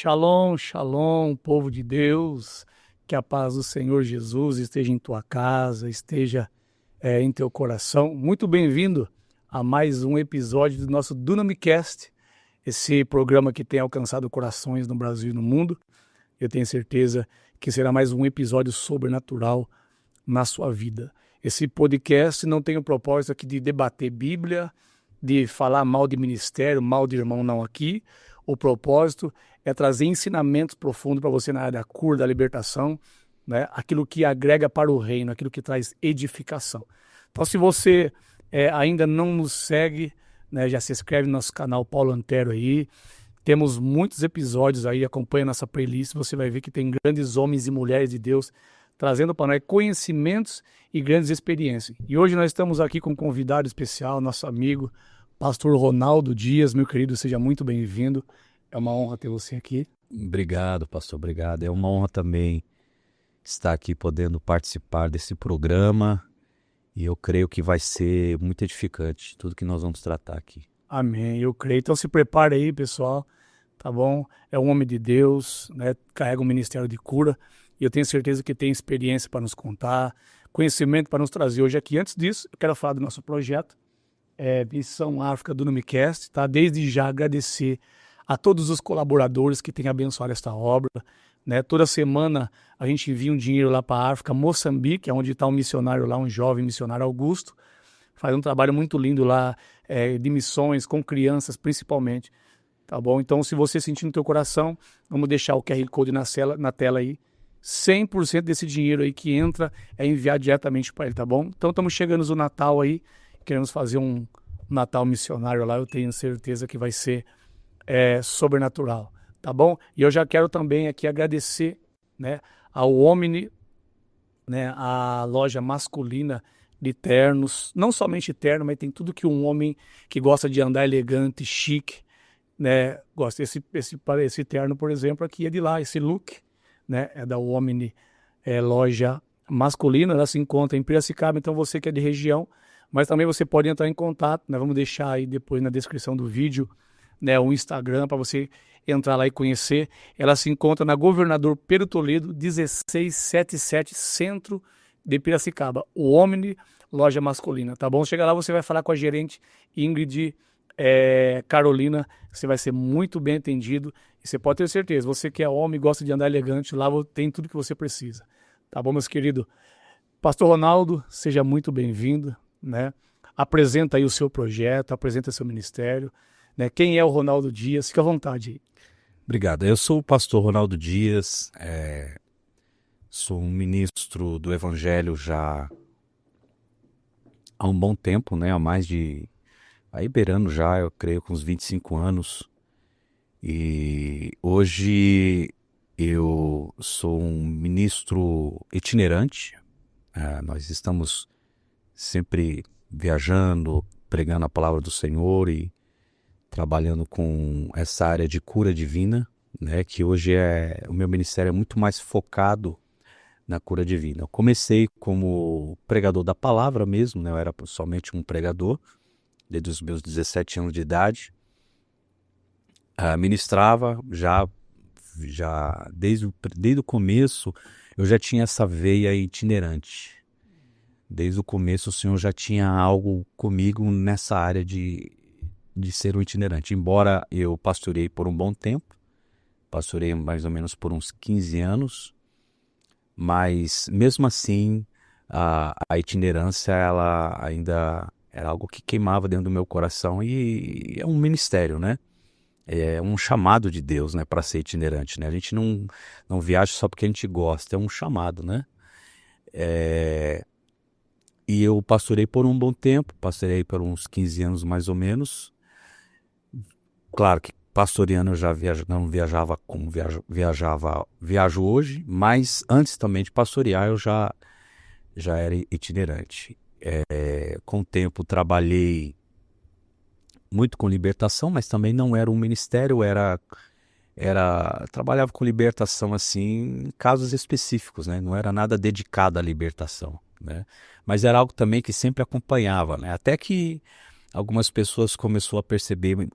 Shalom, shalom, povo de Deus, que a paz do Senhor Jesus esteja em tua casa, esteja em teu coração. Muito bem-vindo a mais um episódio do nosso Dunamicast, esse programa que tem alcançado corações no Brasil e no mundo. Eu tenho certeza que será mais um episódio sobrenatural na sua vida. Esse podcast não tem o propósito aqui de debater Bíblia, de falar mal de ministério, mal de irmão, não aqui. O propósito é trazer ensinamentos profundos para você na área da cura, da libertação, né? Aquilo que agrega para o reino, aquilo que traz edificação. Então, se você ainda não nos segue, né, já se inscreve no nosso canal Paulo Antero aí. Temos muitos episódios aí, acompanha nossa playlist, você vai ver que tem grandes homens e mulheres de Deus trazendo para nós conhecimentos e grandes experiências. E hoje nós estamos aqui com um convidado especial, nosso amigo, Pastor Ronaldo Dias. Meu querido, seja muito bem-vindo. É uma honra ter você aqui. Obrigado, pastor, obrigado. É uma honra também estar aqui podendo participar desse programa e eu creio que vai ser muito edificante tudo que nós vamos tratar aqui. Amém, eu creio. Então se prepare aí, pessoal, tá bom? É um homem de Deus, né? Carrega um ministério de cura e eu tenho certeza que tem experiência para nos contar, conhecimento para nos trazer hoje aqui. Antes disso, eu quero falar do nosso projeto, Missão África do Dunamicast, tá? Desde já agradecer a todos os colaboradores que têm abençoado esta obra, né? Toda semana a gente envia um dinheiro lá para a África, Moçambique, onde está um missionário lá, um jovem missionário Augusto, faz um trabalho muito lindo lá, de missões com crianças principalmente, tá bom? Então, se você sentir no teu coração, vamos deixar o QR Code na tela aí. 100% desse dinheiro aí que entra é enviado diretamente para ele, tá bom? Então, estamos chegando no Natal aí, queremos fazer um Natal missionário lá, eu tenho certeza que vai ser sobrenatural, tá bom? E eu já quero também aqui agradecer, né, ao Omni, né, a loja masculina de ternos, não somente terno, mas tem tudo que um homem que gosta de andar elegante, chique, né, gosta. Esse terno, por exemplo, aqui é de lá, esse look, né, é da Omni, loja masculina, ela se encontra em Piracicaba, então você que é de região, mas também você pode entrar em contato, né, vamos deixar aí depois na descrição do vídeo, né, o Instagram para você entrar lá e conhecer. Ela se encontra na Governador Pedro Toledo, 1677, centro de Piracicaba, o Omni, loja masculina, tá bom? Chega lá, você vai falar com a gerente Ingrid Carolina, você vai ser muito bem atendido e você pode ter certeza, você que é homem e gosta de andar elegante, lá tem tudo que você precisa, tá bom, meus queridos? Pastor Ronaldo, seja muito bem-vindo, né? Apresenta aí o seu projeto, apresenta seu ministério, né? Quem é o Ronaldo Dias? Fica à vontade aí. Obrigado. Eu sou o pastor Ronaldo Dias, sou um ministro do Evangelho já há um bom tempo, né? Aí beirando já, eu creio, com uns 25 anos. E hoje eu sou um ministro itinerante. Nós estamos sempre viajando, pregando a palavra do Senhor e trabalhando com essa área de cura divina, né? Que hoje o meu ministério é muito mais focado na cura divina. Eu comecei como pregador da palavra mesmo, né? Eu era somente um pregador, desde os meus 17 anos de idade. Ministrava já desde o começo, eu já tinha essa veia itinerante. Desde o começo o Senhor já tinha algo comigo nessa área de ser um itinerante. Embora eu pastoreei por um bom tempo, pastorei mais ou menos por uns 15 anos, mas mesmo assim a itinerância ela ainda era algo que queimava dentro do meu coração e é um ministério, né? É um chamado de Deus, né, para ser itinerante, né? A gente não viaja só porque a gente gosta, é um chamado, né? E eu pastorei por um bom tempo, pastorei por uns 15 anos mais ou menos. Claro que pastoreando eu já não viajava como viajo hoje, mas antes também de pastorear eu já era itinerante. Com o tempo trabalhei muito com libertação, mas também não era um ministério, trabalhava com libertação assim em casos específicos, né? Não era nada dedicado à libertação, né? Mas era algo também que sempre acompanhava, né? Até que algumas pessoas começaram a perceber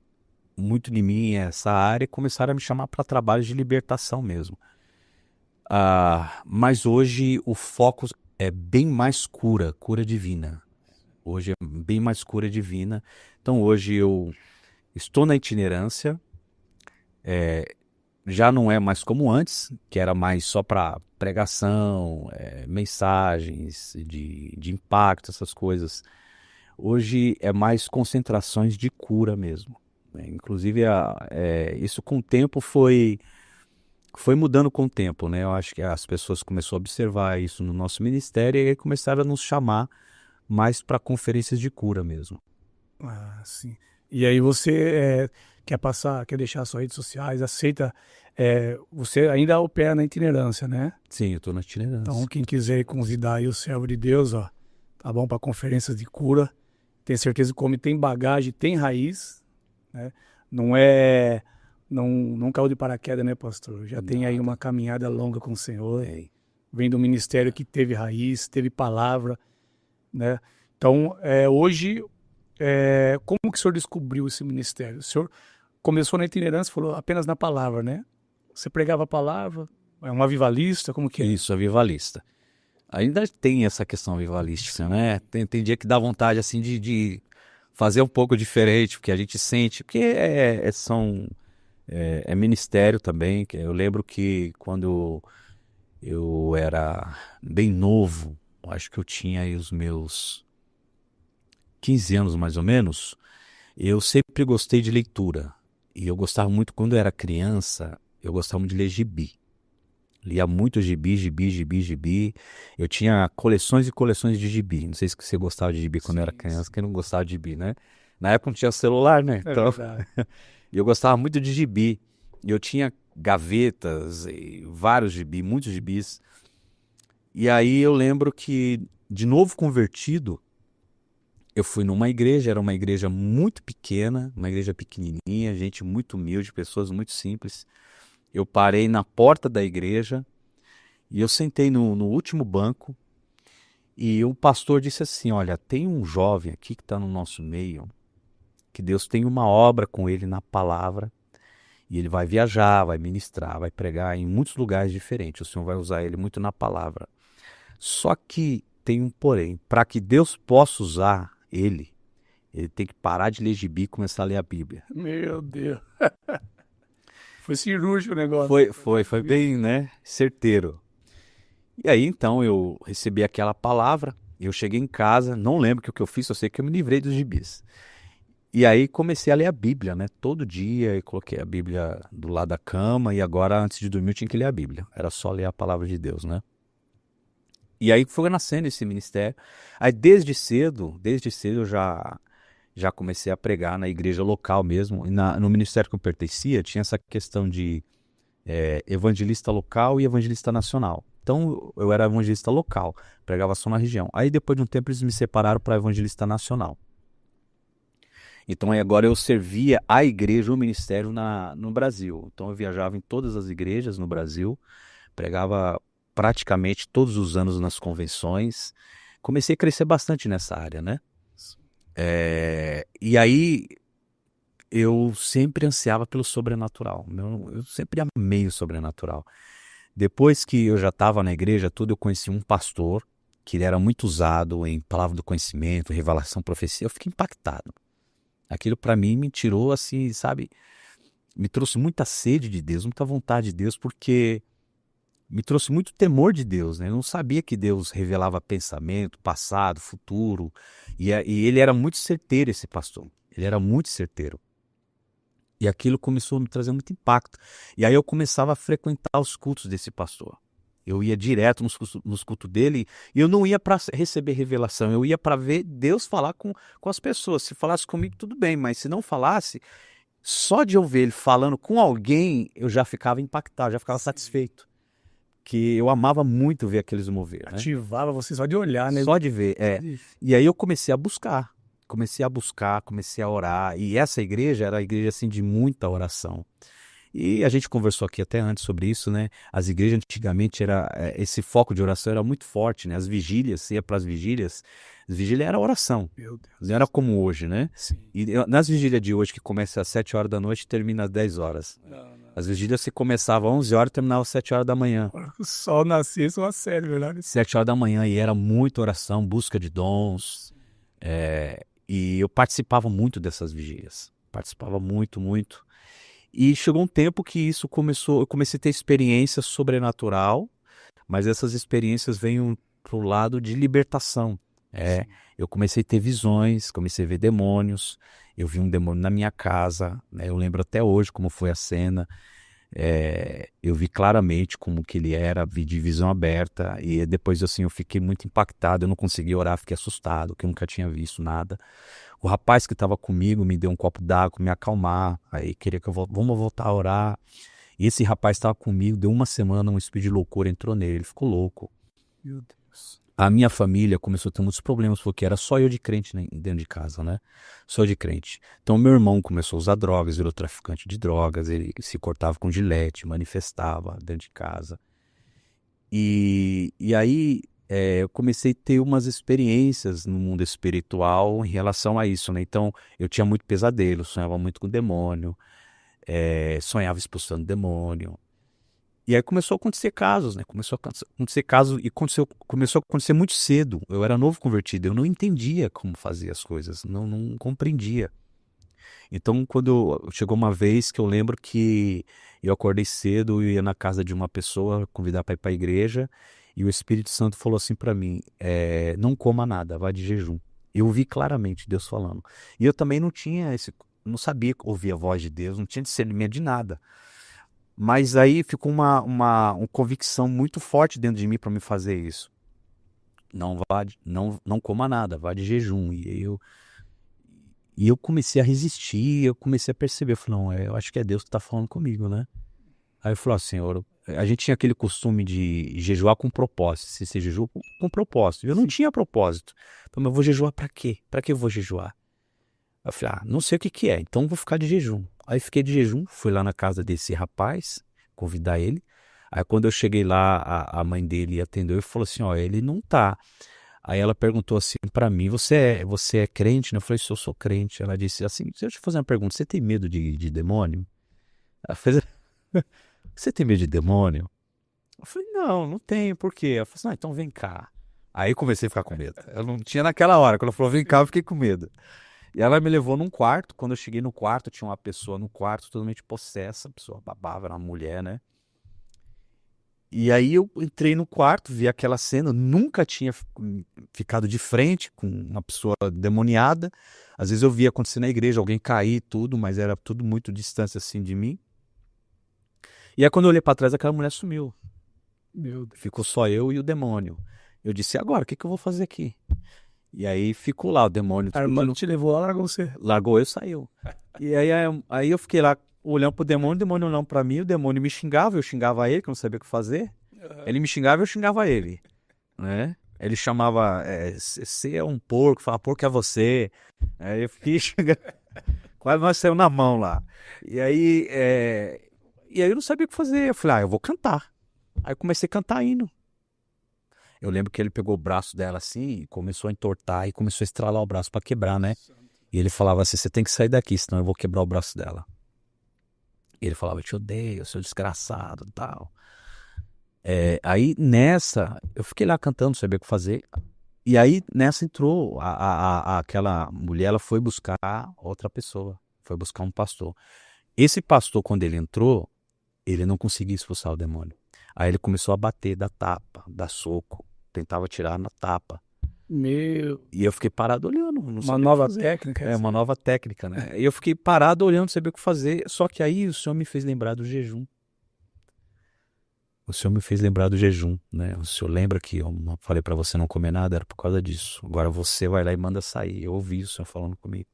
muito de mim essa área e começaram a me chamar para trabalhos de libertação mesmo. Mas hoje o foco é bem mais cura divina. Hoje é bem mais cura divina. Então hoje eu estou na itinerância, já não é mais como antes, que era mais só para pregação, mensagens de impacto, essas coisas. Hoje é mais concentrações de cura mesmo, né? Inclusive, isso com o tempo foi mudando com o tempo, né? Eu acho que as pessoas começaram a observar isso no nosso ministério e aí começaram a nos chamar mais para conferências de cura mesmo. Ah, sim. E aí você quer deixar suas redes sociais, aceita, você ainda opera na itinerância, né? Sim, eu estou na Então, itinerância. quem quiser convidar aí o servo de Deus, ó, tá bom, para conferências de cura, tenho certeza que como tem bagagem, tem raiz, né? Não caiu de paraquedas, né, pastor? Já tem aí uma caminhada longa com o Senhor. Vem do ministério que teve raiz, teve palavra, né? Então, hoje, como que o senhor descobriu esse ministério? O senhor começou na itinerância, falou apenas na palavra, né? Você pregava a palavra, é um avivalista, como que é? Isso, avivalista. Ainda tem essa questão avivalística, né? Tem dia que dá vontade assim de fazer um pouco diferente, porque a gente sente, porque é ministério também. Eu lembro que quando eu era bem novo, acho que eu tinha aí os meus 15 anos mais ou menos, eu sempre gostei de leitura. E eu gostava muito, quando eu era criança, eu gostava muito de ler gibi. Lia muito gibi. Eu tinha coleções e coleções de gibi. Não sei se você gostava de gibi quando eu era criança, quem não gostava de gibi, né? Na época não tinha celular, né? É Então, verdade. eu gostava muito de gibi. Eu tinha gavetas, e vários gibi, muitos gibis. E aí eu lembro que, de novo convertido, eu fui numa igreja, era uma igreja muito pequena, uma igreja pequenininha, gente muito humilde, pessoas muito simples. Eu parei na porta da igreja e eu sentei no último banco e o pastor disse assim: olha, tem um jovem aqui que está no nosso meio, que Deus tem uma obra com ele na palavra e ele vai viajar, vai ministrar, vai pregar em muitos lugares diferentes. O Senhor vai usar ele muito na palavra. Só que tem um porém, para que Deus possa usar ele tem que parar de ler gibi e começar a ler a Bíblia. Meu Deus. Foi cirúrgico o negócio. Foi bem, né, certeiro. E aí, então, eu recebi aquela palavra, eu cheguei em casa, não lembro o que eu fiz, só sei que eu me livrei dos gibis. E aí comecei a ler a Bíblia, né, todo dia, e coloquei a Bíblia do lado da cama, e agora, antes de dormir, eu tinha que ler a Bíblia. Era só ler a palavra de Deus, né. E aí foi nascendo esse ministério. Aí, desde cedo eu já comecei a pregar na igreja local mesmo. E no ministério que eu pertencia, tinha essa questão de evangelista local e evangelista nacional. Então, eu era evangelista local, pregava só na região. Aí, depois de um tempo, eles me separaram para evangelista nacional. Então, aí agora eu servia a igreja, o ministério no Brasil. Então, eu viajava em todas as igrejas no Brasil, pregava praticamente todos os anos nas convenções. Comecei a crescer bastante nessa área, né? E aí, eu sempre ansiava pelo sobrenatural. Eu sempre amei o sobrenatural. Depois que eu já estava na igreja, eu conheci um pastor que ele era muito usado em palavra do conhecimento, revelação, profecia. Eu fiquei impactado. Aquilo para mim me tirou assim, sabe? Me trouxe muita sede de Deus, muita vontade de Deus, porque me trouxe muito temor de Deus, né? Eu não sabia que Deus revelava pensamento, passado, futuro. E ele era muito certeiro, esse pastor. Ele era muito certeiro. E aquilo começou a me trazer muito impacto. E aí eu começava a frequentar os cultos desse pastor. Eu ia direto nos cultos dele e eu não ia para receber revelação, eu ia para ver Deus falar com as pessoas. Se falasse comigo, tudo bem, mas se não falasse, só de eu ver ele falando com alguém, eu já ficava impactado, já ficava satisfeito. Que eu amava muito ver aqueles mover. Né? Ativava você só de olhar, né? Só de ver, E aí eu comecei a buscar, comecei a orar. E essa igreja era a igreja assim, de muita oração. E a gente conversou aqui até antes sobre isso, né? As igrejas antigamente esse foco de oração era muito forte, né? As vigílias, você ia para as vigílias era oração, Meu Deus. não era como hoje, né? Sim. Nas vigílias de hoje, que começa às 7 horas da noite e termina às 10 horas. Não. As vigílias se começava às 11 horas e terminava às 7 horas da manhã. O sol nascesse uma série, verdade? 7 horas da manhã, e era muita oração, busca de dons. E eu participava muito dessas vigílias. Participava muito, muito. E chegou um tempo que isso eu comecei a ter experiência sobrenatural, mas essas experiências vêm para o lado de libertação. Eu comecei a ter visões, comecei a ver demônios. Eu vi um demônio na minha casa, né? Eu lembro até hoje como foi a cena. Eu vi claramente como que ele era, vi de visão aberta, e depois assim eu fiquei muito impactado, eu não consegui orar, fiquei assustado, que eu nunca tinha visto nada. O rapaz que estava comigo me deu um copo d'água para me acalmar, aí queria que vamos voltar a orar. E esse rapaz estava comigo, deu uma semana, um espírito de loucura entrou nele, ele ficou louco. Meu Deus. A minha família começou a ter muitos problemas, porque era só eu de crente, né, dentro de casa, né? Só eu de crente. Então meu irmão começou a usar drogas, virou traficante de drogas, ele se cortava com gilete, manifestava dentro de casa. E aí eu comecei a ter umas experiências no mundo espiritual em relação a isso, né? Então eu tinha muito pesadelo, sonhava muito com demônio, sonhava expulsando demônio. E aí começou a acontecer casos, né? Começou a acontecer casos e começou a acontecer muito cedo. Eu era novo convertido, eu não entendia como fazer as coisas, não compreendia. Então, quando chegou uma vez que eu lembro que eu acordei cedo e ia na casa de uma pessoa convidar para ir para a igreja, e o Espírito Santo falou assim para mim, não coma nada, vá de jejum. Eu vi claramente Deus falando. E eu também não sabia ouvir a voz de Deus, não tinha discernimento de nada. Mas aí ficou uma convicção muito forte dentro de mim para me fazer isso. Não coma nada, vá de jejum. E eu comecei a resistir, eu comecei a perceber, eu falei, não, eu acho que é Deus que está falando comigo, né? Aí eu falei, Senhor, a gente tinha aquele costume de jejuar com propósito, se jejua com propósito. Eu não tinha propósito. Então, mas eu vou jejuar para quê? Para que eu vou jejuar? Eu falei, não sei o que é, então vou ficar de jejum. Aí fiquei de jejum, fui lá na casa desse rapaz, convidar ele. Aí quando eu cheguei lá, a mãe dele atendeu e falou assim, ele não tá. Aí ela perguntou assim para mim, você é crente? Eu falei, eu sou crente. Ela disse assim, deixa eu te fazer uma pergunta, você tem medo de demônio? Ela fez, você tem medo de demônio? Eu falei, não tenho, por quê? Ela falou assim, então vem cá. Aí comecei a ficar com medo. Eu não tinha naquela hora, quando ela falou, vem cá, eu fiquei com medo. E ela me levou num quarto. Quando eu cheguei no quarto, tinha uma pessoa no quarto totalmente possessa. A pessoa babava, era uma mulher, né? E aí eu entrei no quarto, vi aquela cena. Nunca tinha ficado de frente com uma pessoa demoniada. Às vezes eu via acontecer na igreja, alguém cair e tudo, mas era tudo muito distante assim de mim. E aí quando eu olhei para trás, aquela mulher sumiu. Meu Deus. Ficou só eu e o demônio. Eu disse, agora, o que eu vou fazer aqui? E aí ficou lá o demônio. A irmã te levou lá, largou você. Largou eu e saiu. E aí eu fiquei lá olhando pro demônio, o demônio olhando pra mim, o demônio me xingava, eu xingava ele, que eu não sabia o que fazer. Ele me xingava, eu xingava ele. Né? Ele chamava, você é um porco, fala, porco é você. Aí eu fiquei xingando, quase nós saímos na mão lá. E aí eu não sabia o que fazer. Eu falei, eu vou cantar. Aí eu comecei a cantar hino. Eu lembro que ele pegou o braço dela assim, começou a entortar e começou a estralar o braço para quebrar, né? E ele falava assim, você tem que sair daqui, senão eu vou quebrar o braço dela. E ele falava, eu te odeio, seu desgraçado e tal. Aí nessa, eu fiquei lá cantando, não sabia o que fazer. E aí nessa entrou aquela mulher, ela foi buscar outra pessoa, foi buscar um pastor. Esse pastor, quando ele entrou, ele não conseguia expulsar o demônio. Aí ele começou a bater, dar tapa, dar soco, tentava tirar na tapa. Meu. E eu fiquei parado olhando. Não Uma nova técnica. Uma nova técnica, né? E eu fiquei parado olhando, não sabia o que fazer. Só que aí o Senhor me fez lembrar do jejum. O Senhor me fez lembrar do jejum, né? O Senhor lembra que eu falei para você não comer nada? Era por causa disso. Agora você vai lá e manda sair. Eu ouvi o Senhor falando comigo.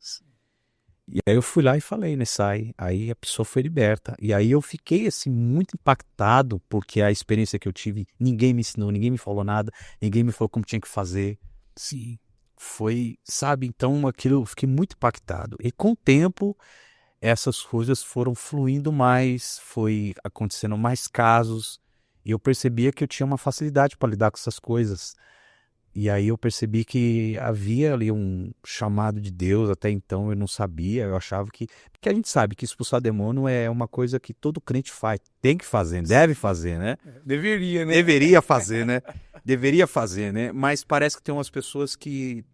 E aí eu fui lá e falei, né? Sai. Aí a pessoa foi liberta. E aí eu fiquei, assim, muito impactado, porque a experiência que eu tive, ninguém me ensinou, ninguém me falou nada, ninguém me falou como tinha que fazer. Sim. Foi, sabe? Então aquilo, eu fiquei muito impactado. E com o tempo, essas coisas foram fluindo mais, foi acontecendo mais casos, e eu percebia que eu tinha uma facilidade para lidar com essas coisas. E aí eu percebi que havia ali um chamado de Deus, até então eu não sabia, eu achava que... Porque a gente sabe que expulsar demônio é uma coisa que todo crente faz, tem que fazer, deve fazer, né? Deveria, né? Deveria fazer, né? Deveria fazer, né? Mas parece que tem umas pessoas que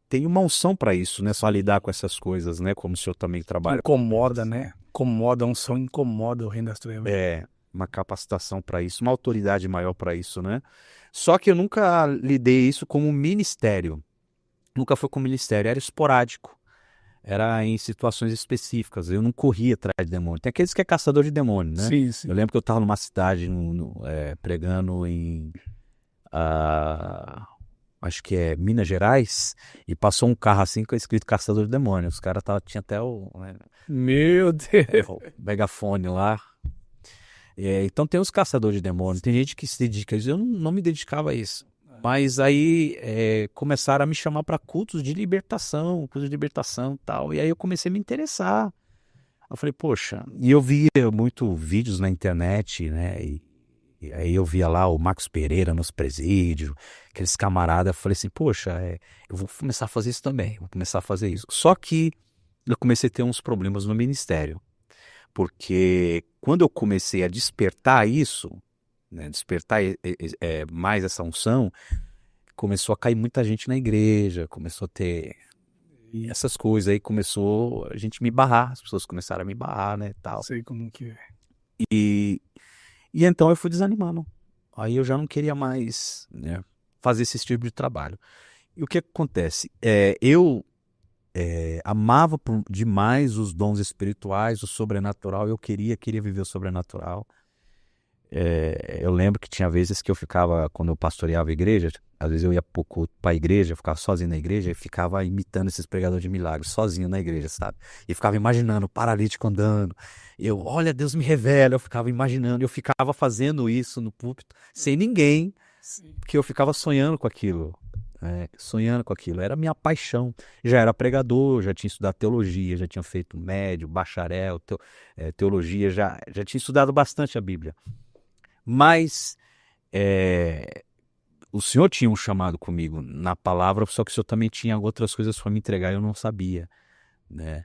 têm uma unção para isso, né? Só lidar com essas coisas, né? Como o senhor também trabalha. Incomoda, né? Incomoda, a unção incomoda o reino das trevas. É, uma capacitação para isso, uma autoridade maior para isso, né? Só que eu nunca lidei isso como ministério. Nunca foi como ministério, era esporádico. Era em situações específicas. Eu não corria atrás de demônio. Tem aqueles que é caçador de demônio, né? Sim, sim. Eu lembro que eu estava numa cidade pregando em acho que é Minas Gerais, e passou um carro assim com escrito caçador de demônio. Os caras tinha até Meu Deus. o megafone lá. Então tem os caçadores de demônio, tem gente que se dedica a isso. Eu não me dedicava a isso. Mas aí começaram a me chamar para cultos de libertação e tal. E aí eu comecei a me interessar. Eu falei, poxa, e eu via muito vídeos na internet, né? E aí eu via lá o Marcos Pereira nos presídios, aqueles camaradas. Eu falei assim, poxa, eu vou começar a fazer isso também, vou começar a fazer isso. Só que eu comecei a ter uns problemas no ministério. Porque quando eu comecei a despertar isso, né, despertar mais essa unção, começou a cair muita gente na igreja, começou a ter essas coisas aí, começou a gente me barrar, as pessoas começaram a me barrar, né, tal. Sei como que é. E então eu fui desanimando. Aí eu já não queria mais, né, fazer esse tipo de trabalho. E o que acontece? Eu amava demais os dons espirituais, o sobrenatural. Eu queria viver o sobrenatural. Eu lembro que tinha vezes que eu ficava, quando eu pastoreava a igreja, às vezes eu ia pouco para a igreja, eu ficava sozinho na igreja e ficava imitando esses pregadores de milagres, sozinho na igreja, sabe? E ficava imaginando o paralítico andando. Olha, Deus me revela. Eu ficava imaginando, eu ficava fazendo isso no púlpito, sem ninguém, porque eu ficava sonhando com aquilo. Sonhando com aquilo, era a minha paixão. Já era pregador, já tinha estudado teologia, já tinha feito médio, bacharel, teologia, já tinha estudado bastante a Bíblia. Mas o Senhor tinha um chamado comigo na palavra, só que o Senhor também tinha outras coisas para me entregar e eu não sabia, né?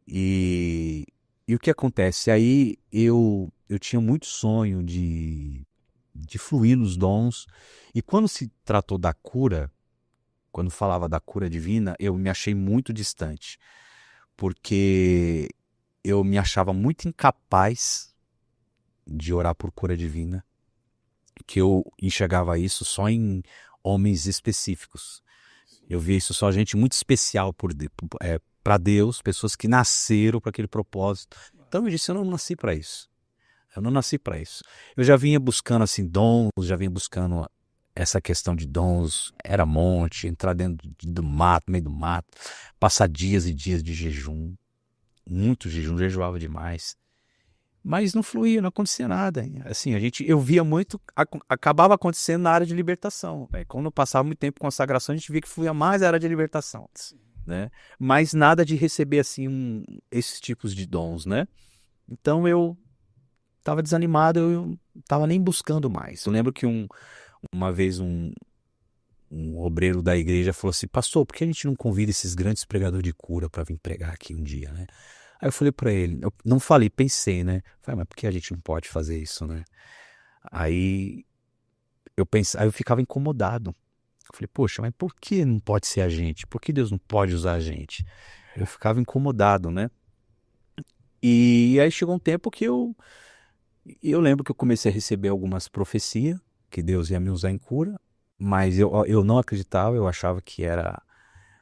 E o que acontece? Aí eu tinha muito sonho de fluir nos dons, e quando se tratou da cura, quando falava da cura divina, eu me achei muito distante, porque eu me achava muito incapaz de orar por cura divina, que eu enxergava isso só em homens específicos. Eu via isso só gente muito especial para Deus, pessoas que nasceram para aquele propósito. Então eu disse, eu não nasci para isso. Eu não nasci para isso. Eu já vinha buscando assim dons, já vinha buscando essa questão de dons, era monte, entrar dentro do mato, meio do mato, passar dias e dias de jejum, muito jejum, jejuava demais. Mas não fluía, não acontecia nada. Assim, eu via muito, acabava acontecendo na área de libertação. Quando eu passava muito tempo com consagração, a gente via que fluía mais a área de libertação, né? Mas nada de receber assim esses tipos de dons, né? Então eu estava desanimado, eu estava nem buscando mais. Eu lembro que uma vez um obreiro da igreja falou assim, pastor, por que a gente não convida esses grandes pregadores de cura para vir pregar aqui um dia, né? Aí eu falei para ele, eu não falei, pensei, né? Falei, mas por que a gente não pode fazer isso, né? Aí eu ficava incomodado. Eu falei, poxa, mas por que não pode ser a gente? Por que Deus não pode usar a gente? Eu ficava incomodado, né? E aí chegou um tempo que eu lembro que eu comecei a receber algumas profecias, que Deus ia me usar em cura, mas eu não acreditava, eu achava que era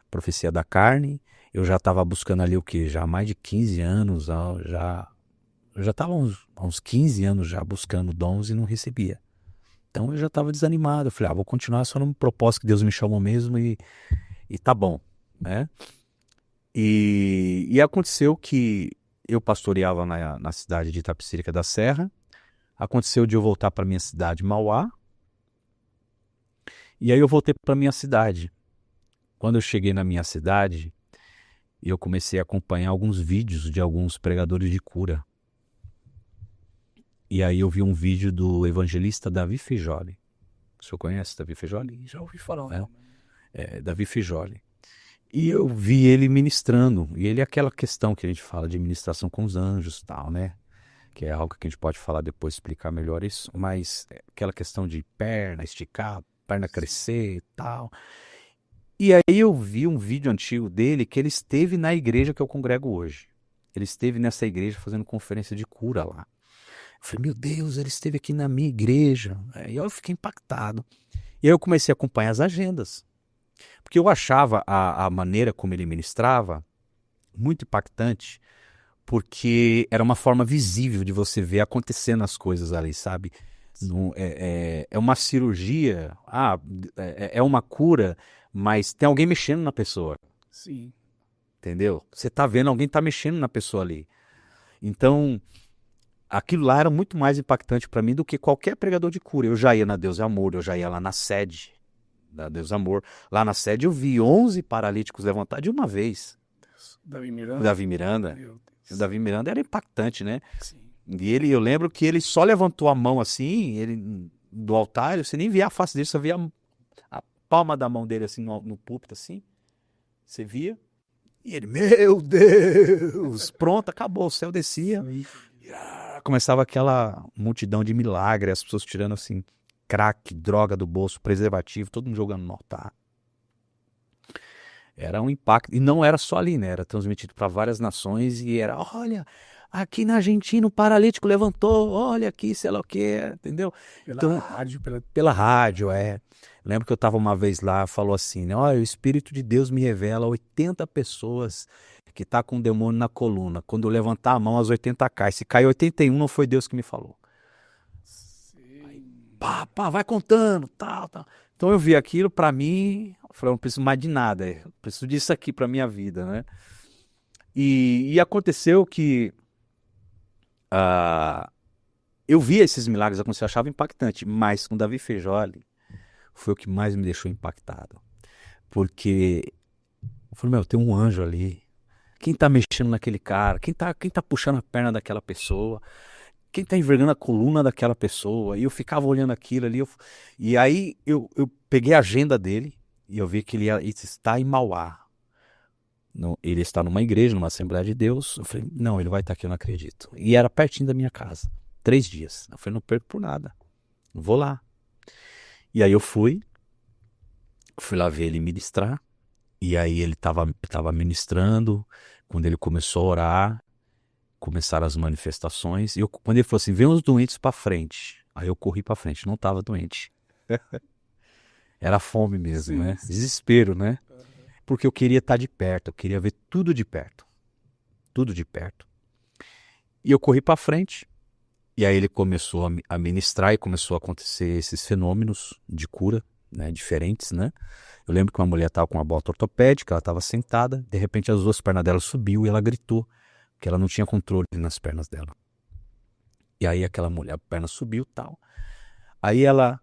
profecia da carne. Eu já estava buscando ali já há mais de 15 anos, eu já estava há uns 15 anos já buscando dons e não recebia. Então eu já estava desanimado, eu falei, vou continuar só no propósito que Deus me chamou mesmo e tá bom, né? E aconteceu que eu pastoreava na cidade de Itapecerica da Serra, aconteceu de eu voltar para minha cidade, Mauá, e aí eu voltei para minha cidade. Quando eu cheguei na minha cidade, e eu comecei a acompanhar alguns vídeos de alguns pregadores de cura. E aí eu vi um vídeo do evangelista Davi Fijoli. O senhor conhece Davi Fijoli? Já ouvi falar. Davi Fijoli. E eu vi ele ministrando. E ele é aquela questão que a gente fala de ministração com os anjos e tal, né? Que é algo que a gente pode falar depois, explicar melhor isso. Mas aquela questão de perna esticar, perna crescer e tal. E aí eu vi um vídeo antigo dele que ele esteve na igreja que eu congrego hoje. Ele esteve nessa igreja fazendo conferência de cura lá. Eu falei, meu Deus, ele esteve aqui na minha igreja. Aí eu fiquei impactado. E aí eu comecei a acompanhar as agendas. Porque eu achava a maneira como ele ministrava muito impactante, porque era uma forma visível de você ver acontecendo as coisas ali, sabe? Não, é uma cirurgia, é uma cura, mas tem alguém mexendo na pessoa. Sim. Entendeu? Você tá vendo, alguém tá mexendo na pessoa ali. Então, aquilo lá era muito mais impactante para mim do que qualquer pregador de cura. Eu já ia na Deus é Amor, eu já ia lá na sede da Deus é Amor. Lá na sede eu vi 11 paralíticos levantar de uma vez. Davi Miranda. Davi Miranda. Meu O Deus. Davi Miranda era impactante, né? Sim. E eu lembro que ele só levantou a mão assim, ele do altar, você nem via a face dele, só via a palma da mão dele assim no púlpito assim. Você via? E ele, meu Deus, pronto, acabou, o céu descia. Começava aquela multidão de milagres, as pessoas tirando assim crack, droga do bolso, preservativo, todo mundo jogando no altar. Era um impacto, e não era só ali, né? Era transmitido para várias nações e era, olha, aqui na Argentina o paralítico levantou, olha aqui, sei lá o quê, entendeu? Pela rádio, Pela rádio, Lembro que eu estava uma vez lá, falou assim, né? Olha, o Espírito de Deus me revela 80 pessoas que tá com um demônio na coluna. Quando eu levantar a mão, as 80 caem. Se cair 81, não foi Deus que me falou. Pá, vai contando, tal. Então eu vi aquilo, pra mim, eu falei, eu não preciso mais de nada, eu preciso disso aqui pra minha vida, né? E aconteceu que eu via esses milagres acontecer, eu achava impactante, mas com Davi Fijoli foi o que mais me deixou impactado. Porque eu falei, meu, tem um anjo ali. Quem tá mexendo naquele cara? Quem tá puxando a perna daquela pessoa? Quem tá envergando a coluna daquela pessoa? E eu ficava olhando aquilo ali. E aí eu peguei a agenda dele e eu vi que ele está em Mauá. Ele está numa igreja, numa Assembleia de Deus. Eu falei, não, ele vai estar aqui, eu não acredito. E era pertinho da minha casa. 3 dias. Eu falei, não perco por nada. Vou lá. E aí eu fui lá ver ele ministrar. E aí ele estava ministrando. Quando ele começou a orar, começaram as manifestações. E quando ele falou assim, vem os doentes para frente. Aí eu corri para frente, não estava doente. Era fome mesmo, sim, né? Desespero, né? Porque eu queria estar de perto, eu queria ver tudo de perto. Tudo de perto. E eu corri para frente. E aí ele começou a ministrar e começou a acontecer esses fenômenos de cura, né, diferentes, né? Eu lembro que uma mulher estava com uma bota ortopédica, ela estava sentada, de repente as 2 pernas dela subiu e ela gritou que ela não tinha controle nas pernas dela. E aí aquela mulher, a perna subiu e tal. Aí ela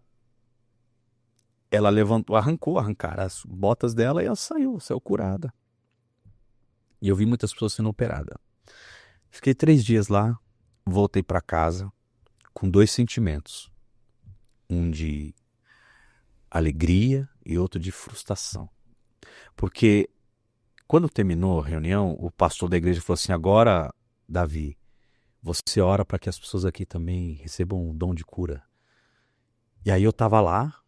levantou, arrancaram as botas dela e ela saiu curada. E eu vi muitas pessoas sendo operadas. Fiquei 3 dias lá, voltei para casa com 2 sentimentos. Um de alegria e outro de frustração. Porque quando terminou a reunião, o pastor da igreja falou assim, agora, Davi, você ora para que as pessoas aqui também recebam um dom de cura. E aí eu tava lá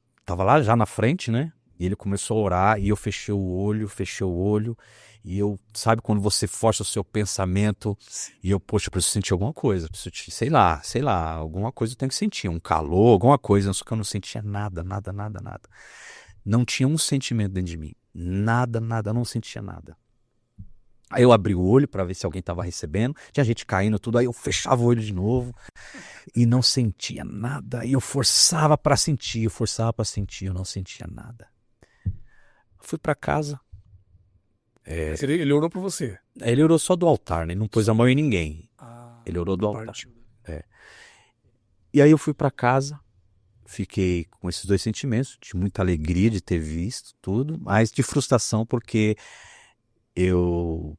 já na frente, né? E ele começou a orar e eu fechei o olho. E eu, sabe quando você força o seu pensamento e eu, poxa, eu preciso sentir alguma coisa. Sei lá, alguma coisa eu tenho que sentir. Um calor, alguma coisa. Só que eu não sentia nada. Não tinha um sentimento dentro de mim. Nada, eu não sentia nada. Aí eu abri o olho para ver se alguém estava recebendo. Tinha gente caindo, tudo. Aí eu fechava o olho de novo e não sentia nada. E eu forçava para sentir, eu não sentia nada. Fui para casa. Ele orou por você? Ele orou só do altar, né? Ele não pôs a mão em ninguém. Ele orou do altar. E aí eu fui para casa. Fiquei com esses 2 sentimentos, de muita alegria de ter visto tudo, mas de frustração porque eu,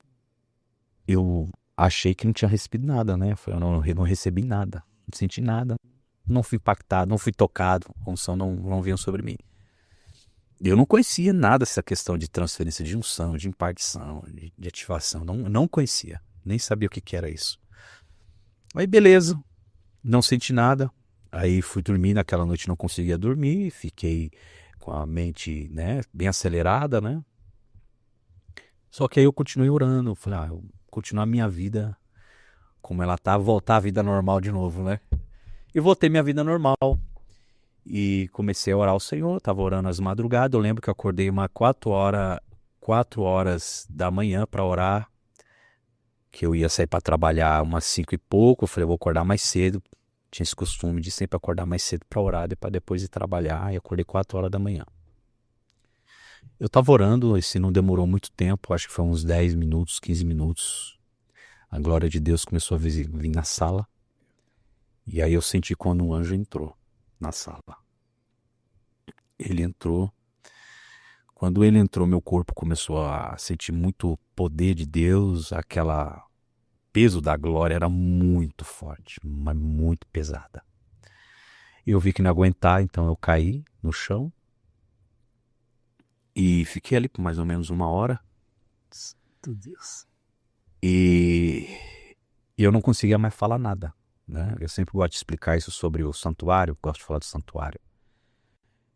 eu achei que não tinha recebido nada, né? Eu não recebi nada, não senti nada, não fui impactado, não fui tocado, a unção não veio sobre mim. Eu não conhecia nada dessa questão de transferência de unção, de impartição, de ativação, não conhecia, nem sabia o que era isso. Aí beleza, não senti nada, aí fui dormir, naquela noite não conseguia dormir, fiquei com a mente, né, bem acelerada, né? Só que aí eu continuei orando, falei, eu continuar a minha vida como ela tá, voltar à vida normal de novo, né? E voltei minha vida normal. E comecei a orar ao Senhor, estava orando às madrugadas. Eu lembro que eu acordei umas 4 horas da manhã para orar, que eu ia sair para trabalhar umas 5 e pouco. Eu falei, eu vou acordar mais cedo. Tinha esse costume de sempre acordar mais cedo para orar, para depois ir trabalhar. E acordei 4 horas da manhã. Eu estava orando, esse não demorou muito tempo, acho que foi uns 10 minutos, 15 minutos. A glória de Deus começou a vir na sala. E aí eu senti quando um anjo entrou na sala. Ele entrou. Quando ele entrou, meu corpo começou a sentir muito poder de Deus. Aquela peso da glória era muito forte, mas muito pesada. Eu vi que não ia aguentar, então eu caí no chão. E fiquei ali por mais ou menos 1 hora. Santo Deus. E eu não conseguia mais falar nada, né? Eu sempre gosto de explicar isso sobre o santuário, gosto de falar do santuário.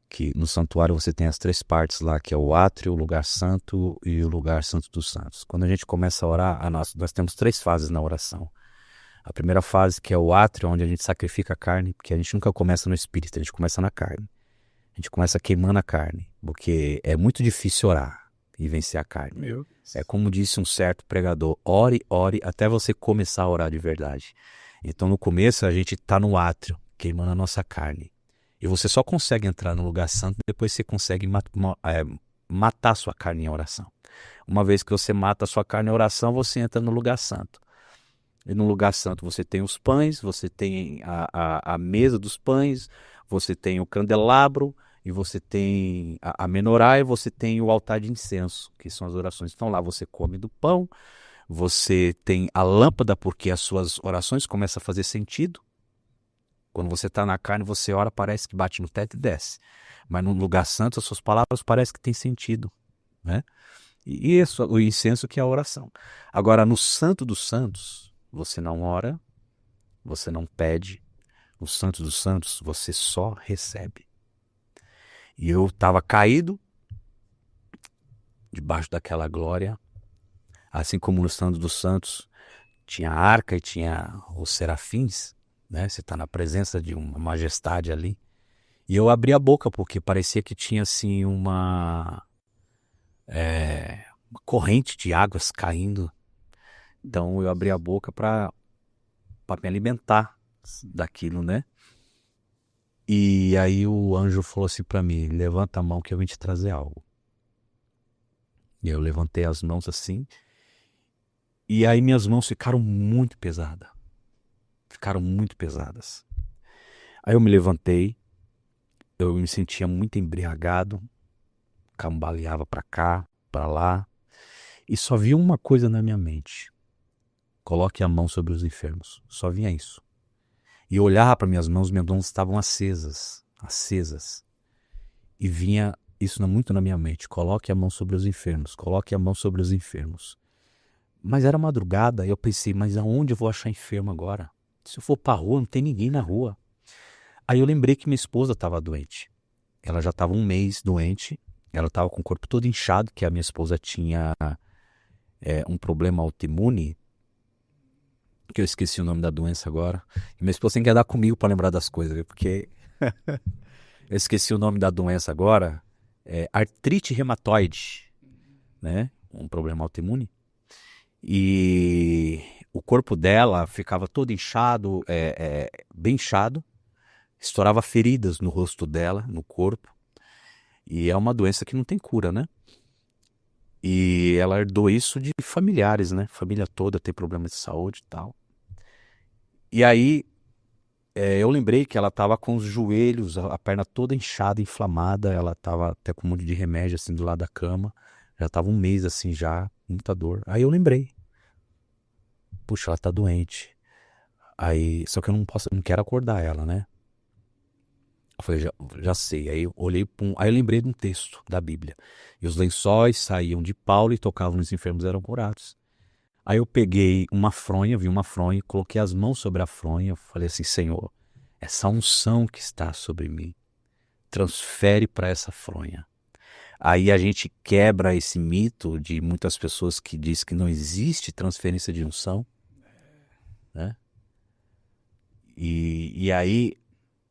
Que no santuário você tem as 3 partes lá, que é o átrio, o lugar santo e o lugar santo dos santos. Quando a gente começa a orar, nós temos 3 fases na oração. A primeira fase, que é o átrio, onde a gente sacrifica a carne, porque a gente nunca começa no espírito, a gente começa na carne. A gente começa queimando a carne, porque é muito difícil orar e vencer a carne. Meu. É como disse um certo pregador, ore, ore, até você começar a orar de verdade. Então no começo a gente está no átrio, queimando a nossa carne. E você só consegue entrar no lugar santo depois você consegue matar a sua carne em oração. Uma vez que você mata a sua carne em oração, você entra no lugar santo. E no lugar santo você tem os pães, você tem a mesa dos pães, você tem o candelabro, e você tem a menorá, e você tem o altar de incenso, que são as orações. Então lá você come do pão, você tem a lâmpada, porque as suas orações começam a fazer sentido. Quando você está na carne, você ora, parece que bate no teto e desce. Mas no lugar santo, as suas palavras parecem que têm sentido, né? E isso, o incenso que é a oração. Agora, no Santo dos Santos, você não ora, você não pede. No Santo dos Santos, você só recebe. E eu estava caído debaixo daquela glória, assim como no Santo dos Santos tinha a arca e tinha os serafins, né? Você está na presença de uma majestade ali. E eu abri a boca porque parecia que tinha assim uma corrente de águas caindo. Então eu abri a boca para me alimentar daquilo, né? E aí o anjo falou assim para mim, levanta a mão que eu vim te trazer algo. E eu levantei as mãos assim, e aí minhas mãos ficaram muito pesadas. Ficaram muito pesadas. Aí eu me levantei, eu me sentia muito embriagado, cambaleava para cá, para lá, e só via uma coisa na minha mente. Coloque a mão sobre os enfermos. Só vinha isso. E eu olhava para minhas mãos estavam acesas. E vinha isso muito na minha mente. Coloque a mão sobre os enfermos. Coloque a mão sobre os enfermos. Mas era madrugada e eu pensei, mas aonde eu vou achar enfermo agora? Se eu for para a rua, não tem ninguém na rua. Aí eu lembrei que minha esposa estava doente. Ela já estava 1 mês doente. Ela estava com o corpo todo inchado, que a minha esposa tinha um problema autoimune, que eu esqueci o nome da doença agora. E minha esposa tem que andar comigo para lembrar das coisas, viu? Porque eu esqueci o nome da doença agora. É artrite reumatoide, né? Um problema autoimune. E o corpo dela ficava todo inchado, bem inchado. Estourava feridas no rosto dela, no corpo. E é uma doença que não tem cura, né? E ela herdou isso de familiares, né? Família toda tem problema de saúde e tal. E aí, eu lembrei que ela estava com os joelhos, a perna toda inchada, inflamada. Ela estava até com um monte de remédio assim do lado da cama. Já tava um mês assim já, muita dor. Aí eu lembrei, puxa, ela tá doente. Aí, só que eu não quero acordar ela, né? Eu falei, já sei. Aí eu olhei, aí eu lembrei de um texto da Bíblia. E os lençóis saíam de Paulo e tocavam nos enfermos, eram curados. Aí eu peguei uma fronha, vi uma fronha, coloquei as mãos sobre a fronha, falei assim, Senhor, essa unção que está sobre mim, transfere para essa fronha. Aí a gente quebra esse mito de muitas pessoas que diz que não existe transferência de unção, né? E aí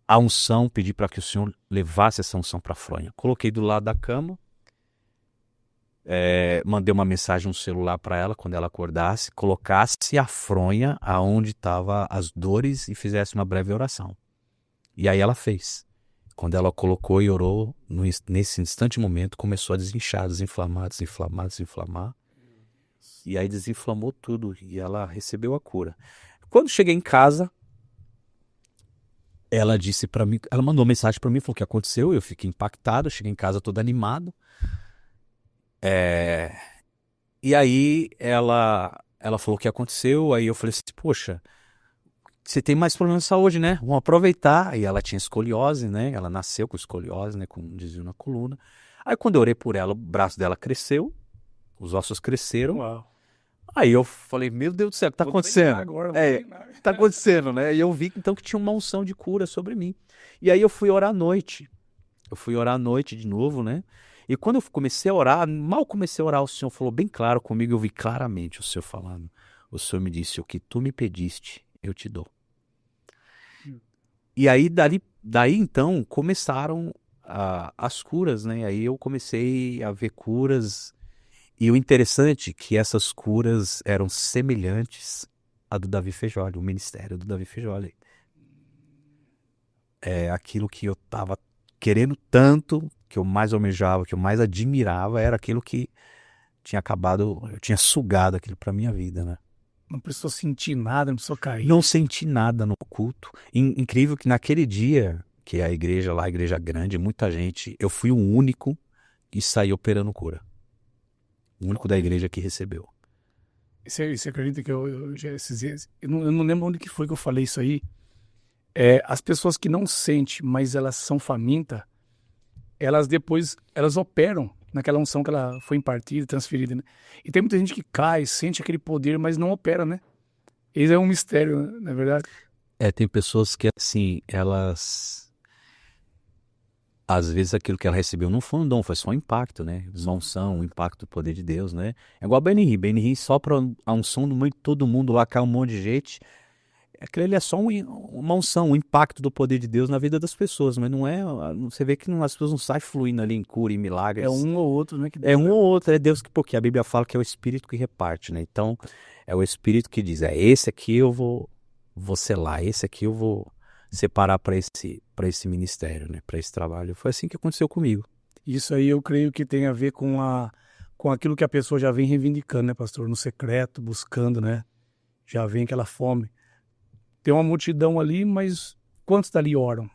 a unção, pedi para que o Senhor levasse essa unção para a fronha. Coloquei do lado da cama, mandei uma mensagem no celular para ela quando ela acordasse, colocasse a fronha aonde estavam as dores e fizesse uma breve oração. E aí ela fez. Quando ela colocou e orou, nesse instante momento, começou a desinchar, desinflamar. E aí desinflamou tudo e ela recebeu a cura. Quando cheguei em casa, ela disse para mim, ela mandou uma mensagem para mim, falou o que aconteceu, eu fiquei impactado, cheguei em casa todo animado. E aí ela falou o que aconteceu, aí eu falei assim, poxa, você tem mais problemas de saúde, né? Vamos aproveitar. E ela tinha escoliose, né? Ela nasceu com escoliose, né? Com um desvio na coluna. Aí quando eu orei por ela, o braço dela cresceu, os ossos cresceram. Uau. Aí eu falei, meu Deus do céu, o que tá acontecendo? Agora, tá acontecendo, né? E eu vi então que tinha uma unção de cura sobre mim. E aí eu fui orar à noite. Eu fui orar à noite de novo, né? E quando eu comecei a orar, mal comecei a orar, o Senhor falou bem claro comigo, eu vi claramente o Senhor falando. O Senhor me disse, o que tu me pediste, eu te dou. E aí, daí então, começaram as curas, né? Aí eu comecei a ver curas. E o interessante é que essas curas eram semelhantes à do Davi Fejoli, o ministério do Davi Fejoli. É aquilo que eu estava querendo tanto, que eu mais almejava, que eu mais admirava, era aquilo que tinha acabado, eu tinha sugado aquilo para minha vida, né? Não precisou sentir nada, não precisou cair. Não senti nada no culto. Incrível que naquele dia, que a igreja lá, a igreja grande, muita gente, eu fui o único que saiu operando cura. O único da igreja que recebeu. Você acredita que eu já esses dias, eu não lembro onde que foi que eu falei isso aí. As pessoas que não sentem, mas elas são famintas, elas depois, elas operam naquela unção que ela foi impartida, transferida, né? E tem muita gente que cai, sente aquele poder, mas não opera, né? Esse é um mistério, né? Na verdade. Tem pessoas que, assim, elas... Às vezes aquilo que ela recebeu não foi um dom, foi só um impacto, né? Uma unção, um impacto do poder de Deus, né? É igual a Benny Hinn sopra a unção no meio de todo mundo, lá cai um monte de gente. Aquilo ali é só uma unção, um impacto do poder de Deus na vida das pessoas, mas não é... Você vê que as pessoas não saem fluindo ali em cura e milagres. É um ou outro, né? É um ou outro, é Deus que... Porque a Bíblia fala que é o Espírito que reparte, né? Então, é o Espírito que diz, esse aqui eu vou selar, esse aqui eu vou separar para esse ministério, né? Para esse trabalho. Foi assim que aconteceu comigo. Isso aí eu creio que tem a ver com aquilo que a pessoa já vem reivindicando, né, pastor? No secreto, buscando, né? Já vem aquela fome. Tem uma multidão ali, mas quantos dali oram?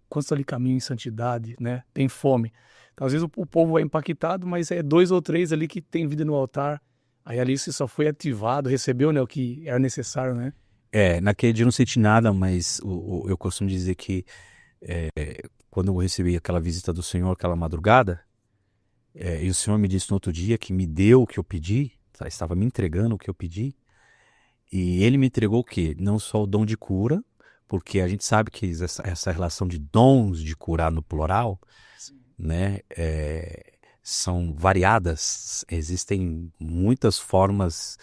Quantos dali caminham em santidade, né? Tem fome. Então, às vezes o povo é impactado, mas é 2 ou 3 ali que tem vida no altar. Aí ali você só foi ativado, recebeu, né, o que era necessário, né? Naquele dia eu não senti nada, mas eu costumo dizer que quando eu recebi aquela visita do Senhor, aquela madrugada, e o Senhor me disse no outro dia que me deu o que eu pedi, estava me entregando o que eu pedi, e Ele me entregou o quê? Não só o dom de cura, porque a gente sabe que essa relação de dons de curar no plural, né, são variadas, existem muitas formas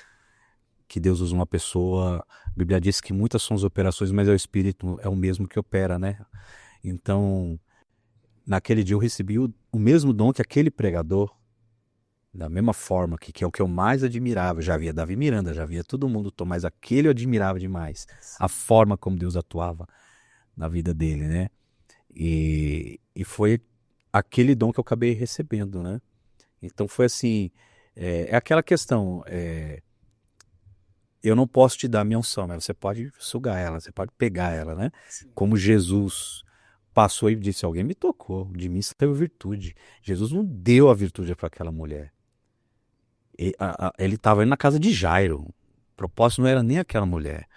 que Deus usa uma pessoa. A Bíblia diz que muitas são as operações, mas é o Espírito, é o mesmo que opera, né? Então, naquele dia eu recebi o mesmo dom que aquele pregador, da mesma forma, que é o que eu mais admirava. Já havia Davi Miranda, já havia todo mundo, mas aquele eu admirava demais. A forma como Deus atuava na vida dele, né? E foi aquele dom que eu acabei recebendo, né? Então foi assim, aquela questão, eu não posso te dar minha unção, mas você pode sugar ela, você pode pegar ela, né? Sim. Como Jesus passou e disse, alguém me tocou, de mim saiu virtude. Jesus não deu a virtude para aquela mulher. Ele estava indo na casa de Jairo. O propósito não era nem aquela mulher,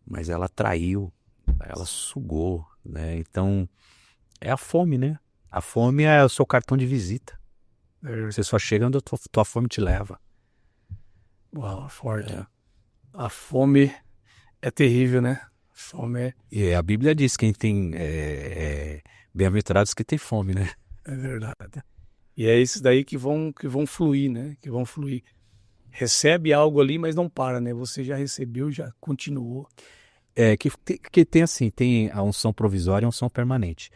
mas ela traiu, ela sugou, né? Então, é a fome, né? A fome é o seu cartão de visita. Você só chega onde a tua fome te leva. Uau, forte. A fome é terrível, né? Fome é... E a Bíblia diz que quem tem bem-aventurados que tem fome, né? É verdade. E é esses daí que vão fluir, né? Que vão fluir. Recebe algo ali, mas não para, né? Você já recebeu, já continuou. Que tem assim, tem a unção provisória e a unção permanente.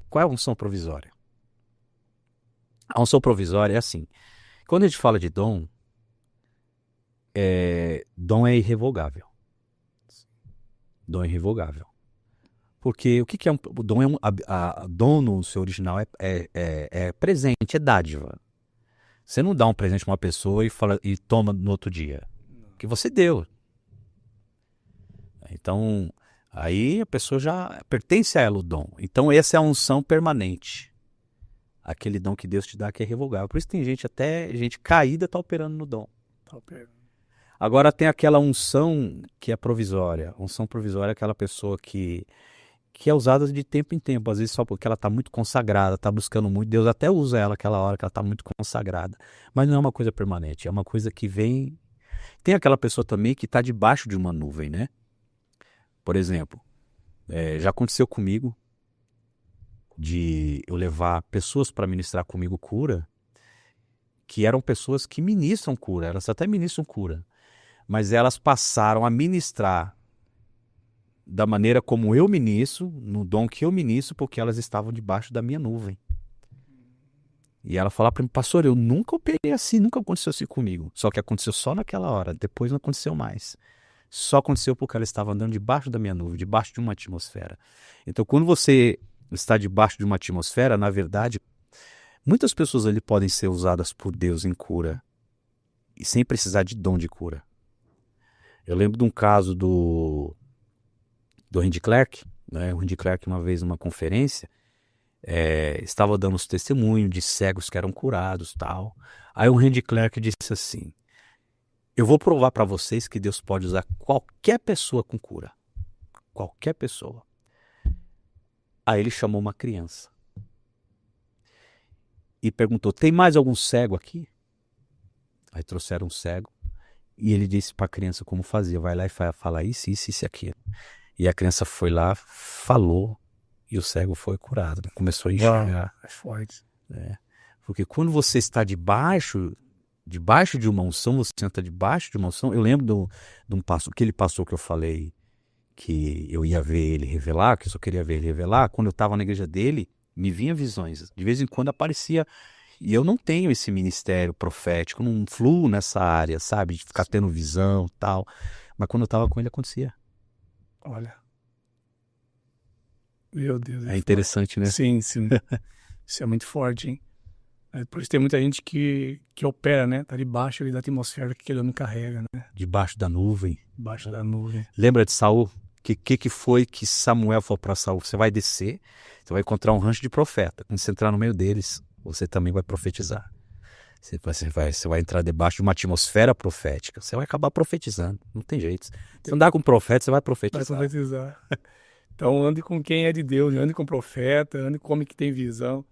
Qual é a unção provisória? A unção provisória é assim, quando a gente fala de dom, dom é irrevogável. Dom é irrevogável. Porque o que é o dom? Dom no seu original é presente, é dádiva. Você não dá um presente para uma pessoa e toma no outro dia. Que você deu. Então, aí a pessoa já pertence a ela o dom. Então, essa é a unção permanente. Aquele dom que Deus te dá que é irrevogável. Por isso tem gente caída está operando no dom. Agora tem aquela unção que é provisória. Unção provisória é aquela pessoa que é usada de tempo em tempo, às vezes só porque ela está muito consagrada, está buscando muito. Deus até usa ela aquela hora que ela está muito consagrada. Mas não é uma coisa permanente, é uma coisa que vem... Tem aquela pessoa também que está debaixo de uma nuvem, né? Por exemplo, já aconteceu comigo de eu levar pessoas para ministrar comigo cura, que eram pessoas que ministram cura, elas até ministram cura, mas elas passaram a ministrar da maneira como eu ministro, no dom que eu ministro, porque elas estavam debaixo da minha nuvem. E ela falava para mim, pastor, eu nunca operei assim, nunca aconteceu assim comigo. Só que aconteceu só naquela hora, depois não aconteceu mais. Só aconteceu porque ela estava andando debaixo da minha nuvem, debaixo de uma atmosfera. Então, quando você está debaixo de uma atmosfera, na verdade, muitas pessoas ali podem ser usadas por Deus em cura, e sem precisar de dom de cura. Eu lembro de um caso do Randy Clark, né? O Randy Clark, uma vez numa conferência, estava dando os testemunhos de cegos que eram curados, tal. Aí o Randy Clark disse assim, eu vou provar para vocês que Deus pode usar qualquer pessoa com cura. Qualquer pessoa. Aí ele chamou uma criança e perguntou, tem mais algum cego aqui? Aí trouxeram um cego e ele disse para a criança como fazia, vai lá e fala isso, isso, isso e aquilo. E a criança foi lá, falou, e o cego foi curado. Começou a enxergar. É forte. Porque quando você está debaixo de uma unção, você está debaixo de uma unção. Eu lembro de um pastor, aquele pastor que eu falei que eu ia ver ele revelar, que eu só queria ver ele revelar. Quando eu estava na igreja dele, me vinha visões. De vez em quando aparecia. E eu não tenho esse ministério profético, não fluo nessa área, sabe? De ficar tendo visão e tal. Mas quando eu estava com ele, acontecia. Olha. Meu Deus. É interessante, né? Sim. Isso é muito forte, hein? Por isso tem muita gente que opera, né? Tá debaixo ali da atmosfera que ele não carrega, né? Debaixo da nuvem. Debaixo da nuvem. Lembra de Saul? Que foi que Samuel falou para Saul? Você vai descer, você vai encontrar um rancho de profeta. Quando você entrar no meio deles, você também vai profetizar. Você vai entrar debaixo de uma atmosfera profética. Você vai acabar profetizando. Não tem jeito. Se andar com profeta, você vai profetizar. Vai profetizar. Então ande com quem é de Deus, ande com profeta, ande com homem que tem visão.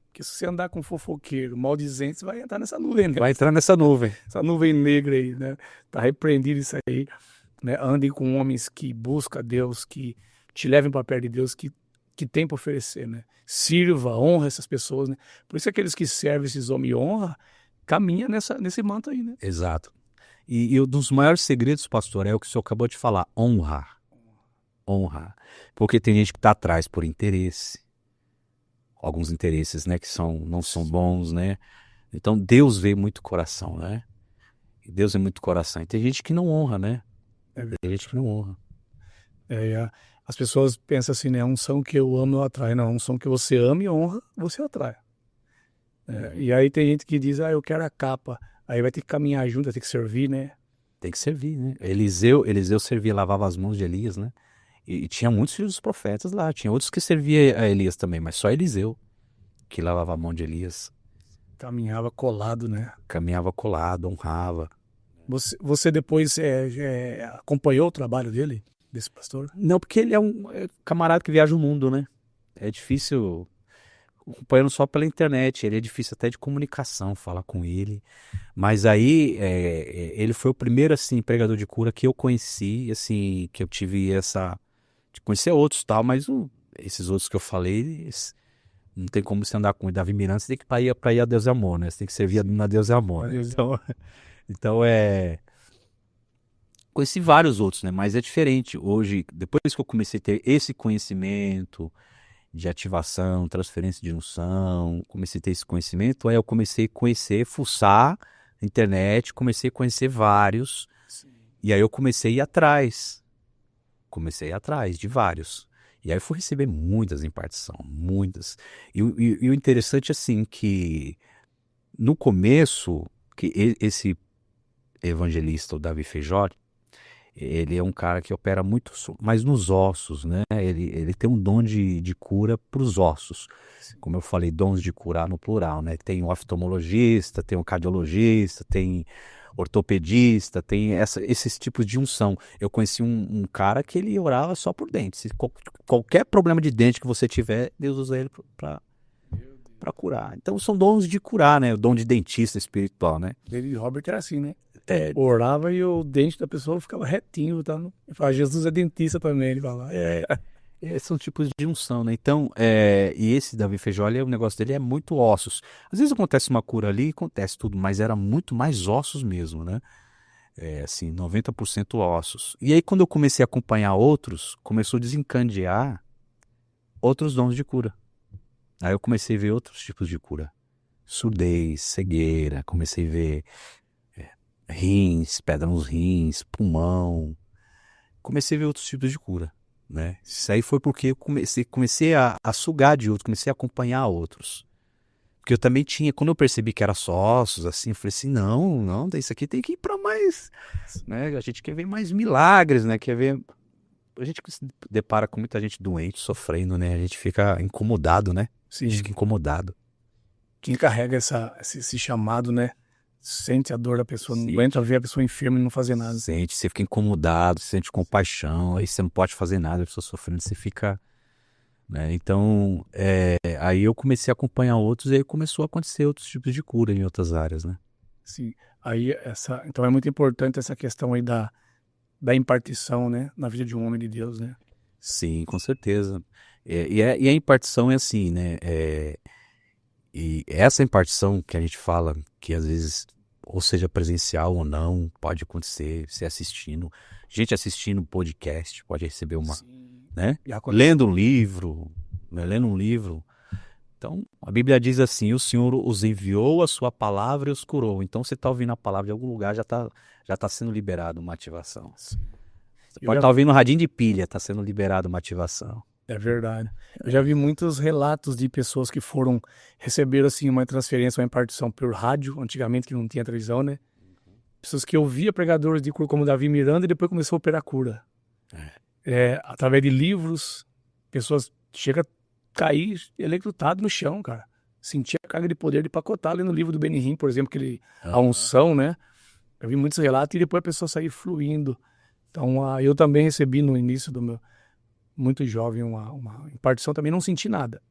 Porque se você andar com fofoqueiro, maldizente, você vai entrar nessa nuvem, né? Vai entrar nessa nuvem. Essa nuvem negra aí, né? Tá repreendido isso aí. Né? Andem com homens que buscam Deus, que te levem para perto de Deus, que tem para oferecer, né? Sirva, honra essas pessoas, né? Por isso aqueles que servem esses homens e honra, caminha nesse manto aí, né? Exato. E um dos maiores segredos, pastor, é o que o senhor acabou de falar, honrar. Honrar. Porque tem gente que está atrás por interesse. Alguns interesses, né, que não são bons, né? Então Deus vê muito coração, né? Deus é muito coração. E tem gente que não honra, né? Tem gente que não honra. As pessoas pensam assim, né? A unção que eu amo, eu atraio. Não, a unção que você ama e honra, você atrai. E aí tem gente que diz, eu quero a capa. Aí vai ter que caminhar junto, vai ter que servir, né? Tem que servir, né? Eliseu servia, lavava as mãos de Elias, né? E tinha muitos filhos dos profetas lá. Tinha outros que serviam a Elias também, mas só Eliseu que lavava a mão de Elias. Caminhava colado, né? Caminhava colado, honrava. Você depois acompanhou o trabalho dele, desse pastor? Não, porque ele é um camarada que viaja o mundo, né? É difícil, acompanhando só pela internet, ele é difícil até de comunicação, falar com ele. Mas aí, ele foi o primeiro, assim, pregador de cura que eu conheci, assim, que eu tive de conhecer outros e tal, mas esses outros que eu falei, não tem como você andar com o Davi Miranda, você tem que ir pra ir a Deus é Amor, né? Você tem que servir na Deus é Amor, né? Então, conheci vários outros, né? Mas é diferente. Hoje, depois que eu comecei a ter esse conhecimento de ativação, transferência de unção, comecei a ter esse conhecimento, aí eu comecei a conhecer, fuçar na internet, comecei a conhecer vários, e aí eu comecei a ir atrás. Comecei a ir atrás de vários. E aí eu fui receber muitas impartição, muitas. E o interessante, assim, que no começo, esse evangelista, o Davi Feijó, ele é um cara que opera muito mais nos ossos, né? Ele tem um dom de cura para os ossos. Como eu falei, dons de curar no plural, né? Tem o oftalmologista, tem o cardiologista, tem ortopedista, tem esses tipos de unção. Eu conheci um cara que ele orava só por dentes. Qualquer problema de dente que você tiver, Deus usa ele para curar. Então são dons de curar, né? O dom de dentista espiritual, né? David Robert era assim, né? Orava e o dente da pessoa ficava retinho, tá? Ele falava, Jesus é dentista também, ele fala. São tipos de unção, né? Então, e esse Davi Feijó, o negócio dele é muito ossos. Às vezes acontece uma cura ali, acontece tudo, mas era muito mais ossos mesmo, né? Assim, 90% ossos. E aí, quando eu comecei a acompanhar outros, começou a desencadear outros dons de cura. Aí eu comecei a ver outros tipos de cura. Surdez, cegueira, comecei a ver rins, pedra nos rins, pulmão. Comecei a ver outros tipos de cura, né? Isso aí foi porque eu comecei a sugar de outros, comecei a acompanhar outros. Porque eu também tinha, quando eu percebi que era só ossos, assim, eu falei assim, não, isso aqui tem que ir para mais, né? A gente quer ver mais milagres, né? Quer ver... A gente se depara com muita gente doente, sofrendo, né? A gente fica incomodado, né? Sim. A gente fica incomodado. Quem carrega esse chamado, né? Sente a dor da pessoa, não aguenta ver a pessoa enferma e não fazer nada. Sente, você fica incomodado, você sente compaixão, aí você não pode fazer nada, a pessoa sofrendo, você fica... Né? Então, aí eu comecei a acompanhar outros e aí começou a acontecer outros tipos de cura em outras áreas, né? Sim, aí então é muito importante essa questão aí da impartição, né? Na vida de um homem de Deus, né? Sim, com certeza. E a impartição é assim, né? E essa impartição que a gente fala, que às vezes, ou seja presencial ou não, pode acontecer, você assistindo, gente assistindo podcast, pode receber uma, né? Lendo um livro, né? Lendo um livro. Então, a Bíblia diz assim, o Senhor os enviou a sua palavra e os curou. Então, você está ouvindo a palavra de algum lugar, já tá sendo liberado uma ativação. Sim. Você pode estar ouvindo um radinho de pilha, está sendo liberado uma ativação. É verdade. Eu já vi muitos relatos de pessoas que receberam assim uma transferência, uma impartição por rádio, antigamente que não tinha televisão, né? Pessoas que ouviam pregadores de cura como Davi Miranda e depois começou a operar cura. Através de livros, pessoas chegam a cair eletrocutado no chão, cara. Sentia a carga de poder de pacotar ali no livro do Benihim, por exemplo, a unção, né? Eu vi muitos relatos e depois a pessoa sair fluindo. Então, eu também recebi no início do meu... muito jovem, uma impartição também, não senti nada.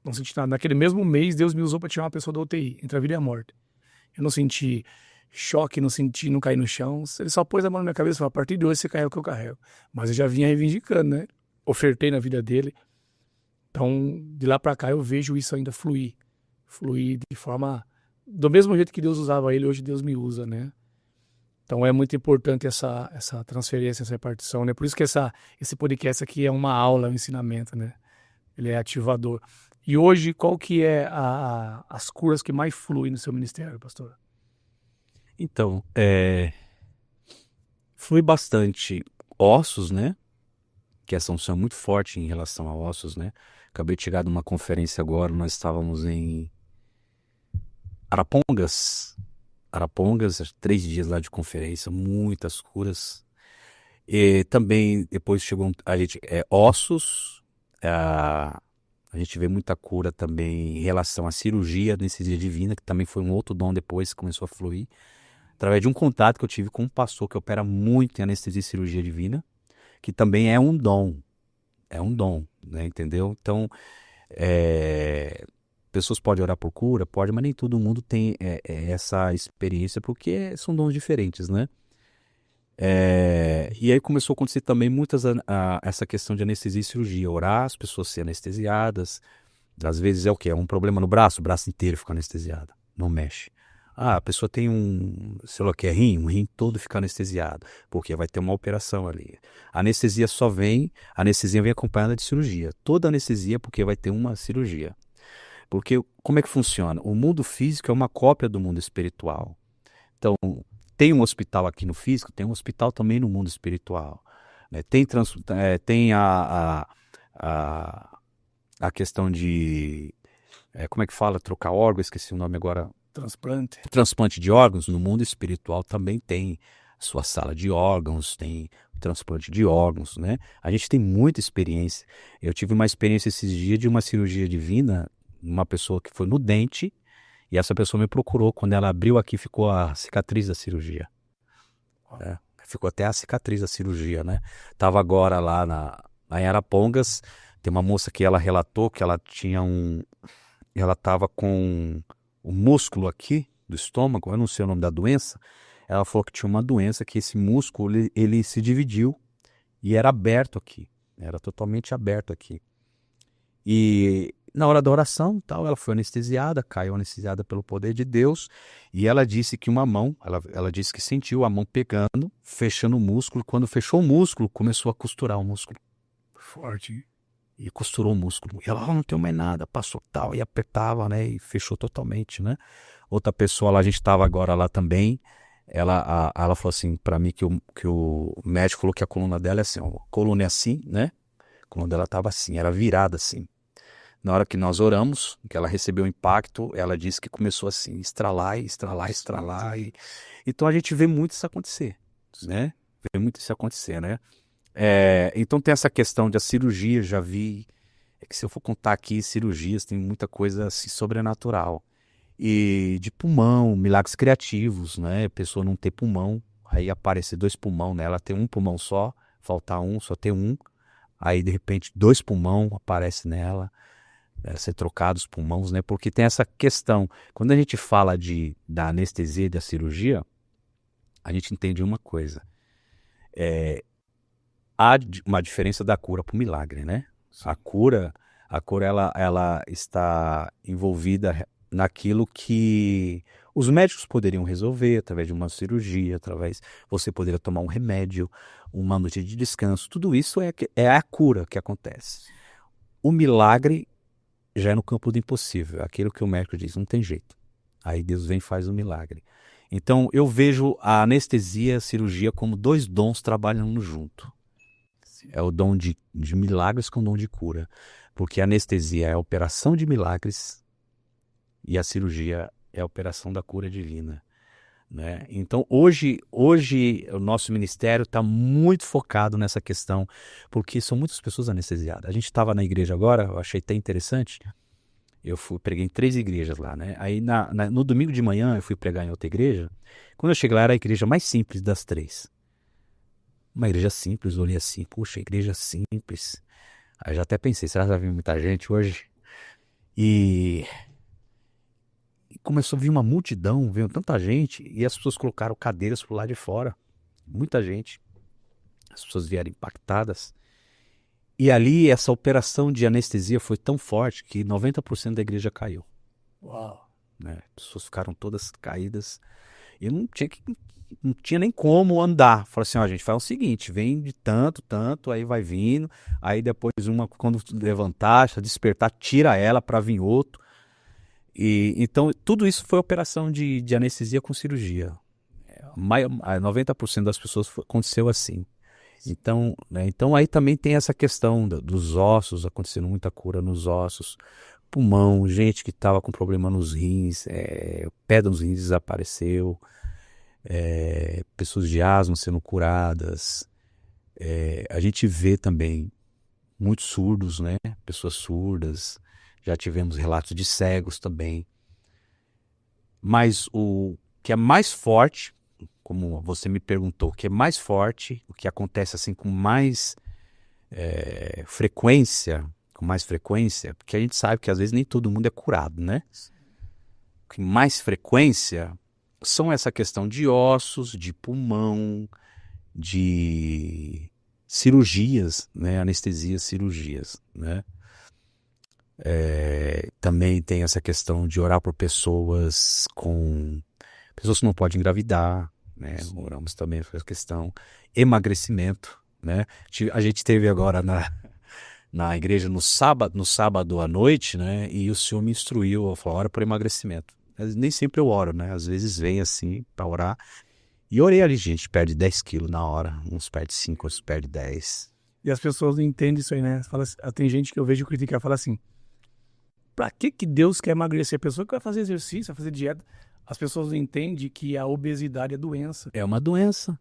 Não senti nada. Naquele mesmo mês, Deus me usou para tirar uma pessoa da UTI, entre a vida e a morte. Eu não senti choque, não caí no chão. Ele só pôs a mão na minha cabeça e falou, a partir de hoje você carrega o que eu carrego. Mas eu já vinha reivindicando, né? Ofertei na vida dele. Então, de lá para cá, eu vejo isso ainda fluir. Fluir de forma... Do mesmo jeito que Deus usava ele, hoje Deus me usa, né? Então é muito importante essa transferência, essa repartição, né? Por isso que esse podcast aqui é uma aula, um ensinamento, né? Ele é ativador. E hoje, qual que é as curas que mais fluem no seu ministério, pastor? Então, flui bastante ossos, né? Que essa unção é muito forte em relação a ossos, né? Acabei de chegar de uma conferência agora, nós estávamos em Arapongas, 3 dias lá de conferência, muitas curas. E também depois chegou a gente, ossos, A gente vê muita cura também em relação à cirurgia, anestesia divina, que também foi um outro dom depois que começou a fluir. Através de um contato que eu tive com um pastor que opera muito em anestesia e cirurgia divina, que também é um dom. É um dom, né? Entendeu? Então, pessoas podem orar por cura, pode, mas nem todo mundo tem essa experiência, porque são dons diferentes, né? E aí começou a acontecer também essa questão de anestesia e cirurgia, orar, as pessoas serem anestesiadas. Às vezes é o quê? É um problema no braço, o braço inteiro fica anestesiado, não mexe. Ah, a pessoa tem sei lá o que é rim, um rim todo fica anestesiado, porque vai ter uma operação ali. A anestesia vem acompanhada de cirurgia. Toda anestesia é porque vai ter uma cirurgia. Porque como é que funciona? O mundo físico é uma cópia do mundo espiritual. Então, tem um hospital aqui no físico, tem um hospital também no mundo espiritual, né? Tem a questão de, como é que fala, trocar órgãos, esqueci o nome agora. Transplante de órgãos, no mundo espiritual também tem sua sala de órgãos, tem transplante de órgãos, né? A gente tem muita experiência. Eu tive uma experiência esses dias de uma cirurgia divina, uma pessoa que foi no dente, e essa pessoa me procurou. Quando ela abriu aqui, ficou a cicatriz da cirurgia. Ficou até a cicatriz da cirurgia, né? Tava agora lá em Arapongas, tem uma moça que ela relatou que ela tinha ela tava com o músculo aqui do estômago, eu não sei o nome da doença, ela falou que tinha uma doença que esse músculo ele se dividiu e era aberto aqui, era totalmente aberto aqui. E na hora da oração, tal, ela foi anestesiada, caiu anestesiada pelo poder de Deus, e ela disse que uma mão, ela disse que sentiu a mão pegando, fechando o músculo. Quando fechou o músculo, começou a costurar o músculo. Forte. E costurou o músculo. E ela, não tem mais nada, passou tal, e apertava, né, e fechou totalmente, né. Outra pessoa lá, a gente estava agora lá também, ela falou assim para mim que o médico falou que a coluna dela é assim, ó, a coluna é assim, né, a coluna dela estava assim, era virada assim. Na hora que nós oramos, que ela recebeu o impacto, ela disse que começou assim, estralar, estralar. Então a gente vê muito isso acontecer, né? Vê muito isso acontecer, né? Então tem essa questão da cirurgia, já vi, que se eu for contar aqui cirurgias, tem muita coisa assim, sobrenatural. E de pulmão, milagres criativos, né? A pessoa não ter pulmão, aí aparecer 2 pulmão nela, ter um pulmão só, faltar um, só ter um. Aí de repente 2 pulmão aparece nela. Ser trocados os pulmões, né? Porque tem essa questão. Quando a gente fala da anestesia e da cirurgia, a gente entende uma coisa. Há uma diferença da cura para o milagre, né? A cura ela está envolvida naquilo que os médicos poderiam resolver através de uma cirurgia, você poderia tomar um remédio, uma noite de descanso. Tudo isso é a cura que acontece. O milagre já é no campo do impossível, aquilo que o médico diz, não tem jeito. Aí Deus vem e faz o milagre. Então eu vejo a anestesia e a cirurgia como 2 dons trabalhando junto. É o dom de milagres com o dom de cura. Porque a anestesia é a operação de milagres e a cirurgia é a operação da cura divina, né? Então hoje o nosso ministério está muito focado nessa questão, porque são muitas pessoas anestesiadas. A gente estava na igreja agora, eu achei até interessante, preguei em 3 igrejas lá, né? Aí no domingo de manhã eu fui pregar em outra igreja. Quando eu cheguei lá era a igreja mais simples das 3. Uma igreja simples, olhei assim, puxa, igreja simples. Aí já até pensei, será que vai vir muita gente hoje? E começou a vir uma multidão, veio tanta gente, e as pessoas colocaram cadeiras pro lado de fora. Muita gente. As pessoas vieram impactadas. E ali, essa operação de anestesia foi tão forte que 90% da igreja caiu. Uau. Né? As pessoas ficaram todas caídas. E não tinha nem como andar. Falei assim, ó, gente, faz o seguinte, vem de tanto, aí vai vindo. Aí depois quando levantar, despertar, tira ela para vir outro. E então tudo isso foi operação de anestesia com cirurgia. 90% das pessoas aconteceu assim. Então, né, então aí também tem essa questão dos ossos, acontecendo muita cura nos ossos, pulmão, gente que estava com problema nos rins, pedra nos rins desapareceu, pessoas de asma sendo curadas. A gente vê também muitos surdos, né? Pessoas surdas, já tivemos relatos de cegos também. Mas o que é mais forte, como você me perguntou, o que é mais forte, o que acontece assim com mais frequência, porque a gente sabe que às vezes nem todo mundo é curado, né? Com mais frequência são essa questão de ossos, de pulmão, de cirurgias, né? Anestesias, cirurgias, né? Também tem essa questão de orar por pessoas que não podem engravidar, né? Oramos também por essa questão. Emagrecimento, né? A gente teve agora na igreja no sábado à noite, né? E o senhor me instruiu, falou, ora por emagrecimento. Mas nem sempre eu oro, né? Às vezes vem assim para orar. E orei ali, gente, perde 10 quilos na hora. Uns perde 5, outros perde 10. E as pessoas não entendem isso aí, né? Tem gente que eu vejo criticar, fala assim, pra que Deus quer emagrecer? A pessoa que vai fazer exercício, vai fazer dieta, as pessoas não entendem que a obesidade é doença. É uma doença.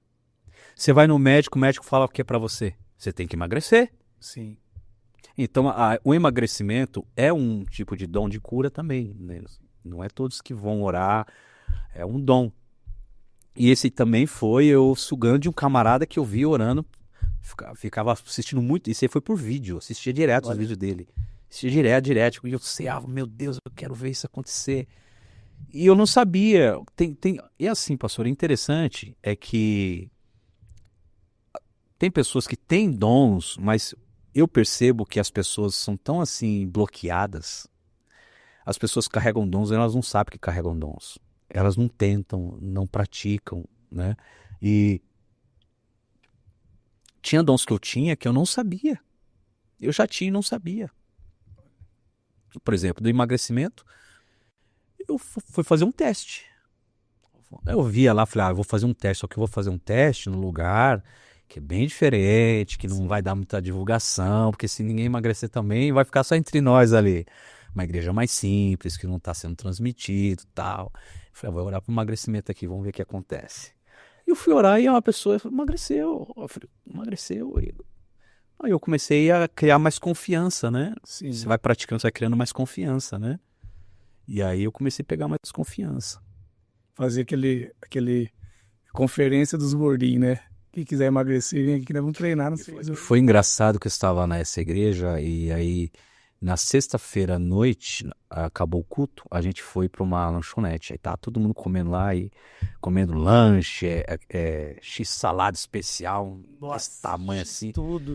Você vai no médico, o médico fala o que é para você? Você tem que emagrecer. Sim. Então, o emagrecimento é um tipo de dom de cura também, né? Não é todos que vão orar, é um dom. E esse também foi eu sugando de um camarada que eu vi orando, ficava assistindo muito, isso aí foi por vídeo, assistia direto os vídeos dele. Assistia direto, e eu ceava, meu Deus, eu quero ver isso acontecer. E eu não sabia, e assim, pastor, interessante é que tem pessoas que têm dons, mas eu percebo que as pessoas são tão assim bloqueadas. As pessoas que carregam dons, elas não sabem que carregam dons. Elas não tentam, não praticam, né? E tinha dons que eu tinha que eu não sabia. Eu já tinha e não sabia. Por exemplo, do emagrecimento, eu fui fazer um teste. Eu via lá, falei, eu vou fazer um teste, só que eu vou fazer um teste no lugar que é bem diferente, que não vai dar muita divulgação, porque se ninguém emagrecer também, vai ficar só entre nós ali. Uma igreja mais simples, que não está sendo transmitido e tal. Eu falei, vou orar para o emagrecimento aqui, vamos ver o que acontece. E eu fui orar e uma pessoa emagreceu. Eu falei, emagreceu. Aí eu comecei a criar mais confiança, né? Sim. Você vai praticando, você vai criando mais confiança, né? E aí eu comecei a pegar mais confiança. Fazer aquele conferência dos gordinhos, né? Quem quiser emagrecer, vem aqui que nós vamos treinar. Foi engraçado que eu estava nessa igreja e aí na sexta-feira à noite, acabou o culto, a gente foi para uma lanchonete. Aí tá todo mundo comendo lá e comendo lanche, x-salada especial, desse tamanho assim.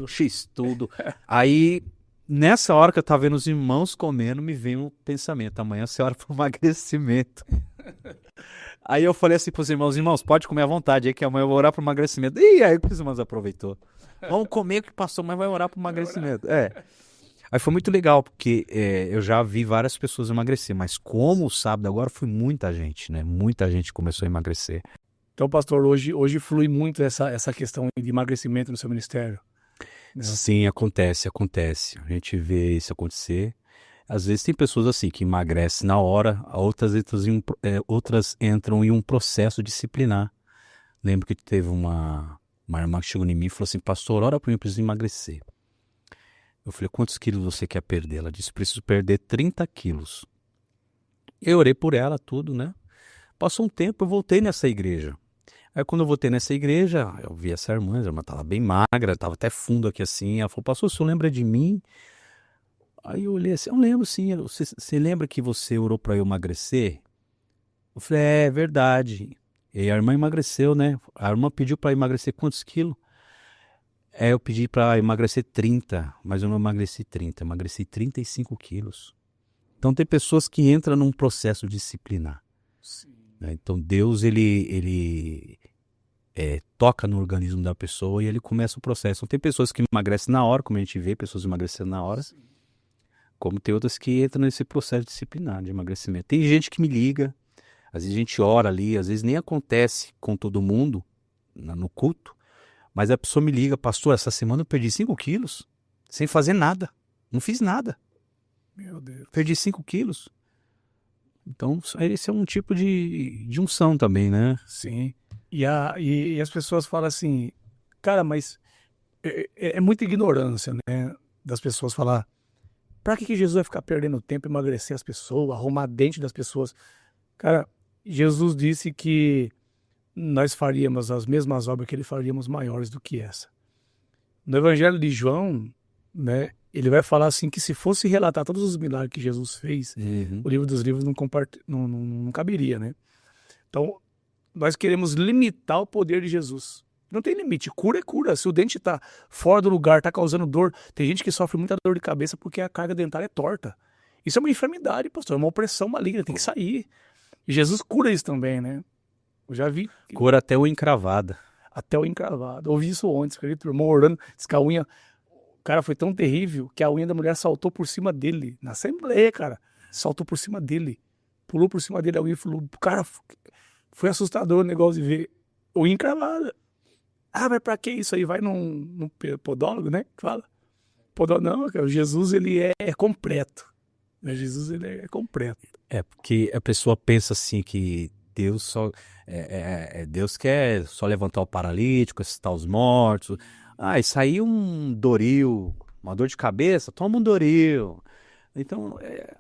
X-tudo. Aí, nessa hora que eu tava vendo os irmãos comendo, me veio um pensamento, amanhã é hora para o emagrecimento. Aí eu falei assim pros irmãos, pode comer à vontade aí que amanhã eu vou orar pro emagrecimento. E aí os irmãos aproveitou. Vamos comer o que passou, mas vai orar pro emagrecimento. Aí foi muito legal, porque eu já vi várias pessoas emagrecer, mas como o sábado agora foi muita gente, né? Muita gente começou a emagrecer. Então, pastor, hoje flui muito essa questão de emagrecimento no seu ministério? Sim, acontece. A gente vê isso acontecer. Às vezes tem pessoas assim que emagrecem na hora, outras entram em um processo disciplinar. Lembro que teve uma irmã que chegou em mim e falou assim, pastor, ora para mim, eu preciso emagrecer. Eu falei, quantos quilos você quer perder? Ela disse, preciso perder 30 quilos. Eu orei por ela, tudo, né? Passou um tempo, eu voltei nessa igreja. Aí quando eu voltei nessa igreja, eu vi essa irmã, a irmã estava bem magra, estava até fundo aqui assim. Ela falou, pastor, o senhor lembra de mim? Aí eu olhei assim, eu lembro sim, você lembra que você orou para eu emagrecer? Eu falei, é verdade. E a irmã emagreceu, né? A irmã pediu para emagrecer quantos quilos? Eu pedi para emagrecer 30, mas eu não emagreci 30, emagreci 35 quilos. Então tem pessoas que entram num processo disciplinar. Né? Então Deus, ele toca no organismo da pessoa e ele começa o processo. Então tem pessoas que emagrecem na hora, como a gente vê, pessoas emagrecendo na hora. Sim. Como tem outras que entram nesse processo disciplinar de emagrecimento. Tem gente que me liga, às vezes a gente ora ali, às vezes nem acontece com todo mundo no culto, mas a pessoa me liga, pastor, essa semana eu perdi 5 quilos, sem fazer nada, não fiz nada. Meu Deus. Perdi 5 quilos. Então, esse é um tipo de unção também, né? Sim. E as pessoas falam assim, cara, mas é muita ignorância, né? das pessoas falar, pra que Jesus vai ficar perdendo tempo, emagrecer as pessoas, arrumar dente das pessoas? Cara, Jesus disse que nós faríamos as mesmas obras que ele faríamos maiores do que essa. No Evangelho de João, né, ele vai falar assim que se fosse relatar todos os milagres que Jesus fez, o livro dos livros não caberia, né? Então, nós queremos limitar o poder de Jesus. Não tem limite, cura é cura. Se o dente tá fora do lugar, tá causando dor, tem gente que sofre muita dor de cabeça porque a carga dentária é torta. Isso é uma enfermidade, pastor, é uma opressão maligna, tem que sair. E Jesus cura isso também, né? Eu já vi. Cura até o encravada. Até o encravado. Ouvi isso ontem, acredito, o irmão orando, disse que a unha, o cara foi tão terrível que a unha da mulher saltou por cima dele, na assembleia, cara, saltou por cima dele, pulou por cima dele, a unha falou, cara, foi assustador o negócio de ver unha encravada. Ah, mas pra que isso aí? Vai num podólogo, né? Fala. Não, cara, Jesus, ele é completo. Jesus, ele é completo. É, porque a pessoa pensa assim que Deus só Deus quer só levantar o paralítico, ressuscitar os mortos. Ah, isso aí um Doril, uma dor de cabeça, toma um Doril. Então, é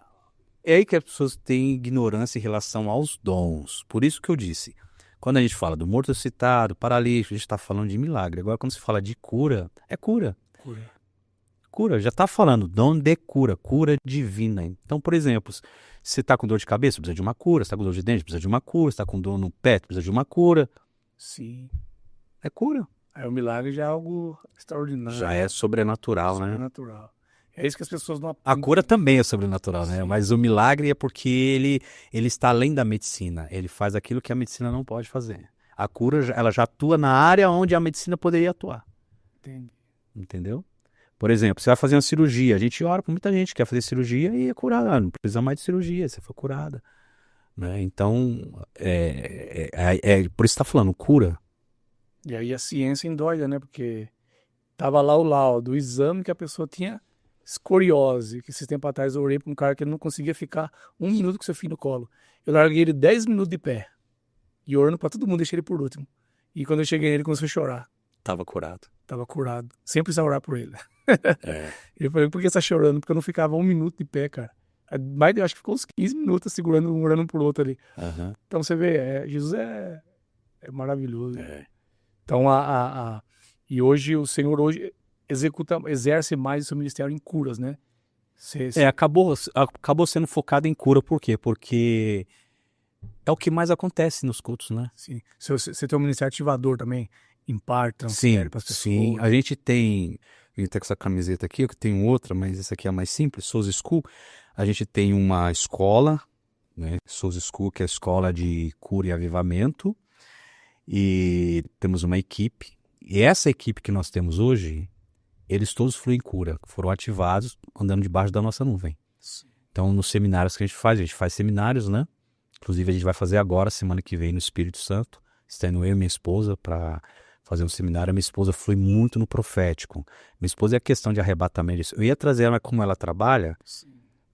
aí que as pessoas têm ignorância em relação aos dons. Por isso que eu disse, quando a gente fala do morto ressuscitado, paralítico, a gente está falando de milagre. Agora, quando se fala de cura, é cura. Cura, já está falando, dom de cura, cura divina. Então, por exemplo, se você está com dor de cabeça, precisa de uma cura. Se está com dor de dente, precisa de uma cura. Se está com dor no pé, precisa de uma cura. Sim. É cura. Aí o milagre já é algo extraordinário. Já é sobrenatural, né? Sobrenatural. É isso que as pessoas não A cura também é sobrenatural, né? Mas o milagre é porque ele está além da medicina. Ele faz aquilo que a medicina não pode fazer. A cura, ela já atua na área onde a medicina poderia atuar. Entendi. Entendeu? Por exemplo, você vai fazer uma cirurgia. A gente ora por muita gente que quer fazer cirurgia e é curada. Não precisa mais de cirurgia, você foi curada. Né? Então, por isso está falando, cura. E aí a ciência endoida, né? Porque tava lá o laudo, o exame que a pessoa tinha escoliose, que esses tempos atrás eu orei para um cara que não conseguia ficar 1 minuto com seu filho no colo. Eu larguei ele 10 minutos de pé. E orando para todo mundo, deixei ele por último. E quando eu cheguei nele, ele começou a chorar. Tava curado. Tava curado. Sempre precisa orar por ele. Ele falou, por que você tá chorando? Porque eu não ficava 1 minuto de pé, cara. Mas eu acho que ficou uns 15 minutos segurando, um orando por outro ali. Então você vê, Jesus é maravilhoso. Então, e hoje o Senhor exerce mais o seu ministério em curas, né? Acabou sendo focado em cura, por quê? Porque é o que mais acontece nos cultos, né? Sim. Você tem um ministério ativador também, imparte, transfere para as pessoas. Sim, a gente tem com essa camiseta aqui, eu tenho outra, mas essa aqui é a mais simples, Souls School. A gente tem uma escola, né? Souls School, que é a escola de cura e avivamento. E temos uma equipe. E essa equipe que nós temos hoje, eles todos fluem em cura, foram ativados andando debaixo da nossa nuvem. Sim. Então, nos seminários que a gente faz seminários, né? Inclusive, a gente vai fazer agora, semana que vem, no Espírito Santo. Está indo eu e minha esposa para fazer um seminário. A minha esposa flui muito no profético. Minha esposa é a questão de arrebatamento. Eu ia trazer ela, como ela trabalha,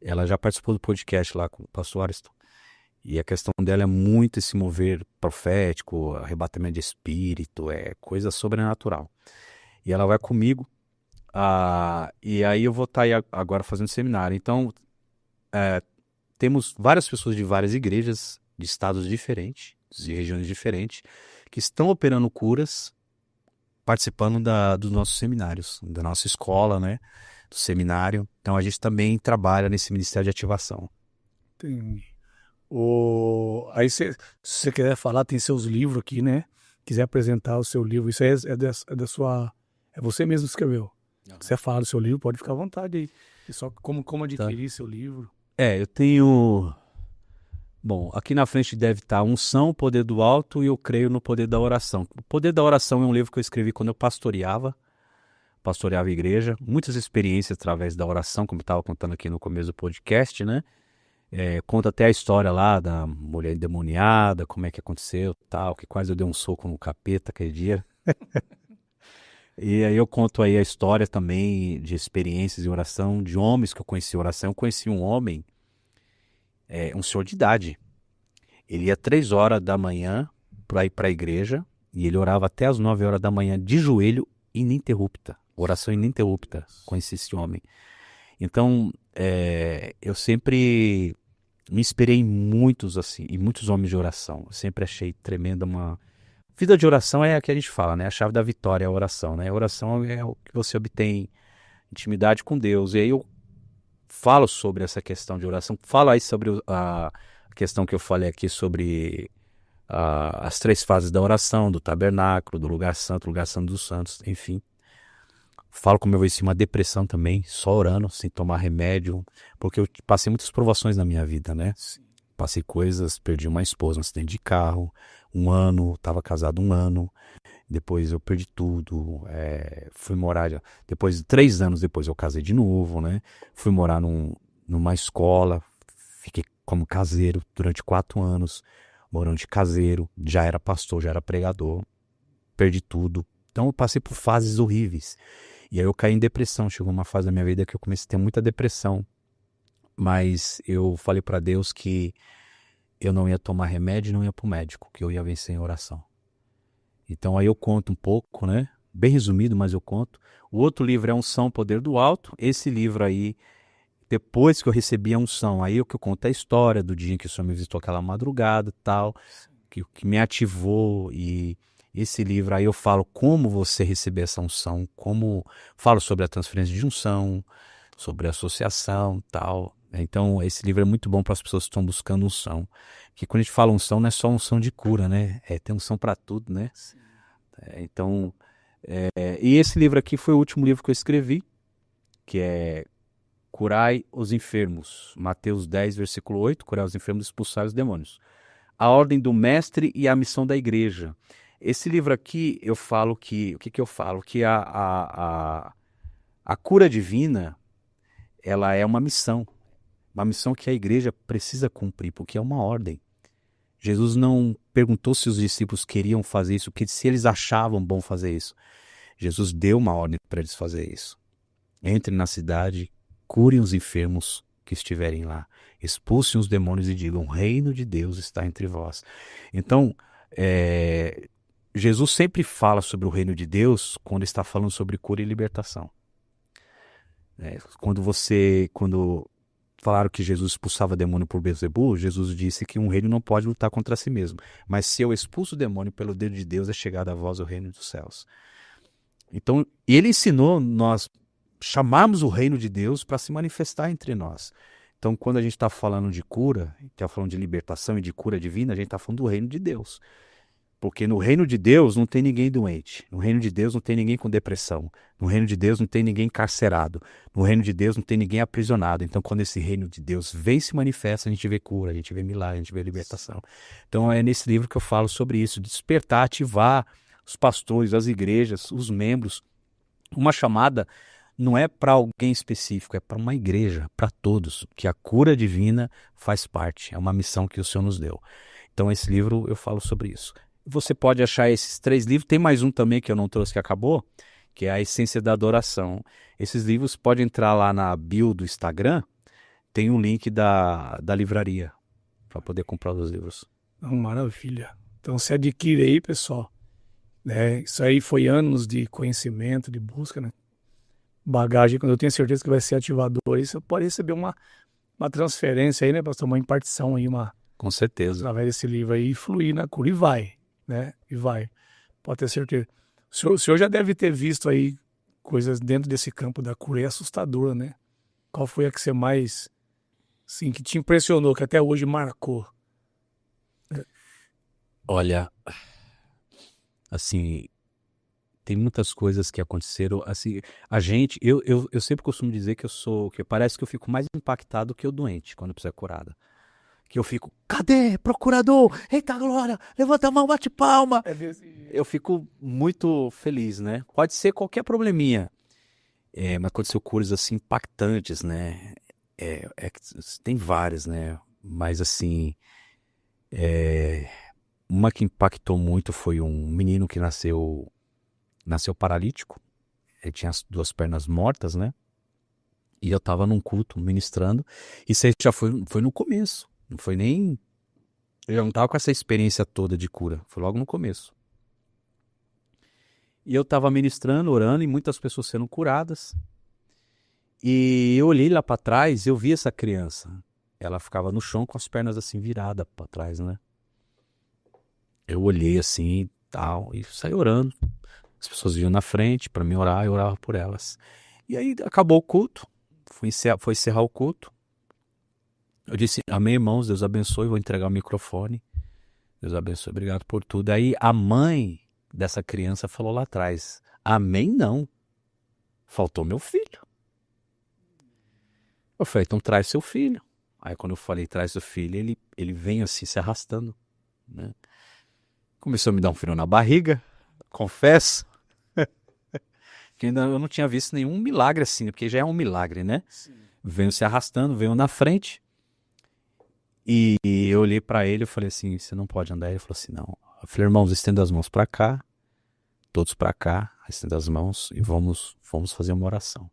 ela já participou do podcast lá com o pastor Ariston. E a questão dela é muito esse mover profético, arrebatamento de espírito, é coisa sobrenatural. E ela vai comigo, e aí eu vou estar aí agora fazendo seminário. Então, temos várias pessoas de várias igrejas, de estados diferentes, de regiões diferentes, que estão operando curas, participando dos nossos seminários, da nossa escola, né, do seminário. Então, a gente também trabalha nesse ministério de ativação. Entendi. Aí, se você quiser falar, tem seus livros aqui, né? Quiser apresentar o seu livro, isso aí é da sua... É você mesmo que escreveu. Se quiser falar do seu livro, pode ficar à vontade aí. E só como adquirir seu livro. Eu tenho... Bom, aqui na frente deve estar Unção, o Poder do Alto, e Eu Creio no Poder da Oração. O Poder da Oração é um livro que eu escrevi quando eu pastoreava a igreja. Muitas experiências através da oração, como eu estava contando aqui no começo do podcast, né? Conta até a história lá da mulher endemoniada, como é que aconteceu, tal, que quase eu dei um soco no capeta aquele dia. E aí eu conto aí a história também de experiências em oração, de homens que eu conheci em oração. Eu conheci um homem, um senhor de idade. Ele ia 3 horas da manhã para ir para a igreja e ele orava até as 9 horas da manhã de joelho, ininterrupta, oração ininterrupta, conheci esse homem. Então, eu sempre me inspirei em muitos, assim, em muitos homens de oração. Eu sempre achei tremenda uma... Vida de oração é a que a gente fala, né? A chave da vitória é a oração, né? A oração é o que você obtém intimidade com Deus. E aí eu falo sobre essa questão de oração, falo aí sobre a questão que eu falei aqui sobre as 3 fases da oração, do tabernáculo, do lugar santo dos santos, enfim. Falo como eu venci uma depressão também, só orando, sem tomar remédio, porque eu passei muitas provações na minha vida, né? Sim. Passei coisas, perdi uma esposa, um acidente de carro, 1 ano, estava casado 1 ano, depois eu perdi tudo, fui morar, depois 3 anos depois eu casei de novo, né? Fui morar numa escola, fiquei como caseiro durante 4 anos, morando de caseiro, já era pastor, já era pregador, perdi tudo. Então eu passei por fases horríveis. E aí eu caí em depressão, chegou uma fase da minha vida que eu comecei a ter muita depressão. Mas eu falei para Deus que eu não ia tomar remédio e não ia pro médico, que eu ia vencer em oração. Então aí eu conto um pouco, né? Bem resumido, mas eu conto. O outro livro é Unção, Poder do Alto. Esse livro aí, depois que eu recebi a unção, aí é que eu conto a história do dia em que o Senhor me visitou aquela madrugada e tal, que me ativou. E esse livro aí eu falo como você receber essa unção, como falo sobre a transferência de unção, sobre associação e tal. Então esse livro é muito bom para as pessoas que estão buscando unção. Porque quando a gente fala unção, não é só unção de cura, né? Tem unção para tudo, né? Então, e esse livro aqui foi o último livro que eu escrevi, que é Curai os Enfermos. Mateus 10, versículo 8, curai os enfermos e expulsai os demônios. A ordem do mestre e a missão da igreja. Esse livro aqui, eu falo que... O que eu falo? Que a cura divina, ela é uma missão que a igreja precisa cumprir, porque é uma ordem. Jesus não perguntou se os discípulos queriam fazer isso, se eles achavam bom fazer isso. Jesus deu uma ordem para eles fazer isso. Entrem na cidade, curem os enfermos que estiverem lá, expulsem os demônios e digam: o reino de Deus está entre vós. Então, Jesus sempre fala sobre o reino de Deus quando está falando sobre cura e libertação. Quando falaram que Jesus expulsava demônio por Beelzebul, Jesus disse que um reino não pode lutar contra si mesmo. Mas se eu expulso o demônio pelo dedo de Deus, é chegado a vós o reino dos céus. Então, ele ensinou nós chamarmos o reino de Deus para se manifestar entre nós. Então, quando a gente está falando de cura, está falando de libertação e de cura divina, a gente está falando do reino de Deus. Porque no reino de Deus não tem ninguém doente. No reino de Deus não tem ninguém com depressão. No reino de Deus não tem ninguém encarcerado. No reino de Deus não tem ninguém aprisionado. Então, quando esse reino de Deus vem e se manifesta, a gente vê cura, a gente vê milagre, a gente vê libertação. Então, é nesse livro que eu falo sobre isso, despertar, ativar os pastores, as igrejas, os membros. Uma chamada não é para alguém específico, é para uma igreja, para todos, que a cura divina faz parte. É uma missão que o Senhor nos deu. Então, esse livro eu falo sobre isso. Você pode achar esses 3 livros, tem mais um também que eu não trouxe que acabou, que é A Essência da Adoração. Esses livros pode entrar lá na bio do Instagram, tem um link da livraria para poder comprar os livros. Maravilha. Então se adquire aí, pessoal. Isso aí foi anos de conhecimento, de busca, né? Bagagem, quando eu tenho certeza que vai ser ativador, isso pode receber uma transferência aí, né, pastor? Uma impartição aí, Com certeza. através desse livro aí, e fluir na cura, e vai, né? E vai, pode ter certeza. O senhor já deve ter visto aí coisas dentro desse campo da cura, é assustadora, né? Qual foi a que você mais, assim, que te impressionou, que até hoje marcou? Olha, assim, tem muitas coisas que aconteceram, assim, eu sempre costumo dizer que parece que eu fico mais impactado que o doente quando precisa ser curado. Que eu fico, cadê, procurador? Eita glória, levanta a mão, bate palma. Eu fico muito feliz, né? Pode ser qualquer probleminha, mas aconteceu curas assim impactantes, né? Tem várias, né? Mas assim, uma que impactou muito foi um menino que nasceu paralítico. Ele tinha as 2 pernas mortas, né? E eu tava num culto ministrando. Isso aí já foi no começo. Não foi nem... Eu já não tava com essa experiência toda de cura. Foi logo no começo. E eu estava ministrando, orando, e muitas pessoas sendo curadas. E eu olhei lá para trás, eu vi essa criança. Ela ficava no chão com as pernas assim viradas para trás, né? Eu olhei assim, tal, e saí orando. As pessoas vinham na frente para me orar, eu orava por elas. E aí acabou o culto, foi encerrar o culto. Eu disse, amém, irmãos, Deus abençoe, vou entregar o microfone. Deus abençoe, obrigado por tudo. Aí a mãe dessa criança falou lá atrás, amém não, faltou meu filho. Eu falei, então traz seu filho. Aí quando eu falei traz seu filho, ele vem assim se arrastando, né? Começou a me dar um frio na barriga, confesso. Que ainda eu não tinha visto nenhum milagre assim, porque já é um milagre, né? Sim. Veio se arrastando, veio na frente. E eu olhei pra ele e falei assim, você não pode andar. Ele falou assim, não. Eu falei, irmãos, estenda as mãos pra cá, todos pra cá, estenda as mãos e vamos fazer uma oração.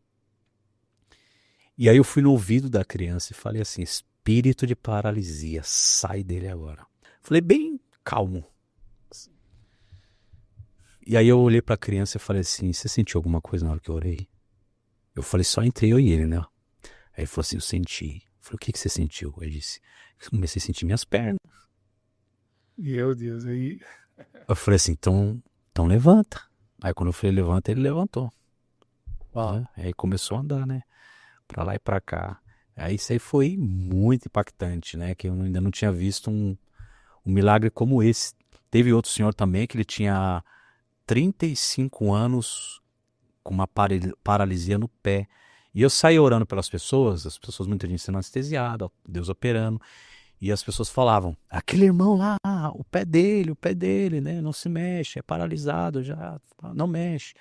E aí eu fui no ouvido da criança e falei assim, espírito de paralisia, sai dele agora. Falei bem calmo. E aí eu olhei pra criança e falei assim, você sentiu alguma coisa na hora que eu orei? Eu falei, só entre eu e ele, né? Aí ele falou assim, eu senti. Eu falei, o que você sentiu? Ele disse, comecei a sentir minhas pernas. Meu Deus, aí. Eu falei assim, então levanta. Aí quando eu falei levanta, ele levantou. Né? Aí começou a andar, né? Pra lá e pra cá. Aí isso aí foi muito impactante, né? Que eu ainda não tinha visto um milagre como esse. Teve outro senhor também que ele tinha 35 anos com uma paralisia no pé. E eu saí orando pelas pessoas, as pessoas muita gente sendo anestesiada, Deus operando. E as pessoas falavam, aquele irmão lá, o pé dele, né? Não se mexe, é paralisado já, não mexe.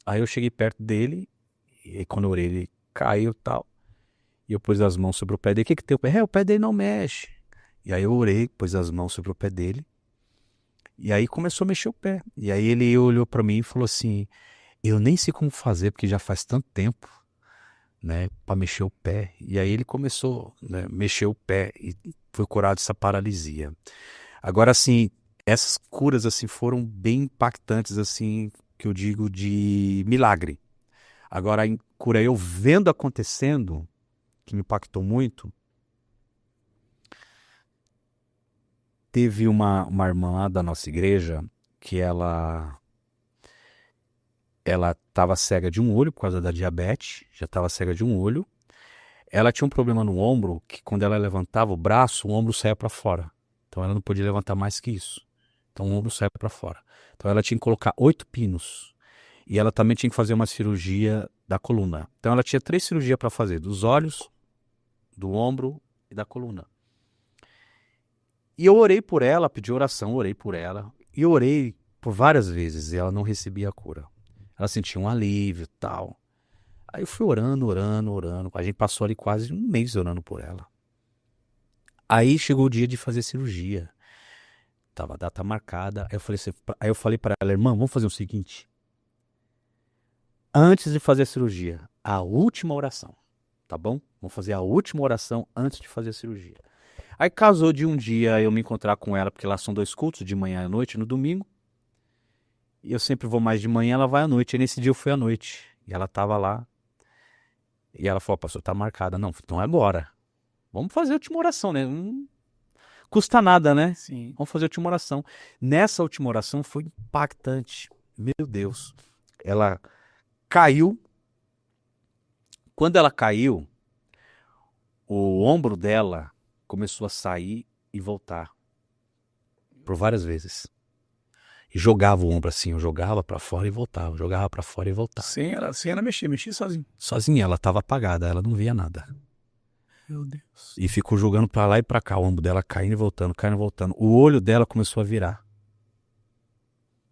Aí eu cheguei perto dele, e quando eu orei, ele caiu e tal. E eu pus as mãos sobre o pé dele. O que tem o pé? O pé dele não mexe. E aí eu orei, pus as mãos sobre o pé dele. E aí começou a mexer o pé. E aí ele olhou para mim e falou assim, eu nem sei como fazer, porque já faz tanto tempo, né, para mexer o pé. E aí ele começou, né, mexer o pé e foi curado dessa paralisia. Agora, assim, essas curas assim foram bem impactantes, assim, que eu digo de milagre. Agora, a cura eu vendo acontecendo, que me impactou muito, teve uma irmã lá da nossa igreja que ela estava cega de um olho por causa da diabetes, já estava cega de um olho. Ela tinha um problema no ombro, que quando ela levantava o braço, o ombro saía para fora. Então ela não podia levantar mais que isso. Então o ombro saía para fora. Então ela tinha que colocar 8 pinos. E ela também tinha que fazer uma cirurgia da coluna. Então ela tinha 3 cirurgias para fazer, dos olhos, do ombro e da coluna. E eu orei por ela, pedi oração, orei por ela. E eu orei por várias vezes e ela não recebia a cura. Ela sentia um alívio e tal. Aí eu fui orando. A gente passou ali quase um mês orando por ela. Aí chegou o dia de fazer cirurgia. Tava a data marcada. Aí eu falei para ela, irmã, vamos fazer o seguinte. Antes de fazer a cirurgia, a última oração, tá bom? Vamos fazer a última oração antes de fazer a cirurgia. Aí casou de um dia eu me encontrar com ela, porque lá são 2 cultos, de manhã e à noite, no domingo. E eu sempre vou mais de manhã, ela vai à noite. E nesse dia eu fui à noite. E ela tava lá. E ela falou, pastor, tá marcada. Não, então é agora. Vamos fazer a última oração, né? Não custa nada, né? Sim. Vamos fazer a última oração. Nessa última oração foi impactante. Meu Deus. Ela caiu. Quando ela caiu, o ombro dela começou a sair e voltar. Por várias vezes. E jogava o ombro assim, eu jogava pra fora e voltava, jogava pra fora e voltava. Sem ela mexia sozinho. Sozinha, ela tava apagada, ela não via nada. Meu Deus. E ficou jogando pra lá e pra cá, o ombro dela caindo e voltando, caindo e voltando. O olho dela começou a virar.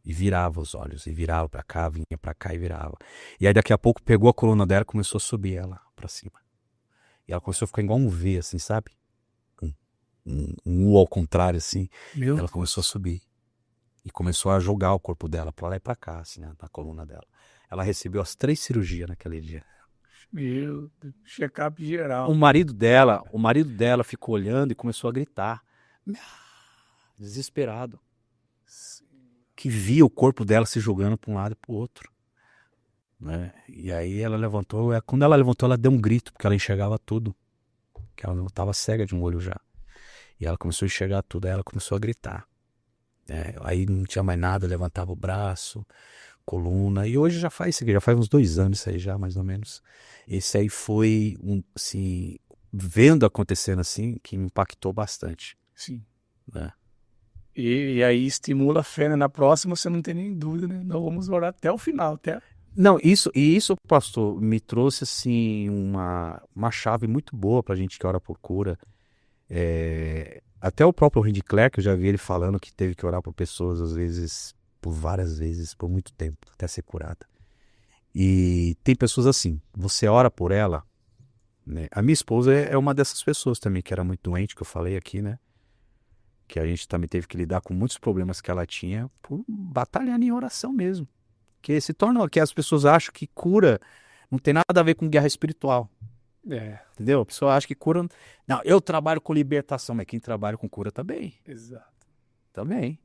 E virava os olhos, e virava pra cá, vinha pra cá e virava. E aí daqui a pouco pegou a coluna dela e começou a subir ela pra cima. E ela começou a ficar igual um V, assim, sabe? Um U ao contrário, assim. Meu Ela começou a subir. E começou a jogar o corpo dela pra lá e pra cá, assim, né, na coluna dela. Ela recebeu as 3 cirurgias naquele dia. Meu Deus. Check-up geral. O marido dela ficou olhando e começou a gritar. Desesperado. O que via o corpo dela se jogando para um lado e para o outro, né? E aí ela levantou, quando ela levantou, ela deu um grito, porque ela enxergava tudo, que ela não estava cega de um olho já. E ela começou a enxergar tudo, aí ela começou a gritar. Aí não tinha mais nada, levantava o braço, coluna, e hoje já faz isso aqui, já faz uns 2 anos isso aí já, mais ou menos. Esse aí foi, assim, vendo acontecendo assim, que me impactou bastante, Sim. né? E aí estimula a fé, né? Na próxima você não tem nem dúvida, né? Nós vamos orar até o final, até... Não, isso, pastor, me trouxe, assim, uma chave muito boa pra gente que ora por cura. Até o próprio Randy Clark, eu já vi ele falando que teve que orar por pessoas, às vezes, por várias vezes, por muito tempo, até ser curada. E tem pessoas assim, você ora por ela, né? A minha esposa é uma dessas pessoas também, que era muito doente, que eu falei aqui, né? Que a gente também teve que lidar com muitos problemas que ela tinha por batalhar em oração mesmo. Que se torna, que as pessoas acham que cura não tem nada a ver com guerra espiritual. Entendeu? A pessoa acha que cura... Não, eu trabalho com libertação, mas quem trabalha com cura também. Exato. Também.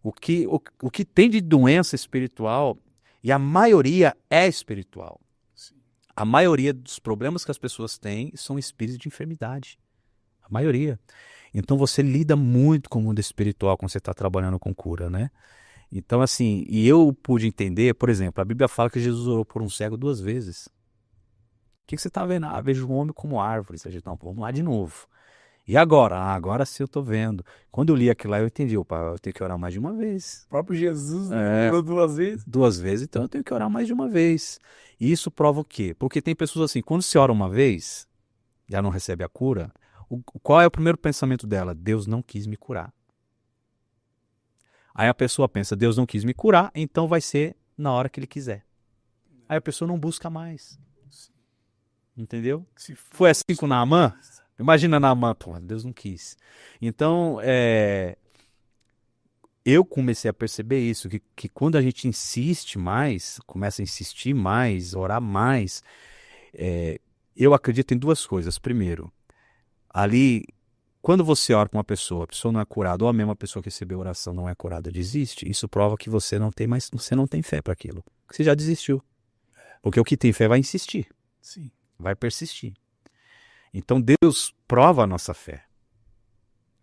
O que tem de doença espiritual, e a maioria é espiritual. Sim. A maioria dos problemas que as pessoas têm são espíritos de enfermidade. A maioria. Então você lida muito com o mundo espiritual quando você está trabalhando com cura, né? Então, assim, e eu pude entender, por exemplo, a Bíblia fala que Jesus orou por um cego 2 vezes. O que você está vendo? Vejo um homem como árvore. A gente, não, vamos lá de novo. E agora? Agora sim eu estou vendo. Quando eu li aquilo lá, eu entendi, opa, eu tenho que orar mais de uma vez. O próprio Jesus orou 2 vezes. 2 vezes, então eu tenho que orar mais de uma vez. E isso prova o quê? Porque tem pessoas assim, quando se ora uma vez, já não recebe a cura, qual é o primeiro pensamento dela? Deus não quis me curar. Aí a pessoa pensa, Deus não quis me curar, então vai ser na hora que ele quiser. Aí a pessoa não busca mais. Entendeu? Se Foi assim com Naamã? Imagina Naamã, pô, Deus não quis. Então, eu comecei a perceber isso, que quando a gente insiste mais, começa a insistir mais, orar mais, eu acredito em 2 coisas. Primeiro, ali, quando você ora com uma pessoa, a pessoa não é curada, ou a mesma pessoa que recebeu oração não é curada, desiste, isso prova que você não tem fé para aquilo. Você já desistiu. Porque o que tem fé vai insistir. Sim. Vai persistir. Então Deus prova a nossa fé.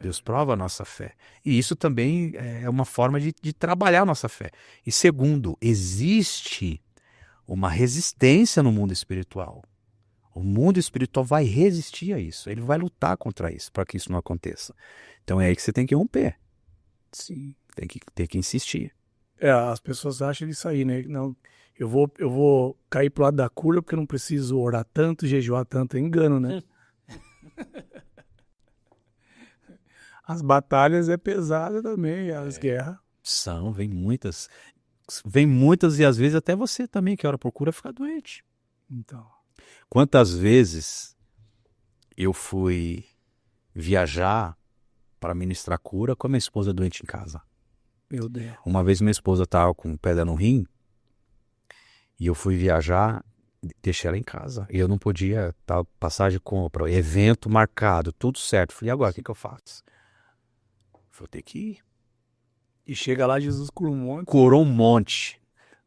Deus prova a nossa fé. E isso também é uma forma de trabalhar a nossa fé. E segundo, existe uma resistência no mundo espiritual. O mundo espiritual vai resistir a isso. Ele vai lutar contra isso, para que isso não aconteça. Então é aí que você tem que romper. Sim. Tem que insistir. As pessoas acham isso aí, né? Não, eu vou cair pro lado da cura porque eu não preciso orar tanto, jejuar tanto. É engano, né? As batalhas é pesada também, as guerras. Vem muitas. Vem muitas e às vezes até você também, que ora por cura, fica doente. Então. Quantas vezes eu fui viajar para ministrar cura com a minha esposa doente em casa? Meu Deus. Uma vez minha esposa estava com pedra no rim e eu fui viajar, deixei ela em casa. E eu não podia, passagem de compra, evento marcado, tudo certo. Falei, e agora, o que eu faço? Vou ter que ir. E chega lá, Jesus curou um monte. Curou um monte.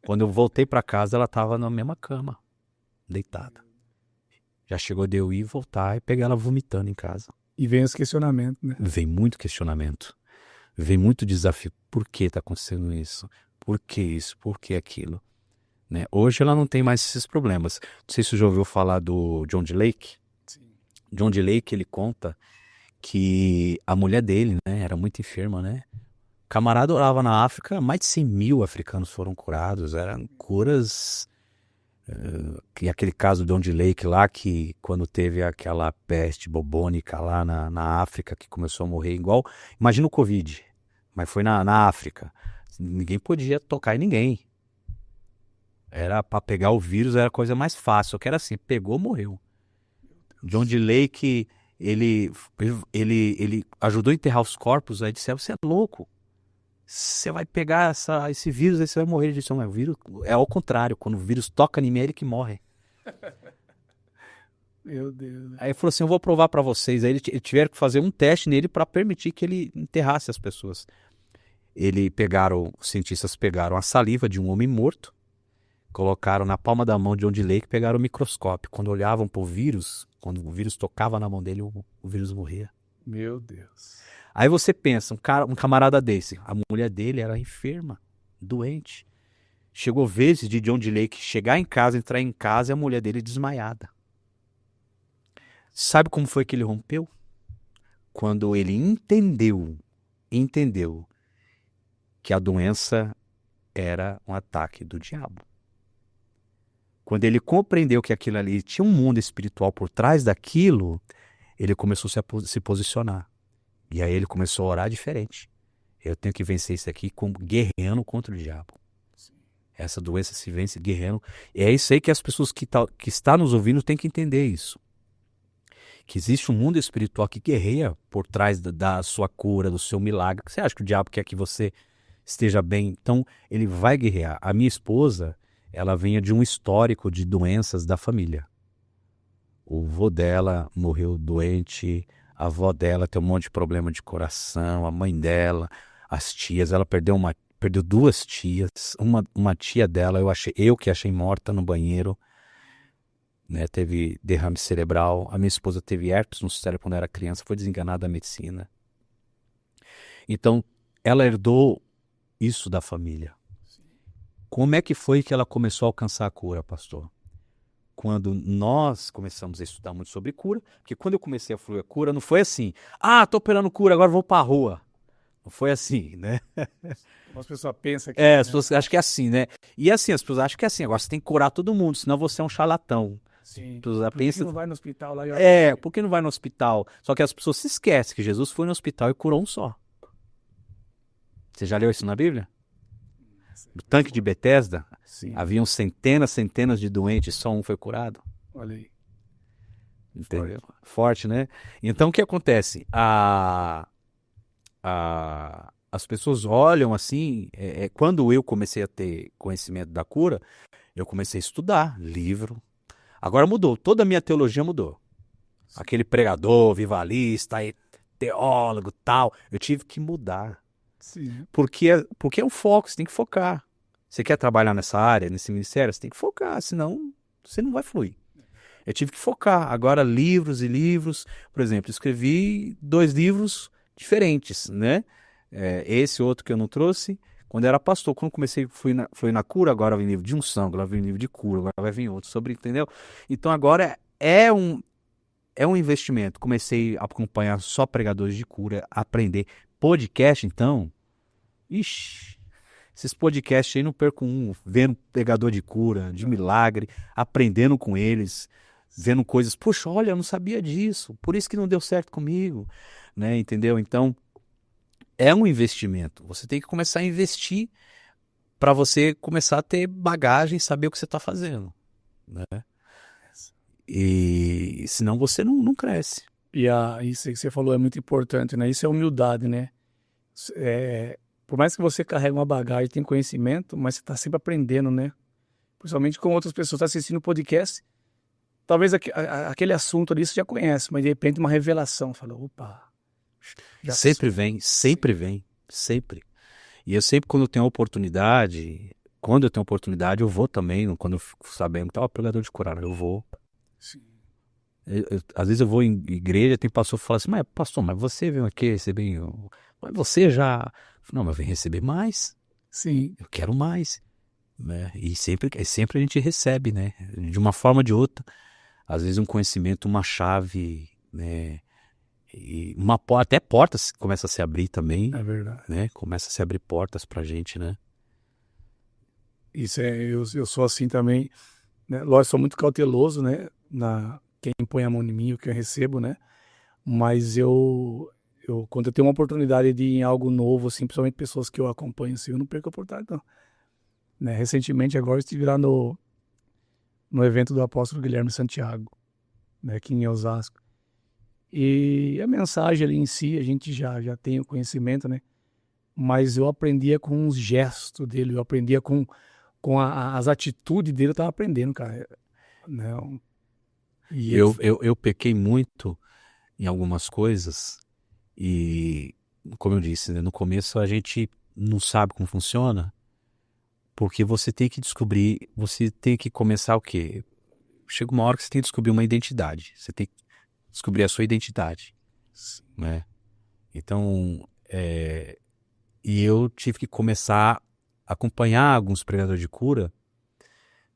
Quando eu voltei para casa, ela estava na mesma cama, deitada. Já chegou de eu ir, voltar e pegar ela vomitando em casa. E vem os questionamentos, né? Vem muito questionamento. Vem muito desafio. Por que está acontecendo isso? Por que isso? Por que aquilo? Né? Hoje ela não tem mais esses problemas. Não sei se você já ouviu falar do John D. Lake. Sim. John D. Lake, ele conta que a mulher dele, né, era muito enferma, né? O camarada orava na África, mais de 100 mil africanos foram curados. Eram curas... E aquele caso do John D. Lake lá, que quando teve aquela peste bubônica lá na África, que começou a morrer igual... Imagina o Covid, mas foi na África. Ninguém podia tocar em ninguém. Era para pegar o vírus, era a coisa mais fácil. Só que era assim, pegou, morreu. John D. Lake, ele ajudou a enterrar os corpos, aí disse, você é louco. Você vai pegar esse vírus, aí você vai morrer. Ele disse, o vírus é ao contrário, quando o vírus toca em mim, é ele que morre. Meu Deus. Aí ele falou assim, eu vou provar para vocês. Aí ele tiveram que fazer um teste nele para permitir que ele enterrasse as pessoas. Os cientistas pegaram a saliva de um homem morto, colocaram na palma da mão de John D. Lake, pegaram o microscópio. Quando olhavam para o vírus, quando o vírus tocava na mão dele, o vírus morria. Meu Deus. Aí você pensa, um camarada desse, a mulher dele era enferma, doente. Chegou vezes de John D. Lake chegar em casa, entrar em casa e a mulher dele desmaiada. Sabe como foi que ele rompeu? Quando ele entendeu que a doença era um ataque do diabo. Quando ele compreendeu que aquilo ali tinha um mundo espiritual por trás daquilo, ele começou a se posicionar. E aí ele começou a orar diferente. Eu tenho que vencer isso aqui guerreando contra o diabo. Essa doença se vence guerreando. E é isso aí que as pessoas que estão nos ouvindo têm que entender isso. Que existe um mundo espiritual que guerreia por trás da sua cura, do seu milagre. Você acha que o diabo quer que você esteja bem? Então, ele vai guerrear. A minha esposa, ela vinha de um histórico de doenças da família. O vô dela morreu doente, a avó dela tem um monte de problema de coração, a mãe dela, as tias, ela perdeu duas tias, uma tia dela, eu que achei morta no banheiro, né, teve derrame cerebral, a minha esposa teve herpes no cérebro quando era criança, foi desenganada da medicina. Então, ela herdou isso da família. Como é que foi que ela começou a alcançar a cura, pastor? Quando nós começamos a estudar muito sobre cura, porque quando eu comecei a fluir a cura, não foi assim, tô operando cura, agora vou para a rua. Não foi assim, né? As pessoas pensam que... as pessoas acham que é assim, né? E assim, as pessoas acham que é assim, agora você tem que curar todo mundo, senão você é um charlatão. Sim. Por que não vai no hospital lá? Por que não vai no hospital? Só que as pessoas se esquecem que Jesus foi no hospital e curou um só. Você já leu isso na Bíblia? No tanque de Betesda, haviam centenas de doentes, só um foi curado. Olha aí. Entendeu? Forte, né? Então, o que acontece? As pessoas olham assim, quando eu comecei a ter conhecimento da cura, eu comecei a estudar livro. Agora mudou, toda a minha teologia mudou. Sim. Aquele pregador, vivalista, teólogo, tal, eu tive que mudar. Sim. Porque é um foco, você tem que focar. Você quer trabalhar nessa área, nesse ministério, você tem que focar, senão você não vai fluir. Eu tive que focar. Agora, livros e livros, por exemplo, escrevi 2 livros diferentes, né? Esse outro que eu não trouxe, quando eu era pastor, quando comecei, fui na cura, agora vem livro de unção, agora vem livro de cura, agora vai vir outro sobre, entendeu? Então agora é um investimento. Comecei a acompanhar só pregadores de cura, aprender. Podcast, então, esses podcasts aí não perco vendo pregador de cura, de milagre, aprendendo com eles, vendo coisas, poxa, olha, eu não sabia disso, por isso que não deu certo comigo, né, entendeu? Então, é um investimento, você tem que começar a investir para você começar a ter bagagem, saber o que você está fazendo, né? E senão você não cresce. E isso que você falou é muito importante, né? Isso é humildade, né? Por mais que você carregue uma bagagem, tem conhecimento, mas você está sempre aprendendo, né? Principalmente com outras pessoas. Está assistindo o podcast, talvez aquele assunto ali você já conhece, mas de repente uma revelação. Fala, opa. Sempre vem. E eu sempre, quando eu tenho oportunidade, eu vou também, quando eu fico sabendo que tá o pregador de curar, eu vou. Sim. Às vezes eu vou em igreja, tem pastor que fala assim, mas pastor, mas você veio aqui receber, mas você já... Não, mas eu venho receber mais. Sim. Eu quero mais. Né? E sempre a gente recebe, né? De uma forma ou de outra. Às vezes um conhecimento, uma chave, né? E até portas começam a se abrir também. É verdade. Né? Começa a se abrir portas pra gente, né? Isso eu sou assim também, né? Lógico, sou muito cauteloso, né? Quem põe a mão em mim, o que eu recebo, né? Mas quando eu tenho uma oportunidade de ir em algo novo, assim, principalmente pessoas que eu acompanho, assim, eu não perco a oportunidade, não. Né? Recentemente, agora, eu estive lá no evento do apóstolo Guilherme Santiago, né? Aqui em Osasco. E a mensagem ali em si, a gente já tem o conhecimento, né? Mas eu aprendia com os gestos dele, eu aprendia com as atitudes dele, eu estava aprendendo, cara. Né? E eu pequei muito em algumas coisas e, como eu disse, né, no começo a gente não sabe como funciona, porque você tem que descobrir, você tem que começar o quê? Chega uma hora que você tem que descobrir uma identidade. Você tem que descobrir a sua identidade, né? Então, e eu tive que começar a acompanhar alguns pregadores de cura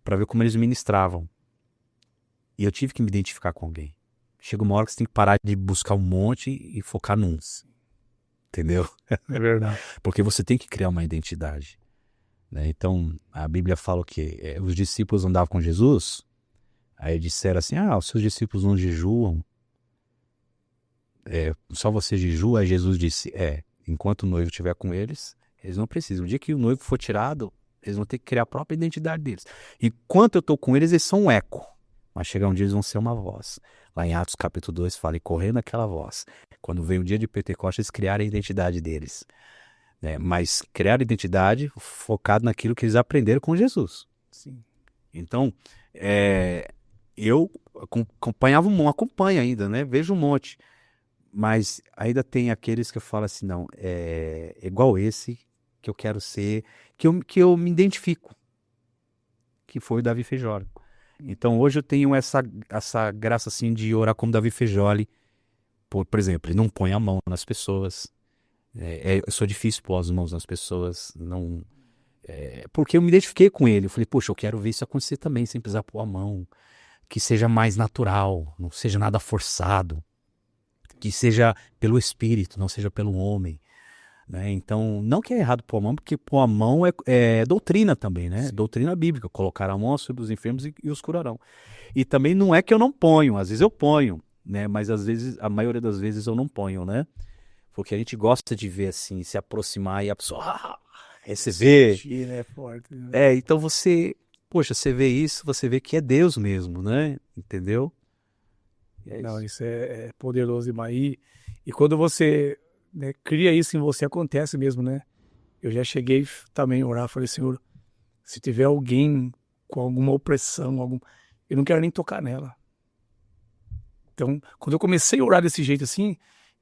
para ver como eles ministravam. E eu tive que me identificar com alguém. Chega uma hora que você tem que parar de buscar um monte e focar num. Entendeu? É verdade. Porque você tem que criar uma identidade, né? Então, a Bíblia fala o quê? Os discípulos andavam com Jesus, aí disseram assim, os seus discípulos não jejuam, só você jejua. Aí Jesus disse, enquanto o noivo estiver com eles, eles não precisam. O dia que o noivo for tirado, eles vão ter que criar a própria identidade deles. Enquanto eu estou com eles, eles são um eco. Mas chegar um dia eles vão ser uma voz. Lá em Atos capítulo 2 fala, e correndo aquela voz. Quando vem o dia de Pentecostes, eles criaram a identidade deles. Mas criaram a identidade focado naquilo que eles aprenderam com Jesus. Sim. Então, eu acompanhava acompanho ainda, né? Vejo um monte. Mas ainda tem aqueles que eu falo assim, não, é igual esse que eu quero ser, que eu me identifico, que foi o Davi Fejoli. Então hoje eu tenho essa graça assim de orar como Davi Fejoli. Por exemplo, ele não põe a mão nas pessoas. Eu sou difícil pôr as mãos nas pessoas. Não, porque eu me identifiquei com ele. Eu falei, poxa, eu quero ver isso acontecer também, sem precisar pôr a mão. Que seja mais natural, não seja nada forçado. Que seja pelo Espírito, não seja pelo homem. Né? Então, não que é errado pôr a mão, porque pôr a mão é doutrina também, né? Doutrina bíblica. Colocar a mão sobre os enfermos e os curarão. E também não é que eu não ponho, às vezes eu ponho, né? Mas às vezes, a maioria das vezes eu não ponho, né? Porque a gente gosta de ver assim, se aproximar e a pessoa, você vê. Sentir, né? Forte, né? Então você vê isso, você vê que é Deus mesmo, né? Entendeu? Não, isso é poderoso demais. E quando você, né, cria isso em você, acontece mesmo, né? Eu já cheguei também a orar, falei, Senhor, se tiver alguém com alguma opressão, eu não quero nem tocar nela. Então, quando eu comecei a orar desse jeito assim,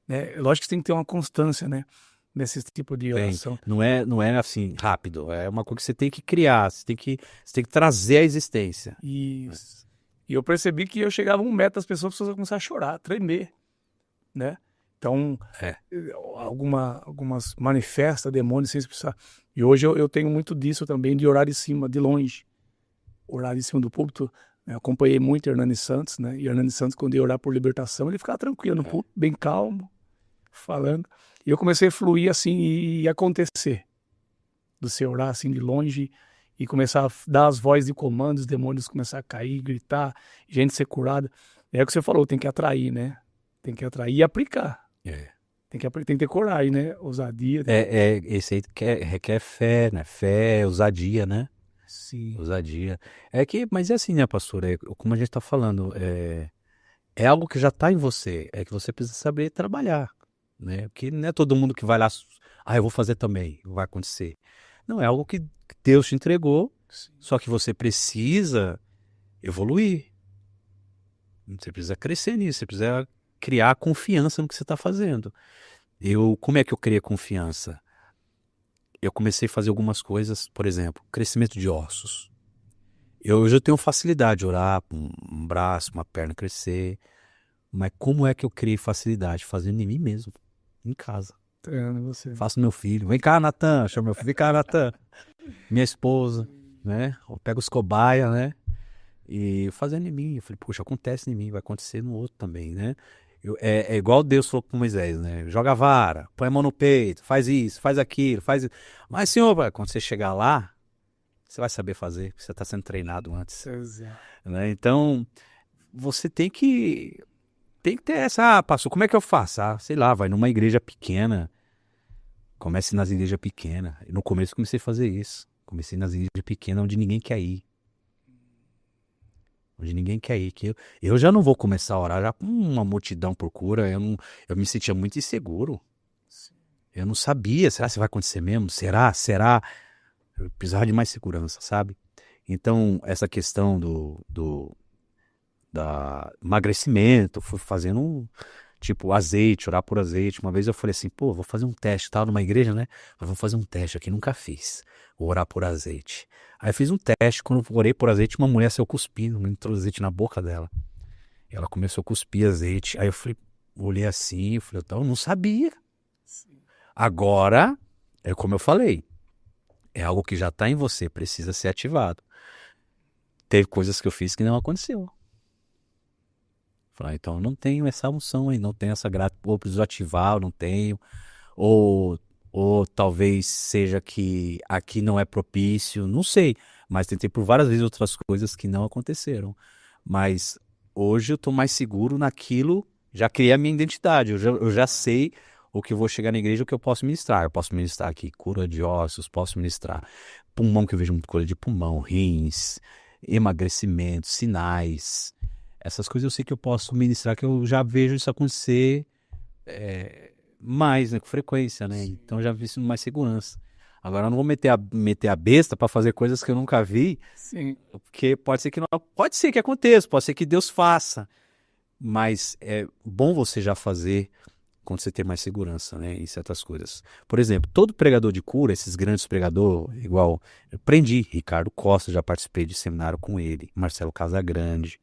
né, lógico que tem que ter uma constância, né, nesse tipo de oração. Não é assim, rápido, é uma coisa que você tem que criar, você tem que trazer à existência. Isso. E eu percebi que eu chegava a 1 metro das pessoas começavam a chorar, a tremer, né? Então, algumas manifesta demônios sem precisar. E hoje eu tenho muito disso também, de orar de cima, de longe. Orar em cima do púlpito. Eu acompanhei muito Hernani Santos, né? E Hernani Santos, quando ia orar por libertação, ele ficava tranquilo no púlpito, bem calmo, falando. E eu comecei a fluir assim e acontecer. Do seu orar assim de longe e começar a dar as vozes de comando, os demônios começar a cair, gritar, gente ser curada. É o que você falou, tem que atrair, né? Tem que atrair e aplicar. Tem que ter coragem, né? Ousadia. Esse aí requer fé, né? Fé, ousadia, né? Sim. Ousadia. Mas é assim, né, pastor? Como a gente está falando, é algo que já está em você, é que você precisa saber trabalhar, né? Porque não é todo mundo que vai lá, eu vou fazer também, vai acontecer. Não, é algo que Deus te entregou, só que você precisa evoluir. Você precisa crescer nisso, você precisa criar confiança no que você está fazendo. Como é que eu criei confiança? Eu comecei a fazer algumas coisas, por exemplo, crescimento de ossos. Hoje eu tenho facilidade de orar, um braço, uma perna crescer, mas como é que eu criei facilidade? Fazendo em mim mesmo, em casa. Você. Faço meu filho, vem cá, Natan, chama meu filho, vem cá, Natan. Minha esposa, né? Eu pego os cobaia, né? E fazendo em mim. Eu falei, poxa, acontece em mim, vai acontecer no outro também, né? É igual Deus falou com Moisés, né? Joga a vara, põe a mão no peito, faz isso, faz aquilo, faz isso. Mas, Senhor, quando você chegar lá, você vai saber fazer, porque você está sendo treinado antes. Né? Então, você tem que ter essa, pastor, como é que eu faço? Sei lá, vai numa igreja pequena. Comece nas igrejas pequenas. No começo eu comecei a fazer isso. Comecei nas igrejas pequenas onde ninguém quer ir. Onde ninguém quer ir. Que eu já não vou começar a orar já com uma multidão por cura. Eu me sentia muito inseguro. Eu não sabia. Será que vai acontecer mesmo? Será? Eu precisava de mais segurança, sabe? Então, essa questão da emagrecimento, fui fazendo Tipo, azeite, orar por azeite. Uma vez eu falei assim, pô, vou fazer um teste, tava numa igreja, né? Eu vou fazer um teste aqui, nunca fiz. Vou orar por azeite. Aí eu fiz um teste, quando eu orei por azeite, uma mulher saiu cuspindo, entrou azeite na boca dela. E ela começou a cuspir azeite. Aí eu falei, olhei assim, eu falei, eu não sabia. Agora, é como eu falei, é algo que já está em você, precisa ser ativado. Teve coisas que eu fiz que não aconteceu. Falei, então eu não tenho essa unção aí, não tenho essa graça, ou preciso ativar, eu não tenho. Ou, ou talvez seja que aqui não é propício, não sei. Mas tentei por várias vezes outras coisas que não aconteceram. Mas hoje eu estou mais seguro naquilo, já criei a minha identidade, eu já sei o que eu vou chegar na igreja, o que eu posso ministrar. Eu posso ministrar aqui cura de ossos, posso ministrar pulmão, que eu vejo muito cura de pulmão, rins, emagrecimento, sinais. Essas coisas eu sei que eu posso ministrar, que eu já vejo isso acontecer mais, né, com frequência, né? Então eu já vi isso com mais segurança. Agora eu não vou meter a besta para fazer coisas que eu nunca vi, Sim. porque pode ser que não, pode ser que aconteça, pode ser que Deus faça, mas é bom você já fazer quando você tem mais segurança, né, em certas coisas. Por exemplo, todo pregador de cura, esses grandes pregadores, igual eu aprendi, Ricardo Costa, já participei de seminário com ele, Marcelo Casagrande,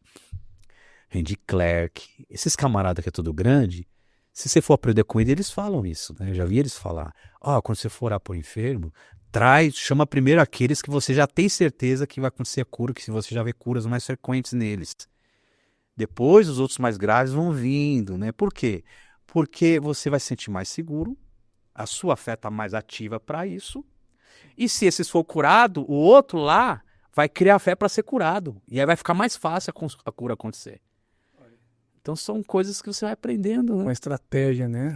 Randy Clark, esses camaradas que é tudo grande, se você for aprender com ele, eles falam isso, né? Eu já vi eles falar. Quando você for orar por enfermo, chama primeiro aqueles que você já tem certeza que vai acontecer a cura, que se você já vê curas mais frequentes neles. Depois os outros mais graves vão vindo, né? Por quê? Porque você vai se sentir mais seguro, a sua fé está mais ativa para isso, e se esse for curado, o outro lá vai criar fé para ser curado, e aí vai ficar mais fácil a cura acontecer. Então são coisas que você vai aprendendo, né? Uma estratégia, né?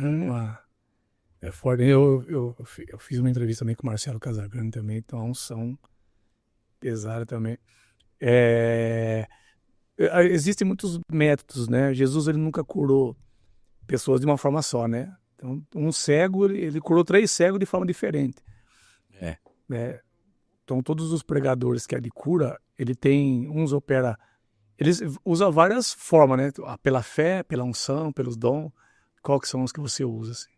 É forte. Eu fiz uma entrevista também com o Marcelo Casagrande também, então a unção pesada também. Existem muitos métodos, né? Jesus ele nunca curou pessoas de uma forma só, né? Então, um cego, ele curou 3 cegos de forma diferente. Né? Então, todos os pregadores que é de cura, eles usam várias formas, né? Pela fé, pela unção, pelos dons. Qual que são os que você usa, assim?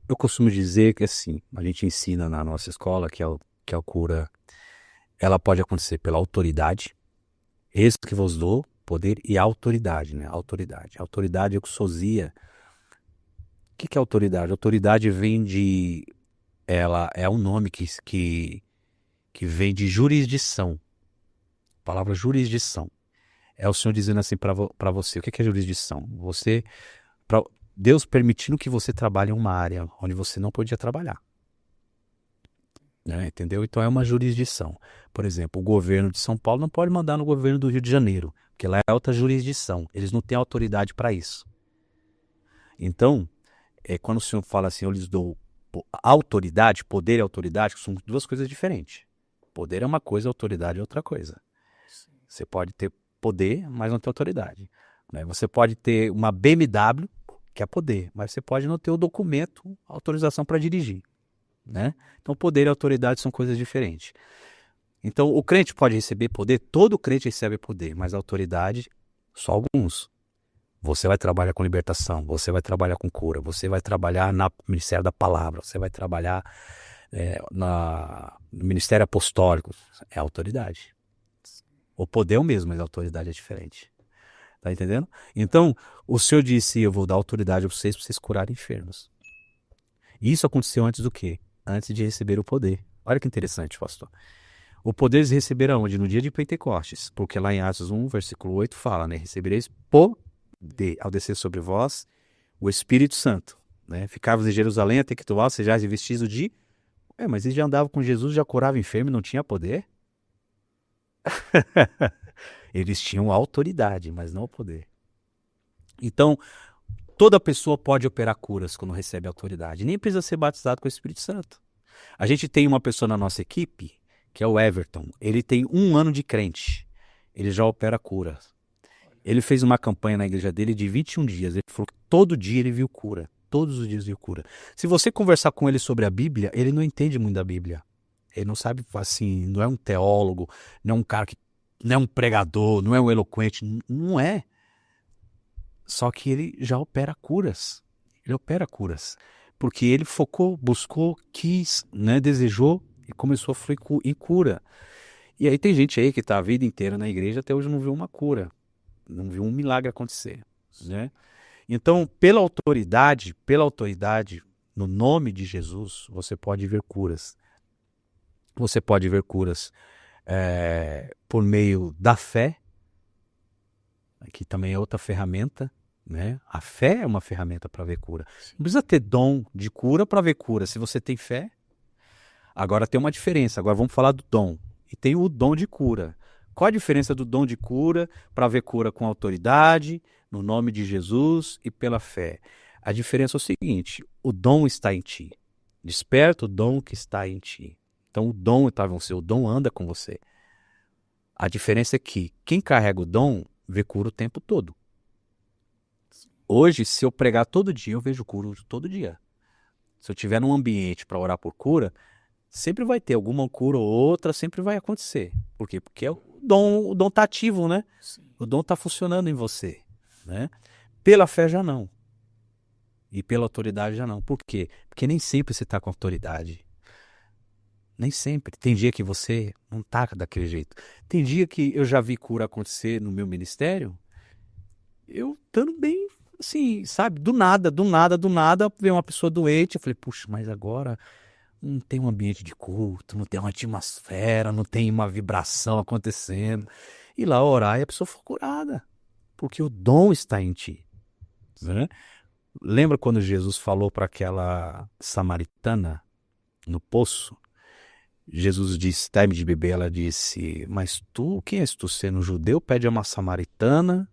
Eu costumo dizer que assim, a gente ensina na nossa escola que a cura, ela pode acontecer pela autoridade, esse que vos dou, poder e autoridade, né? Autoridade, exousia. O que é autoridade? Autoridade vem ela é um nome que vem de jurisdição. A palavra jurisdição. É o Senhor dizendo assim para você, o que é jurisdição? Deus permitindo que você trabalhe em uma área onde você não podia trabalhar. Né? Entendeu? Então é uma jurisdição. Por exemplo, o governo de São Paulo não pode mandar no governo do Rio de Janeiro, porque lá é outra jurisdição. Eles não têm autoridade para isso. Então, quando o Senhor fala assim, eu lhes dou autoridade, poder e autoridade, são 2 coisas diferentes. Poder é uma coisa, autoridade é outra coisa. Você pode ter poder, mas não ter autoridade. Né? Você pode ter uma BMW, que é poder, mas você pode não ter o documento, autorização para dirigir. Né? Então, poder e autoridade são coisas diferentes. Então, o crente pode receber poder, todo crente recebe poder, mas autoridade, só alguns. Você vai trabalhar com libertação, você vai trabalhar com cura, você vai trabalhar no Ministério da Palavra, você vai trabalhar no Ministério Apostólico. É autoridade. O poder é o mesmo, mas a autoridade é diferente. Tá entendendo? Então, o Senhor disse, eu vou dar autoridade a vocês para vocês curarem enfermos. E isso aconteceu antes do quê? Antes de receber o poder. Olha que interessante, pastor. O poder eles receberam onde? No dia de Pentecostes. Porque lá em Atos 1, versículo 8, fala, né? Recebereis poder ao descer sobre vós o Espírito Santo. Né? Ficavas em Jerusalém até que tu vós sejais vestidos de... mas eles já andavam com Jesus, já curava enfermo e não tinha poder? Eles tinham autoridade, mas não o poder. Então, toda pessoa pode operar curas quando recebe autoridade. Nem precisa ser batizado com o Espírito Santo. A gente tem uma pessoa na nossa equipe, que é o Everton. Ele tem 1 ano de crente. Ele já opera curas. Ele fez uma campanha na igreja dele de 21 dias. Ele falou que todo dia ele viu cura. Todos os dias viu cura. Se você conversar com ele sobre a Bíblia, ele não entende muito da Bíblia. Ele não sabe, assim, não é um teólogo, não é um cara que... não é um pregador, não é um eloquente. Não é. Só que ele já opera curas. Ele opera curas. Porque ele focou, buscou, quis, né, desejou e começou a fluir em cura. E aí tem gente aí que está a vida inteira na igreja, até hoje não viu uma cura. Não viu um milagre acontecer, né? Então, pela autoridade, no nome de Jesus, você pode ver curas. Você pode ver curas por meio da fé, que também é outra ferramenta, né? A fé é uma ferramenta para ver cura. Não precisa ter dom de cura para ver cura. Se você tem fé, agora tem uma diferença. Agora vamos falar do dom. E tem o dom de cura. Qual a diferença do dom de cura para ver cura com autoridade, no nome de Jesus e pela fé? A diferença é o seguinte: o dom está em ti. Desperta o dom que está em ti. Então o dom está em você, o dom anda com você. A diferença é que quem carrega o dom vê cura o tempo todo. Hoje, se eu pregar todo dia, eu vejo cura todo dia. Se eu estiver num ambiente para orar por cura, sempre vai ter alguma cura ou outra, sempre vai acontecer. Por quê? Porque o dom está ativo, né? Sim. O dom está funcionando em você, né? Pela fé já não. E pela autoridade já não. Por quê? Porque nem sempre você está com autoridade. Nem sempre. Tem dia que você não está daquele jeito. Tem dia que eu já vi cura acontecer no meu ministério, eu estando bem, assim, sabe? Do nada, veio uma pessoa doente. Eu falei, puxa, mas agora não tem um ambiente de culto, não tem uma atmosfera, não tem uma vibração acontecendo. E lá orar e a pessoa foi curada. Porque o dom está em ti, né? Lembra quando Jesus falou para aquela samaritana no poço? Jesus disse, time de beber, ela disse, mas tu, quem és tu? Sendo judeu, pede a uma samaritana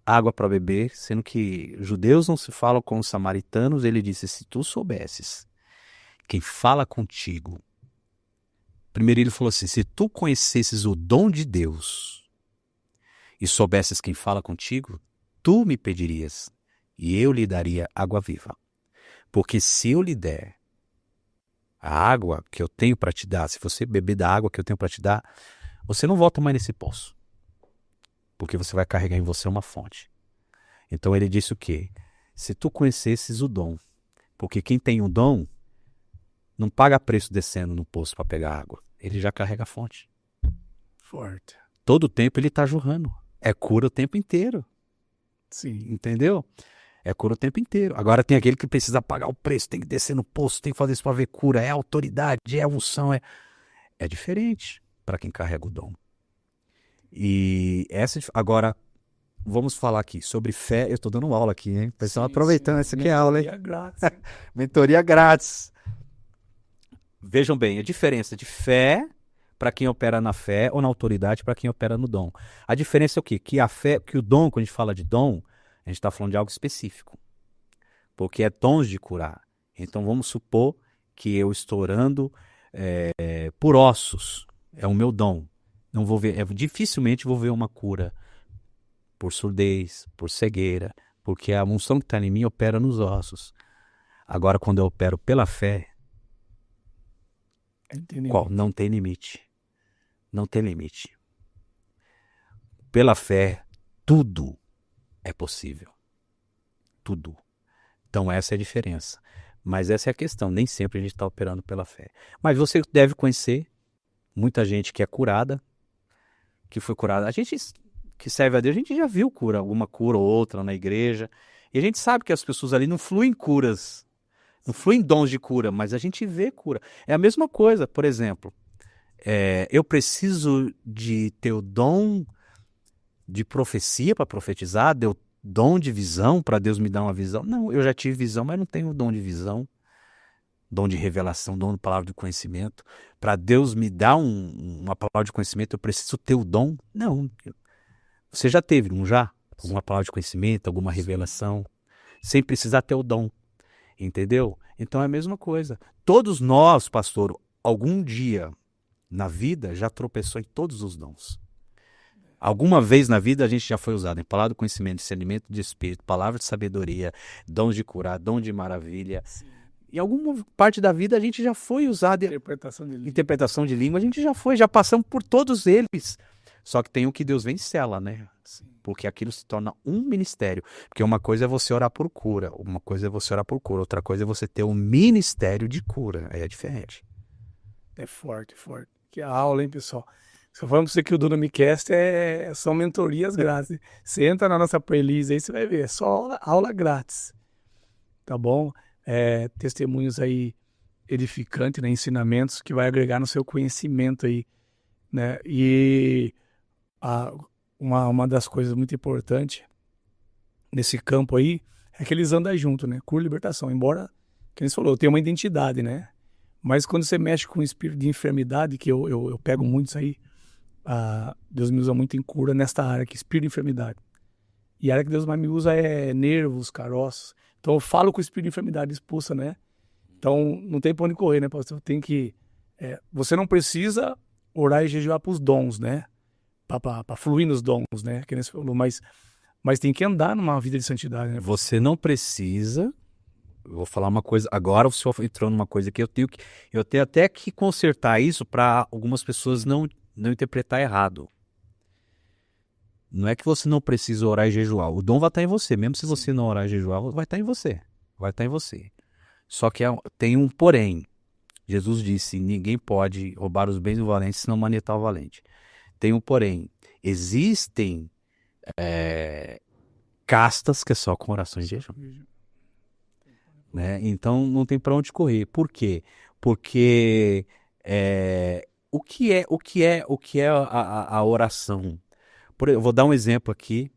água para beber, sendo que judeus não se falam com os samaritanos. Ele disse, se tu soubesses quem fala contigo. Primeiro ele falou assim, se tu conhecesses o dom de Deus e soubesses quem fala contigo, tu me pedirias e eu lhe daria água viva. Porque se eu lhe der a água que eu tenho para te dar, se você beber da água que eu tenho para te dar, você não volta mais nesse poço. Porque você vai carregar em você uma fonte. Então ele disse o quê? Se tu conhecesses o dom, porque quem tem um dom não paga preço descendo no poço para pegar água. Ele já carrega a fonte. Forte. Todo o tempo ele está jorrando. É cura o tempo inteiro. Sim. Entendeu? É cura o tempo inteiro. Agora tem aquele que precisa pagar o preço, tem que descer no poço, tem que fazer isso para ver cura. É autoridade, é unção. É diferente para quem carrega o dom. E agora, vamos falar aqui sobre fé. Eu estou dando aula aqui, hein? Pessoal, aproveitando, essa aqui é aula, hein? Mentoria grátis. Mentoria grátis. Vejam bem, a diferença de fé para quem opera na fé ou na autoridade para quem opera no dom. A diferença é o quê? Que a fé, que o dom, quando a gente fala de dom, a gente está falando de algo específico. Porque é dons de curar. Então vamos supor que eu estou orando por ossos. É o meu dom. Não vou ver, dificilmente vou ver uma cura por surdez, por cegueira, porque a unção que está em mim opera nos ossos. Agora, quando eu opero pela fé, qual? Não tem limite. Não tem limite. Pela fé, tudo é possível. Tudo. Então essa é a diferença. Mas essa é a questão. Nem sempre a gente está operando pela fé. Mas você deve conhecer muita gente que é curada, que foi curada. A gente que serve a Deus, a gente já viu cura, alguma cura ou outra na igreja. E a gente sabe que as pessoas ali não fluem curas. Não fluem dons de cura, mas a gente vê cura. É a mesma coisa, por exemplo. Eu preciso de ter o dom de profecia para profetizar, deu dom de visão para Deus me dar uma visão. Não, eu já tive visão, mas não tenho dom de visão, dom de revelação, dom de palavra de conhecimento. Para Deus me dar uma palavra de conhecimento, eu preciso ter o dom? Não. Você já teve, não já? Alguma palavra de conhecimento, alguma revelação, sem precisar ter o dom. Entendeu? Então é a mesma coisa. Todos nós, pastor, algum dia na vida já tropeçou em todos os dons. Alguma vez na vida a gente já foi usado em palavra de conhecimento, discernimento de espírito, palavra de sabedoria, dons de curar, dom de maravilha. Sim. Em alguma parte da vida a gente já foi usado. Interpretação de língua a gente já foi, já passamos por todos eles. Só que tem o que Deus vem e sela, né? Sim. Porque aquilo se torna um ministério. Porque uma coisa é você orar por cura, outra coisa é você ter um ministério de cura. Aí é diferente. É forte, forte. Que aula, hein, pessoal? Só falando pra você que o Dunamicast são mentorias grátis. Você entra na nossa playlist aí, você vai ver. É só aula grátis. Tá bom? Testemunhos aí edificantes, né? Ensinamentos que vai agregar no seu conhecimento aí, né? E uma das coisas muito importantes nesse campo aí é que eles andam junto, né? Cura e libertação. Embora, como você falou, tem uma identidade, né? Mas quando você mexe com o espírito de enfermidade, que eu pego muito isso aí, Deus me usa muito em cura nesta área, que é espírito de enfermidade. E a área que Deus mais me usa é nervos, caroços. Então eu falo com o espírito de enfermidade expulsa, né? Então não tem pra onde correr, né, pastor? Tem que... você não precisa orar e jejuar para os dons, né? Para fluir nos dons, né? Que nem você falou, mas tem que andar numa vida de santidade, né? Você não precisa. Eu vou falar uma coisa. Agora o senhor entrou numa coisa que eu tenho até que consertar isso para algumas pessoas não interpretar errado. Não é que você não precisa orar e jejuar. O dom vai estar em você. Mesmo se você não orar e jejuar, vai estar em você. Vai estar em você. Só que tem um porém. Jesus disse, ninguém pode roubar os bens do valente senão manietar o valente. Tem um porém. Existem castas que é só com orações de jejum. Né? Então não tem para onde correr. Por quê? Porque o que é a oração? Eu vou dar um exemplo aqui.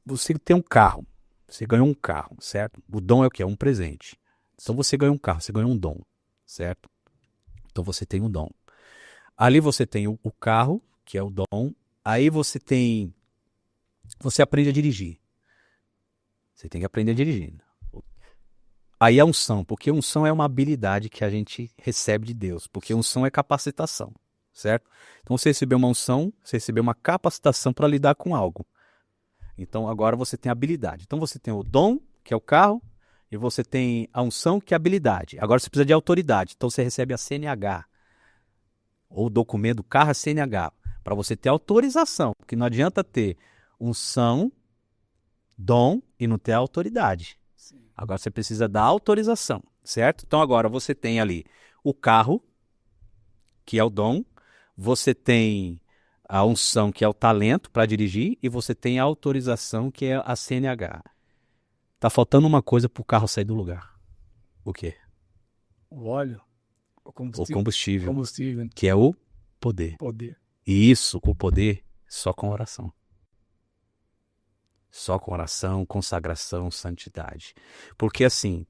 Você tem um carro. Você ganhou um carro, certo? O dom é o quê? É um presente. Então você ganhou um carro, você ganhou um dom, certo? Então você tem um dom. Ali você tem o carro, que é o dom. Aí você aprende a dirigir. Você tem que aprender a dirigir. Aí a unção, porque unção é uma habilidade que a gente recebe de Deus, porque unção é capacitação, certo? Então você recebeu uma unção, você recebeu uma capacitação para lidar com algo. Então agora você tem habilidade. Então você tem o dom, que é o carro, e você tem a unção, que é a habilidade. Agora você precisa de autoridade. Então você recebe a CNH, ou o documento do carro, a CNH, para você ter autorização, porque não adianta ter unção, dom e não ter autoridade. Sim. Agora você precisa da autorização, certo? Então agora você tem ali o carro, que é o dom, você tem a unção, que é o talento para dirigir, e você tem a autorização, que é a CNH. Tá faltando uma coisa para o carro sair do lugar. O quê? O óleo. O combustível. Combustível. Que é o poder. E isso, o poder, só com oração. Só com oração, consagração, santidade. Porque assim,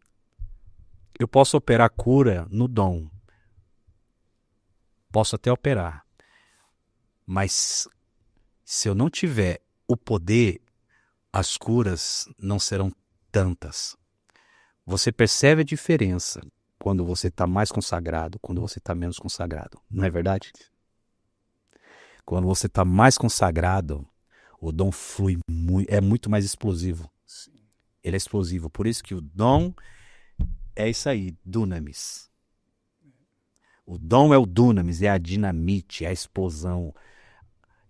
eu posso operar cura no dom. Posso até operar. Mas se eu não tiver o poder, as curas não serão tantas. Você percebe a diferença quando você está mais consagrado, quando você está menos consagrado. Não é verdade? Quando você está mais consagrado, o dom flui é muito mais explosivo. Sim. Ele é explosivo. Por isso que o dom é isso aí, dunamis. O dom é o dunamis, é a dinamite, é a explosão.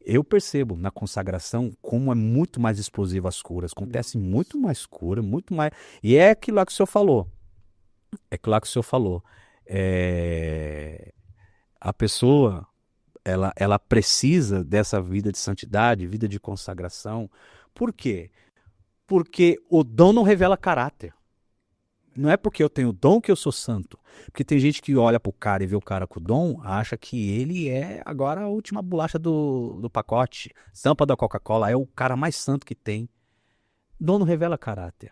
Eu percebo na consagração como é muito mais explosivo as curas. Acontece muito mais cura, muito mais... E é aquilo lá que o senhor falou. A pessoa, ela precisa dessa vida de santidade, vida de consagração. Por quê? Porque o dom não revela caráter. Não é porque eu tenho dom que eu sou santo. Porque tem gente que olha pro cara e vê o cara com o dom, acha que ele é agora a última bolacha do pacote. Tampa da Coca-Cola, é o cara mais santo que tem. Dom não revela caráter.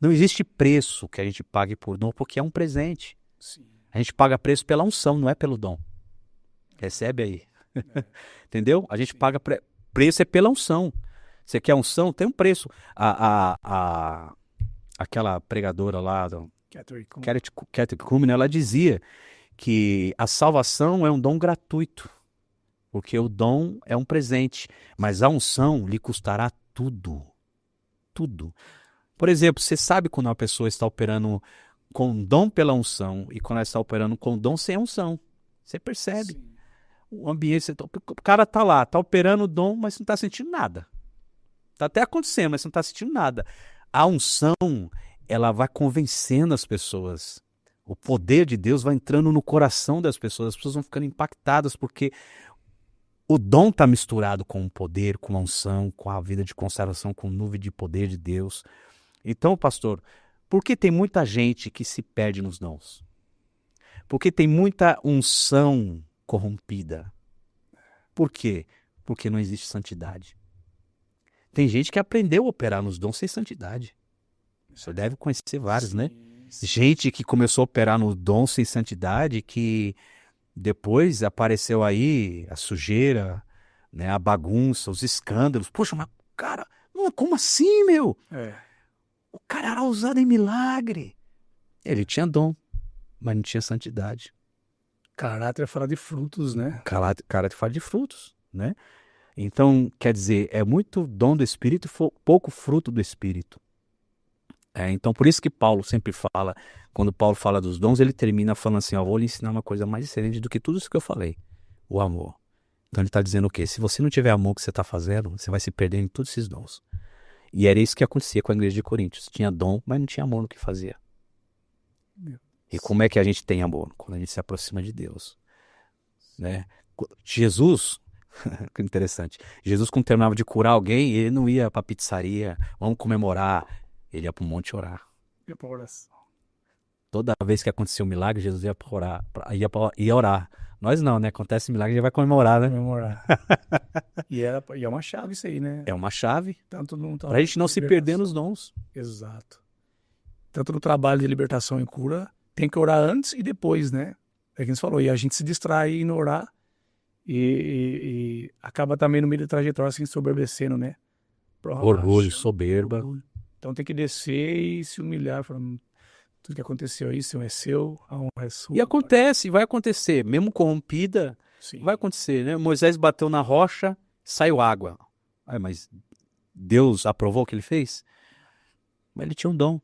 Não existe preço que a gente pague por dom, porque é um presente. Sim. A gente paga preço pela unção, não é pelo dom. Recebe aí. Entendeu? A gente paga preço é pela unção. Você quer unção? Tem um preço. Aquela pregadora lá, Catherine Kuhlman, ela dizia que a salvação é um dom gratuito, porque o dom é um presente, mas a unção lhe custará tudo. Tudo. Por exemplo, você sabe quando uma pessoa está operando com dom pela unção e quando ela está operando com dom sem unção. Você percebe. Sim. O ambiente, o cara tá lá, tá operando o dom, mas não tá sentindo nada. Tá até acontecendo, mas não tá sentindo nada. A unção, ela vai convencendo as pessoas. O poder de Deus vai entrando no coração das pessoas. As pessoas vão ficando impactadas, porque o dom tá misturado com o poder, com a unção, com a vida de consagração, com nuvem de poder de Deus. Então, pastor, por que tem muita gente que se perde nos dons? Porque tem muita unção corrompida. Por quê? Porque não existe santidade. Tem gente que aprendeu a operar nos dons sem santidade. O senhor deve conhecer vários, né? Gente que começou a operar no dom sem santidade, que depois apareceu aí a sujeira, né, a bagunça, os escândalos. Poxa, mas cara, não, como assim, meu? O cara era usado em milagre. Ele tinha dom, mas não tinha santidade. Caráter é falar de frutos, né? Caráter fala de frutos, né? Então, quer dizer, é muito dom do Espírito e pouco fruto do Espírito. Então, por isso que Paulo sempre fala, quando Paulo fala dos dons, ele termina falando assim, vou lhe ensinar uma coisa mais excelente do que tudo isso que eu falei, o amor. Então ele está dizendo o quê? Se você não tiver amor no que você está fazendo, você vai se perder em todos esses dons. E era isso que acontecia com a igreja de Coríntios. Tinha dom, mas não tinha amor no que fazia. E como é que a gente tem amor? Quando a gente se aproxima de Deus. Né? Jesus, que interessante, Jesus quando terminava de curar alguém, ele não ia para a pizzaria, vamos comemorar, ele ia para o monte orar. Ia para oração. Toda vez que acontecia um milagre, Jesus ia para orar, ia orar. Nós não, né? Acontece um milagre, a gente vai comemorar, né? Comemorar. E é uma chave isso aí, né? É uma chave Tanto no para a gente não se perder nos dons. Exato. Tanto no trabalho de libertação e cura, tem que orar antes e depois, né? É que você falou, e a gente se distrai em orar e acaba também no meio da trajetória assim, soberbecendo, né? Orgulho, soberba. Orgulho. Então tem que descer e se humilhar, falando, tudo que aconteceu aí, é seu, a honra é sua. E acontece, vai acontecer, mesmo corrompida, Sim. Vai acontecer, né? Moisés bateu na rocha, saiu água. Mas Deus aprovou o que ele fez? Mas ele tinha um dom.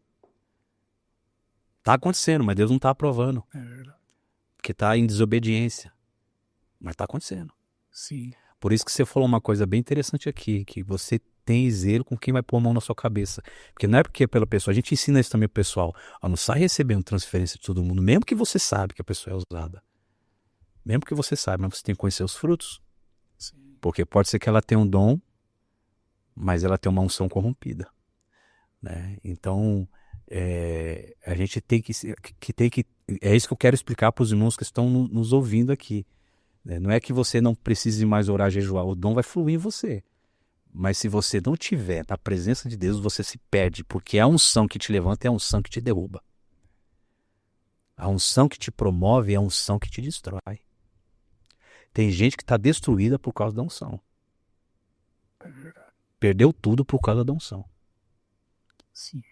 Tá acontecendo, mas Deus não tá aprovando. É verdade. Porque tá em desobediência. Mas tá acontecendo. Sim. Por isso que você falou uma coisa bem interessante aqui, que você tem zelo com quem vai pôr a mão na sua cabeça. Porque não é porque é pela pessoa, a gente ensina isso também pro pessoal. Não sai recebendo transferência de todo mundo, mesmo que você sabe que a pessoa é usada. Mesmo que você saiba, mas você tem que conhecer os frutos. Sim. Porque pode ser que ela tenha um dom, mas ela tem uma unção corrompida. Né? Então, a gente tem que... É isso que eu quero explicar para os irmãos que estão nos ouvindo aqui. Não é que você não precise mais orar, jejuar. O dom vai fluir em você. Mas se você não tiver na presença de Deus, você se perde. Porque a unção que te levanta é a unção que te derruba. A unção que te promove é a unção que te destrói. Tem gente que está destruída por causa da unção. Perdeu tudo por causa da unção. Sim.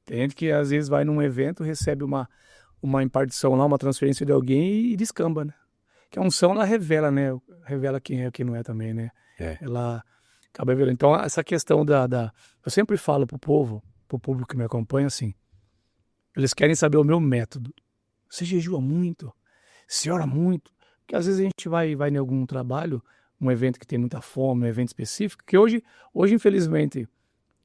Tem gente que às vezes vai num evento, recebe uma impartição lá, uma transferência de alguém e descamba, né? Que a unção, ela revela, né? Revela quem é e quem não é também, né? Ela acaba revelando. Então, essa questão eu sempre falo pro povo, pro público que me acompanha, assim, eles querem saber o meu método. Você jejua muito? Você ora muito? Porque às vezes a gente vai em algum trabalho, um evento que tem muita fome, um evento específico, que hoje infelizmente,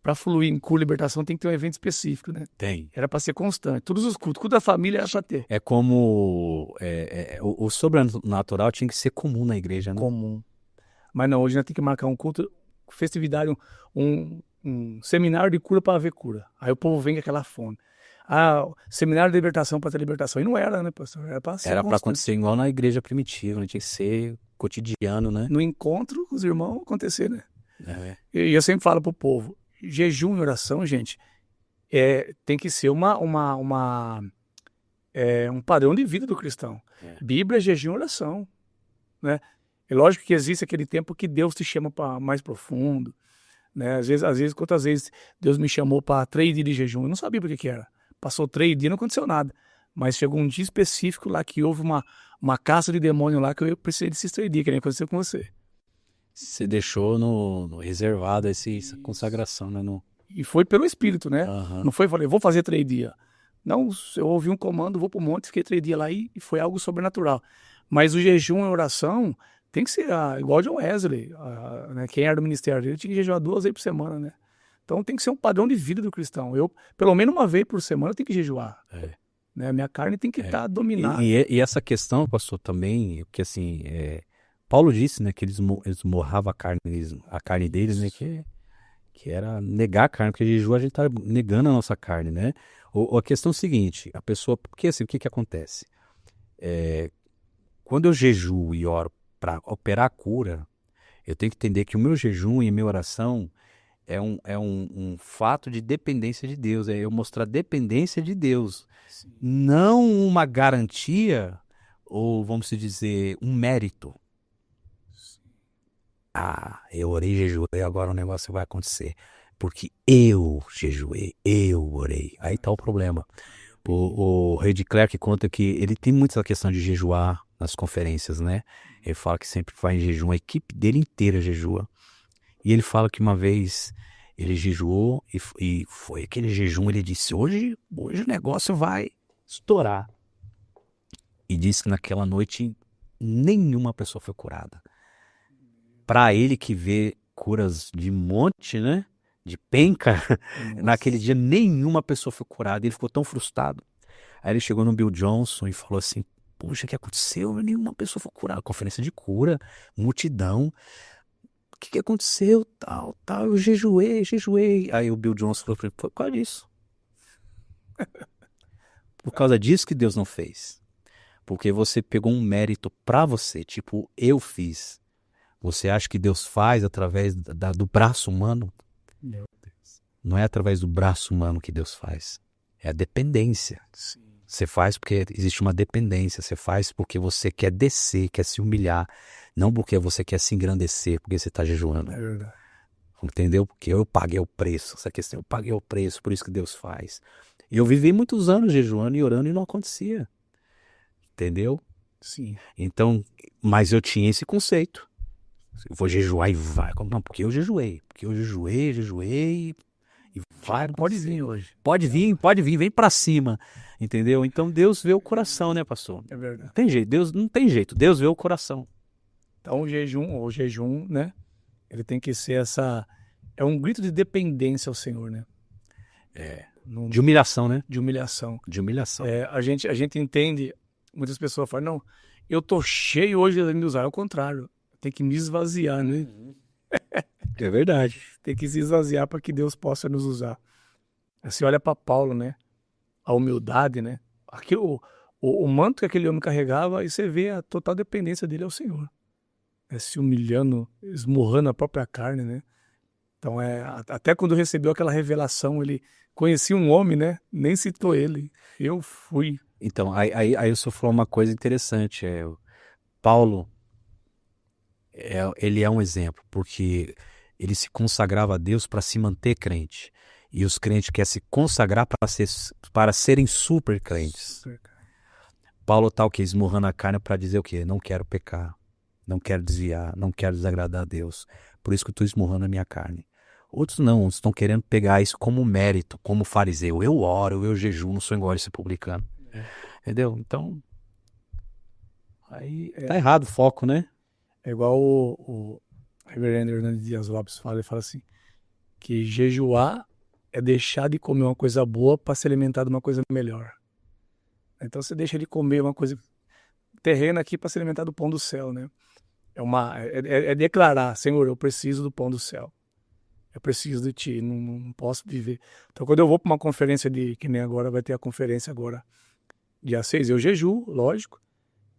para fluir em cura e libertação tem que ter um evento específico, né? Tem. Era para ser constante. Todos os cultos, culto da família era para ter. É como o sobrenatural tinha que ser comum na igreja, né? Comum. Mas não, hoje nós temos que marcar um culto, festividade, um seminário de cura para haver cura. Aí o povo vem com aquela fome. Seminário de libertação para ter libertação. E não era, né, pastor? Era para ser constante. Acontecer igual na igreja primitiva, né? Tinha que ser cotidiano, né? No encontro com os irmãos acontecer, né? E eu sempre falo pro povo, jejum e oração, gente, tem que ser um padrão de vida do cristão. Bíblia, jejum e oração, né? É lógico que existe aquele tempo que Deus te chama para mais profundo, né? Às vezes, quantas vezes Deus me chamou para 3 dias de jejum, eu não sabia por que era. Passou 3 dias, não aconteceu nada. Mas chegou um dia específico lá que houve uma caça de demônio lá que eu precisei desses 3 dias, que nem aconteceu com você. Você deixou no reservado essa consagração, né? E foi pelo Espírito, né? Uhum. Não foi, falei, vou fazer 3 dias. Não, eu ouvi um comando, vou pro monte, fiquei 3 dias lá e foi algo sobrenatural. Mas o jejum e a oração tem que ser igual John Wesley, né? Quem era do ministério dele tinha que jejuar 2 vezes por semana, né? Então tem que ser um padrão de vida do cristão. Eu, pelo menos uma vez por semana, eu tenho que jejuar. Né? Minha carne tem que estar dominada. E essa questão, pastor, também, que assim, Paulo disse, né, que eles morravam a carne deles, né, que era negar a carne, porque jejum a gente tá negando a nossa carne, né? A questão é o seguinte, a pessoa, porque assim, o que acontece? Quando eu jejuo e oro para operar a cura, eu tenho que entender que o meu jejum e a minha oração é um fato de dependência de Deus, é eu mostrar dependência de Deus, não uma garantia, ou vamos dizer, um mérito. Eu orei e jejuei, agora o negócio vai acontecer. Porque eu jejuei, eu orei. Aí tá o problema. O Rei de Clerc conta que ele tem muito essa questão de jejuar nas conferências, né? Ele fala que sempre vai em jejum, a equipe dele inteira jejua. E ele fala que uma vez ele jejuou e foi aquele jejum, ele disse, hoje o negócio vai estourar. E disse que naquela noite nenhuma pessoa foi curada. Para ele que vê curas de monte, né? De penca, naquele dia nenhuma pessoa foi curada. Ele ficou tão frustrado. Aí ele chegou no Bill Johnson e falou assim, poxa, o que aconteceu? Nenhuma pessoa foi curada. Conferência de cura, multidão. O que aconteceu? Tal, eu jejuei. Aí o Bill Johnson falou para ele, por causa disso. Por causa disso que Deus não fez. Porque você pegou um mérito para você, tipo, eu fiz. Você acha que Deus faz através do braço humano? Meu Deus. Não é através do braço humano que Deus faz. É a dependência. Sim. Você faz porque existe uma dependência. Você faz porque você quer descer, quer se humilhar. Não porque você quer se engrandecer, porque você está jejuando. É verdade. Entendeu? Porque eu paguei o preço. Essa questão, eu paguei o preço, por isso que Deus faz. E eu vivi muitos anos jejuando e orando e não acontecia. Entendeu? Sim. Então, mas eu tinha esse conceito. Eu vou jejuar e vai. Não, porque eu jejuei. Porque eu jejuei e vai. Pode vir hoje. Pode vir, vem pra cima. Entendeu? Então Deus vê o coração, né, pastor? É verdade. Não tem jeito, Deus não tem jeito. Deus vê o coração. Então o jejum, né? Ele tem que ser é um grito de dependência ao Senhor, né? De humilhação, né? De humilhação. De humilhação. A gente entende, muitas pessoas falam, não, eu tô cheio hoje de usar, é o contrário. Tem que me esvaziar, né? É verdade. Tem que se esvaziar para que Deus possa nos usar. Você olha para Paulo, né? A humildade, né? Aqui, o manto que aquele homem carregava, e você vê a total dependência dele ao Senhor. Se humilhando, esmurrando a própria carne, né? Então, até quando recebeu aquela revelação, ele conhecia um homem, né? Nem citou ele. Eu fui. Então, aí o senhor falou uma coisa interessante. Paulo, ele é um exemplo, porque ele se consagrava a Deus para se manter crente. E os crentes querem se consagrar para serem super crentes. Paulo tá o quê? Esmurrando a carne para dizer o quê? Não quero pecar, não quero desviar, não quero desagradar a Deus. Por isso que eu estou esmurrando a minha carne. Outros não, estão querendo pegar isso como mérito, como fariseu. Eu oro, eu jejuo, não sou igual esse publicano. Entendeu? Então, aí tá errado o foco, né? É igual o reverendo Hernandes Dias Lopes fala, ele fala assim, que jejuar é deixar de comer uma coisa boa para se alimentar de uma coisa melhor. Então você deixa de comer uma coisa terrena aqui para se alimentar do pão do céu, né? É declarar, Senhor, eu preciso do pão do céu. Eu preciso de ti, não posso viver. Então quando eu vou para uma conferência que nem agora, vai ter a conferência agora, dia 6, eu jejuo, lógico,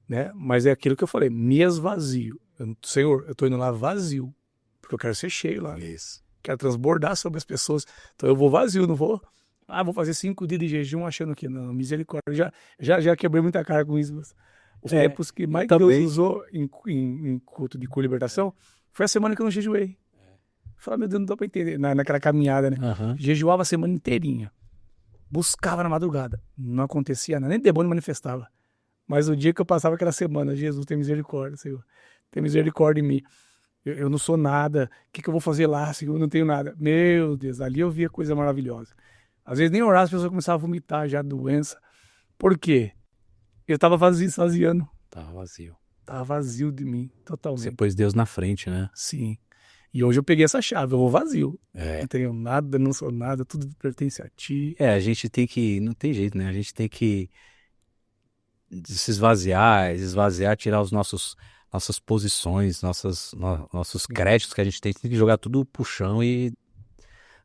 né? Mas é aquilo que eu falei, me esvazio. Senhor, eu estou indo lá vazio, porque eu quero ser cheio lá. Isso. Quero transbordar sobre as pessoas. Então eu vou vazio, não vou... vou fazer 5 dias de jejum achando que não, misericórdia. Já quebrei muita cara com isso. Os tempos que mais Deus usou em culto de cura e libertação foi a semana que eu não jejuei. Falei, meu Deus, não dá pra entender. Naquela caminhada, né? Jejuava a semana inteirinha. Buscava na madrugada. Não acontecia nada, nem demônio manifestava. Mas o dia que eu passava aquela semana, Jesus, tem misericórdia, Senhor. Tem misericórdia em mim. Eu não sou nada. O que eu vou fazer lá, Senhor? Eu não tenho nada. Meu Deus, ali eu via coisa maravilhosa. Às vezes nem orar, as pessoas começavam a vomitar já doença. Por quê? Eu estava esvaziando. Tava vazio. Tava vazio de mim, totalmente. Você pôs Deus na frente, né? Sim. E hoje eu peguei essa chave, eu vou vazio. É. Não tenho nada, não sou nada, tudo pertence a ti. A gente tem que, não tem jeito, né? A gente tem que se esvaziar, tirar os nossas posições, nossos créditos que a gente tem que jogar tudo pro chão e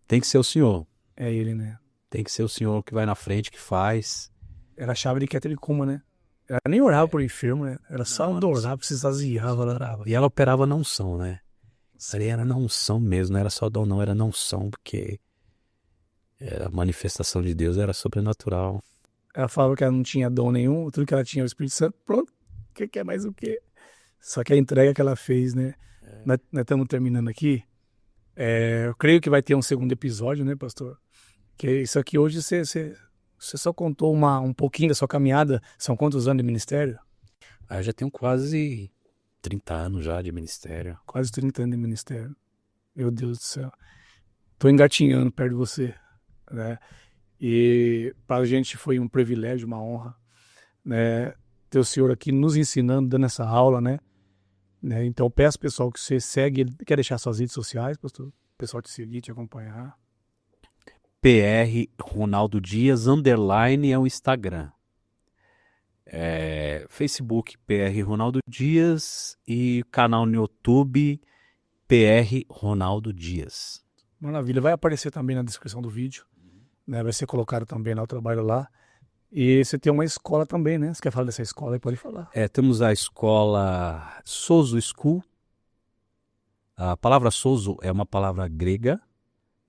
tem que ser o Senhor. É ele, né? Tem que ser o Senhor que vai na frente, que faz. Era a chave de Ketericuma, né? Ela nem orava por enfermo, né? Era só Não, orar, se esvaziava, ela orava. E ela operava na unção, né? Isso ali era na unção mesmo, não era só dom, não, era na unção, porque a manifestação de Deus era sobrenatural. Ela falava que ela não tinha dom nenhum, tudo que ela tinha era o Espírito Santo, pronto. O que quer mais o quê? Só que a entrega que ela fez, né? Nós estamos terminando aqui. Eu creio que vai ter um segundo episódio, né, pastor? Que isso aqui hoje você só contou um pouquinho da sua caminhada. São quantos anos de ministério? Eu já tenho quase 30 anos já de ministério. Quase 30 anos de ministério. Meu Deus do céu. Tô engatinhando perto de você, né? E para a gente foi um privilégio, uma honra, né? Ter o senhor aqui nos ensinando, dando essa aula, né? Então peço, pessoal, que você segue. Quer deixar suas redes sociais, pastor? O pessoal te seguir, te acompanhar. PR Ronaldo Dias, _ é o Instagram. Facebook PR Ronaldo Dias e canal no YouTube PR Ronaldo Dias. Maravilha, vai aparecer também na descrição do vídeo, né? Vai ser colocado também lá o trabalho lá. E você tem uma escola também, né? Você quer falar dessa escola aí? Pode falar. Temos a escola Sozo School. A palavra Sozo é uma palavra grega.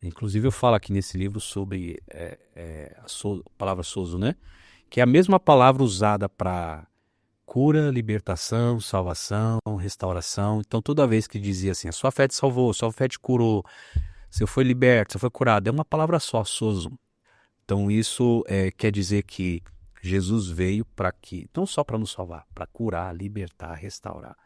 Inclusive eu falo aqui nesse livro sobre a palavra Sozo, né? Que é a mesma palavra usada para cura, libertação, salvação, restauração. Então toda vez que dizia assim, a sua fé te salvou, a sua fé te curou, você foi liberto, você foi curado, é uma palavra só, Sozo. Então isso quer dizer que Jesus veio para que, não só para nos salvar, para curar, libertar, restaurar.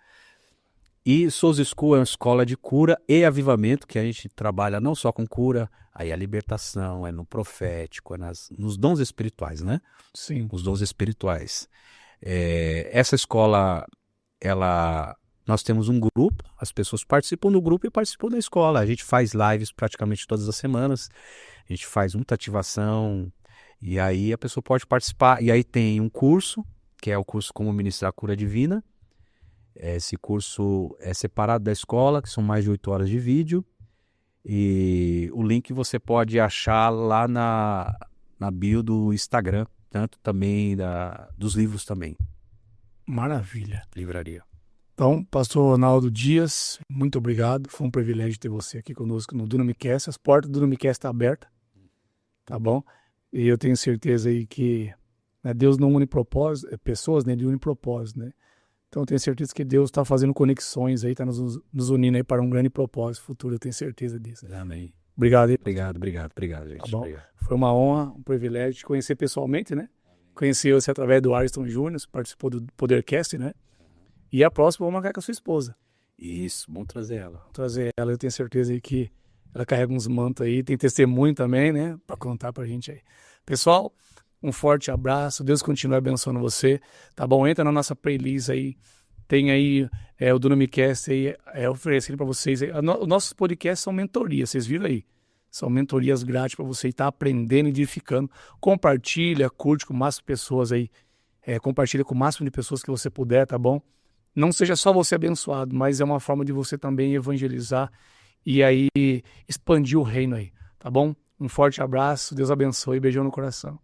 E Sozo School é uma escola de cura e avivamento, que a gente trabalha não só com cura, aí a libertação, é no profético, nos dons espirituais, né? Sim. Os dons espirituais. Essa escola, nós temos um grupo, as pessoas participam do grupo e participam da escola. A gente faz lives praticamente todas as semanas, a gente faz muita ativação, e aí a pessoa pode participar. E aí tem um curso, que é o curso Como Ministrar a Cura Divina. Esse curso é separado da escola, que são mais de 8 horas de vídeo. E o link você pode achar lá na bio do Instagram, tanto também dos livros também. Maravilha. Livraria. Então, pastor Ronaldo Dias, muito obrigado. Foi um privilégio ter você aqui conosco no Dunamicast. As portas do Dunamicast estão abertas, tá bom? E eu tenho certeza aí que Deus não une pessoas, né? Ele une propósito, né? Então, eu tenho certeza que Deus está fazendo conexões aí, está nos unindo aí para um grande propósito futuro. Eu tenho certeza disso. Amém. Obrigado aí. Obrigado, gente. Tá bom? Obrigado. Foi uma honra, um privilégio te conhecer pessoalmente, né? Conheci você através do Ariston Júnior, participou do Podercast, né? E a próxima vou marcar com a sua esposa. Isso, vamos trazer ela. Vou trazer ela, eu tenho certeza aí que ela carrega uns mantos aí, tem testemunho também, né? Para contar pra gente aí. Pessoal, um forte abraço, Deus continue abençoando você, tá bom? Entra na nossa playlist aí, tem aí o Dunamicast aí, oferecendo para vocês. Os nossos podcasts são mentorias, vocês viram aí? São mentorias grátis para você estar aprendendo e edificando. Compartilha, curte com o máximo de pessoas aí. Compartilha com o máximo de pessoas que você puder, tá bom? Não seja só você abençoado, mas é uma forma de você também evangelizar e aí expandir o reino aí, tá bom? Um forte abraço, Deus abençoe e beijão no coração.